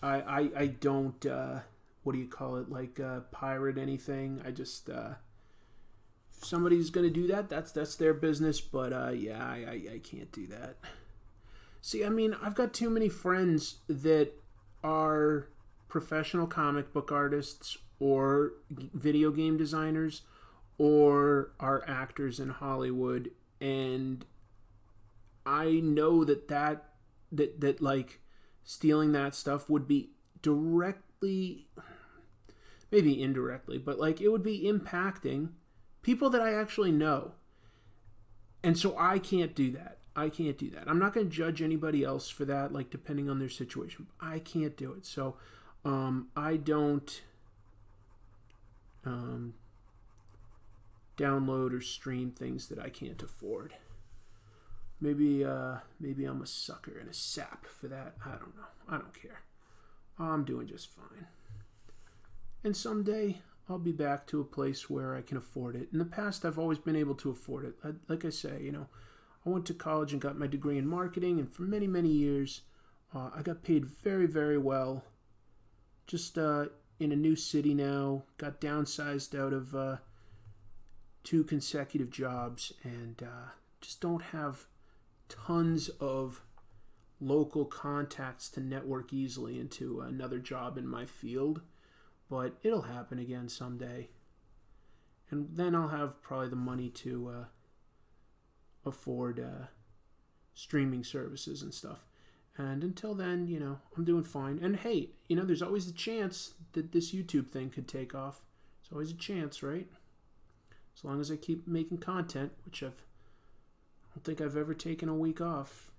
I don't. What do you call it? Pirate anything. I just. If somebody's gonna do that, that's their business. But yeah, I can't do that. See, I've got too many friends that are professional comic book artists or video game designers or are actors in Hollywood, and I know that stealing that stuff would be directly, maybe indirectly, but it would be impacting people that I actually know. And so I can't do that. I'm not going to judge anybody else for that, depending on their situation. I can't do it. So I don't download or stream things that I can't afford. Maybe I'm a sucker and a sap for that. I don't know. I don't care. I'm doing just fine. And someday I'll be back to a place where I can afford it. In the past, I've always been able to afford it. Like I say, I went to college and got my degree in marketing, and for many, many years, I got paid very, very well. Just in a new city now, got downsized out of 2 consecutive jobs, and just don't have tons of local contacts to network easily into another job in my field, but it'll happen again someday. And then I'll have probably the money to afford streaming services and stuff. And until then, I'm doing fine. And hey, there's always the chance that this YouTube thing could take off. There's always a chance, right? As long as I keep making content, which I don't think I've ever taken a week off.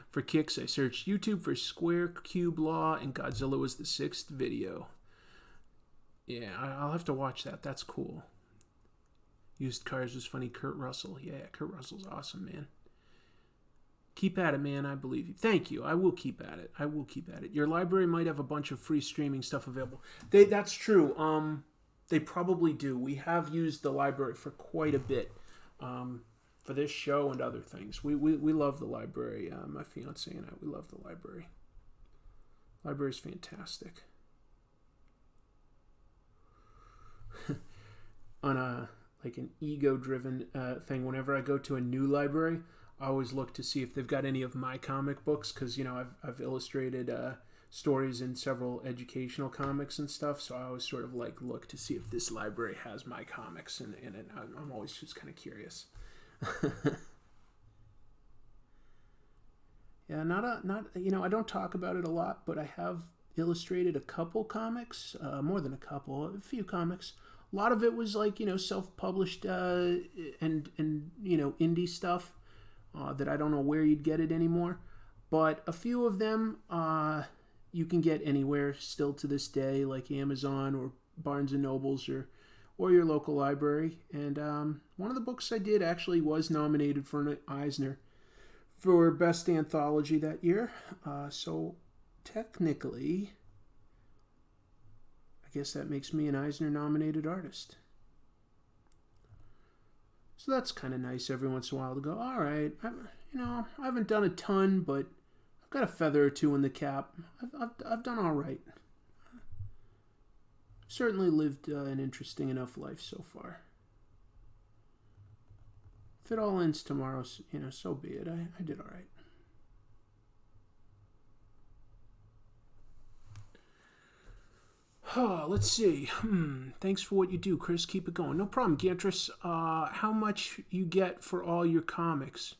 For kicks, I searched YouTube for Square Cube Law, and Godzilla was the 6th video. Yeah, I'll have to watch that. That's cool. Used Cars was funny. Kurt Russell. Yeah, Kurt Russell's awesome, man. Keep at it, man. I believe you. Thank you. I will keep at it. I will keep at it. Your library might have a bunch of free streaming stuff available. That's true. They probably do. We have used the library for quite a bit. For this show and other things. We love the library. My fiance and I, we love the library. Library's fantastic. On an ego-driven thing, whenever I go to a new library, I always look to see if they've got any of my comic books, because I've illustrated stories in several educational comics and stuff, so I always sort of look to see if this library has my comics in it. I'm always just kind of curious. Yeah, I don't talk about it a lot, but I have illustrated a couple comics, more than a few comics. A lot of it was self-published and indie stuff that I don't know where you'd get it anymore. But a few of them you can get anywhere still to this day, like Amazon or Barnes & Nobles or your local library. And one of the books I did actually was nominated for an Eisner for Best Anthology that year. So technically, I guess that makes me an Eisner nominated artist. So that's kind of nice every once in a while to go, all right, I haven't done a ton, but I've got a feather or two in the cap. I've done all right. Certainly lived an interesting enough life so far. If it all ends tomorrow, so be it. I did all right. Let's see. Thanks for what you do, Chris. Keep it going. No problem, Gantris. How much you get for all your comics?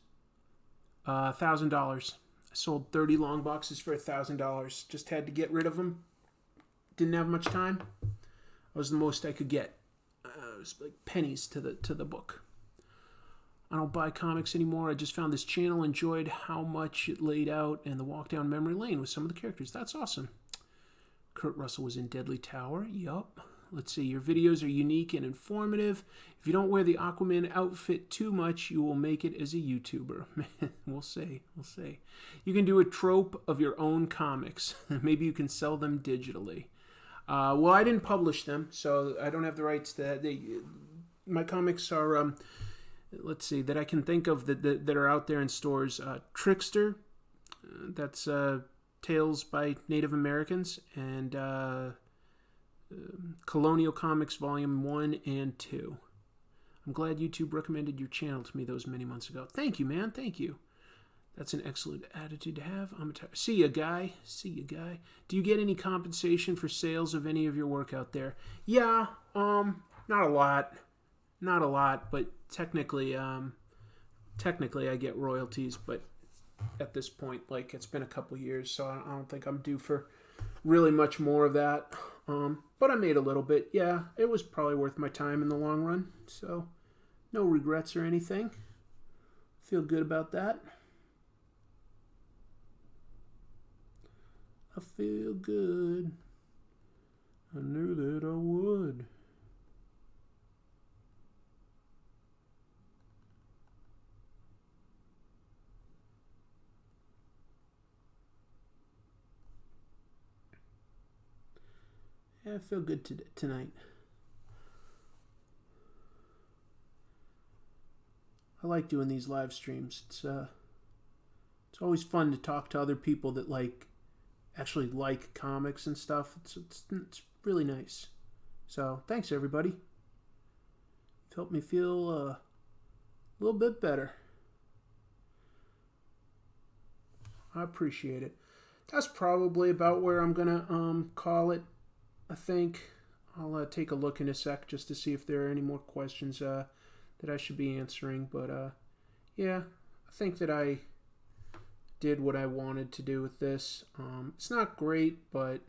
$1,000. I sold 30 long boxes for $1,000. Just had to get rid of them. Didn't have much time. That was the most I could get. It was like pennies to the book. I don't buy comics anymore. I just found this channel, enjoyed how much it laid out, and the walk down memory lane with some of the characters. That's awesome. Kurt Russell was in Deadly Tower. Yup. Let's see. Your videos are unique and informative. If you don't wear the Aquaman outfit too much, you will make it as a YouTuber. We'll see. We'll see. You can do a trope of your own comics. Maybe you can sell them digitally. Well, I didn't publish them, so I don't have the rights to that. My comics are, let's see, that I can think of that are out there in stores. Trickster, that's Tales by Native Americans, and Colonial Comics Volume 1 and 2. I'm glad YouTube recommended your channel to me those many months ago. Thank you, man. Thank you. That's an excellent attitude to have. See ya, guy. See ya, guy. Do you get any compensation for sales of any of your work out there? Yeah, not a lot. Not a lot, but technically I get royalties, but at this point, it's been a couple years, so I don't think I'm due for really much more of that. But I made a little bit. Yeah, it was probably worth my time in the long run, so no regrets or anything. Feel good about that. I feel good. I knew that I would. Yeah, I feel good tonight. I like doing these live streams. It's always fun to talk to other people that actually like comics and stuff. It's really nice. So thanks, everybody. You've helped me feel a little bit better. I appreciate it. That's probably about where I'm gonna call it. I think I'll take a look in a sec just to see if there are any more questions that I should be answering. But yeah, I think that I did what I wanted to do with this. It's not great, but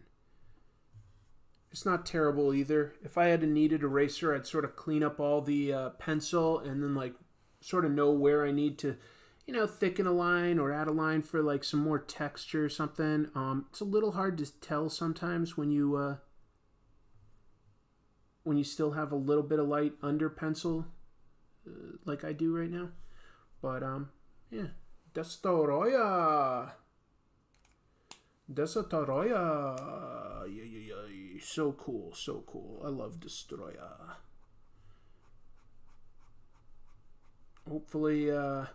it's not terrible either. If I had a kneaded eraser, I'd sort of clean up all the pencil and then like sort of know where I need to, thicken a line or add a line for like some more texture or something. It's a little hard to tell sometimes when you still have a little bit of light under pencil, like I do right now. But yeah, Destoroyah. Yeah. So cool. I love Destoroyah. Hopefully, if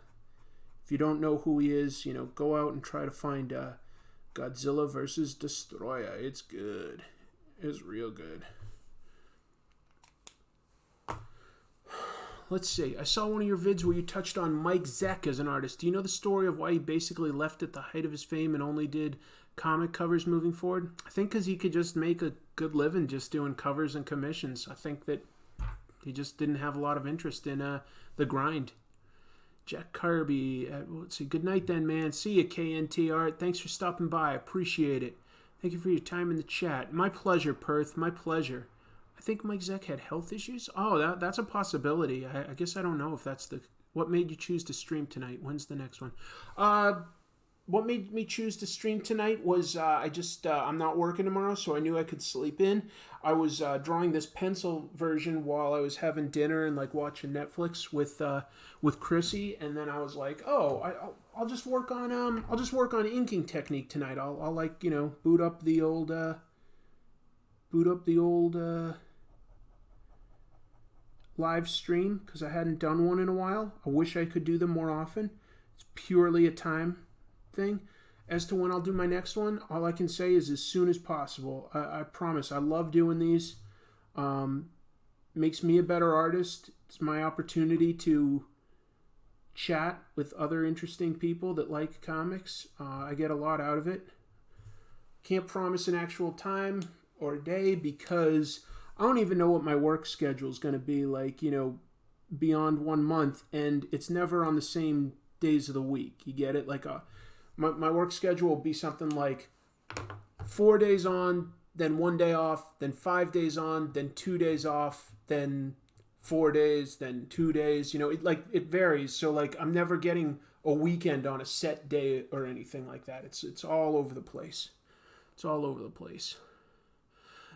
you don't know who he is, go out and try to find Godzilla versus Destoroyah. It's good. It's real good. Let's see. I saw one of your vids where you touched on Mike Zeck as an artist. Do you know the story of why he basically left at the height of his fame and only did comic covers moving forward? I think because he could just make a good living just doing covers and commissions. I think that he just didn't have a lot of interest in the grind. Jack Kirby. Let's see. Good night then, man. See you, KNT Art. Thanks for stopping by. I appreciate it. Thank you for your time in the chat. My pleasure, Perth. My pleasure. I think Mike Zeck had health issues. Oh, that's a possibility. I guess I don't know if that's what made you choose to stream tonight. When's the next one? What made me choose to stream tonight was I'm not working tomorrow, so I knew I could sleep in. I was drawing this pencil version while I was having dinner and like watching Netflix with Chrissy, and then I was like, I'll just work on inking technique tonight. I'll like boot up the old live stream because I hadn't done one in a while. I wish I could do them more often. It's purely a time thing. As to when I'll do my next one, all I can say is as soon as possible. I promise. I love doing these. Makes me a better artist. It's my opportunity to chat with other interesting people that like comics. I get a lot out of it. Can't promise an actual time or a day because I don't even know what my work schedule is going to be like, beyond 1 month, and it's never on the same days of the week. You get it? Like my work schedule will be something like 4 days on, then 1 day off, then 5 days on, then 2 days off, then 4 days, then 2 days. It varies. So like I'm never getting a weekend on a set day or anything like that. It's all over the place. It's all over the place.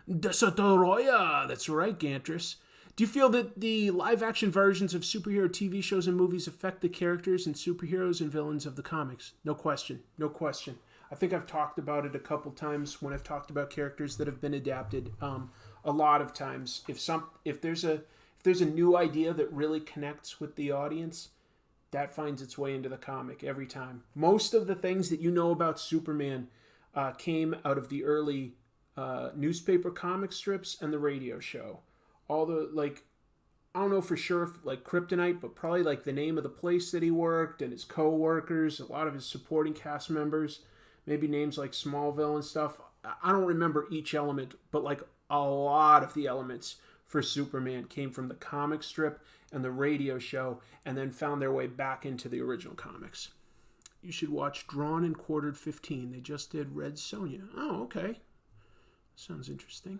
Destoroyah! That's right, Gantris. Do you feel that the live-action versions of superhero TV shows and movies affect the characters and superheroes and villains of the comics? No question. I think I've talked about it a couple times when I've talked about characters that have been adapted. A lot of times, if there's a new idea that really connects with the audience, that finds its way into the comic every time. Most of the things that you know about Superman came out of the early newspaper comic strips and the radio show. All the I don't know for sure if Kryptonite, but probably the name of the place that he worked and his co-workers, a lot of his supporting cast members, maybe names like Smallville and stuff. I don't remember each element, but a lot of the elements for Superman came from the comic strip and the radio show and then found their way back into the original comics. You should watch Drawn and Quartered 15. They just did Red Sonja. Oh, okay. Sounds interesting.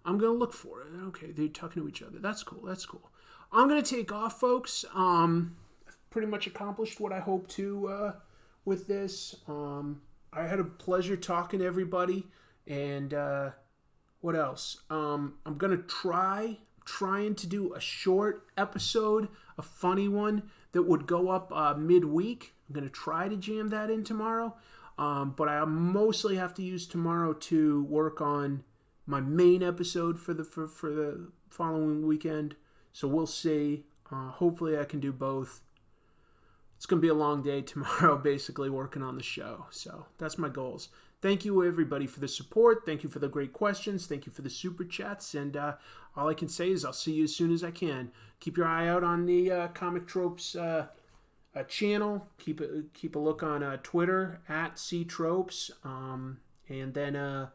I'm going to look for it. Okay, they're talking to each other. That's cool. I'm going to take off, folks. I've pretty much accomplished what I hope to with this. I had a pleasure talking to everybody. And what else? I'm going to trying to do a short episode, a funny one that would go up midweek. I'm going to try to jam that in tomorrow. But I mostly have to use tomorrow to work on my main episode for the following weekend. So we'll see. Hopefully I can do both. it's going to be a long day tomorrow, basically working on the show. So that's my goals. Thank you, everybody, for the support. Thank you for the great questions. Thank you for the super chats. And all I can say is I'll see you as soon as I can. Keep your eye out on the Comic Tropes channel. Keep a look on Twitter at CTropes. And then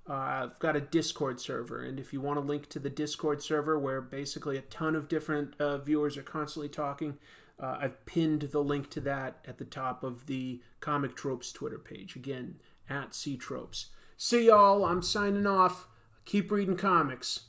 I've got a Discord server. And if you want a link to the Discord server where basically a ton of different viewers are constantly talking, I've pinned the link to that at the top of the Comic Tropes Twitter page. Again, at CTropes. See y'all. I'm signing off. Keep reading comics.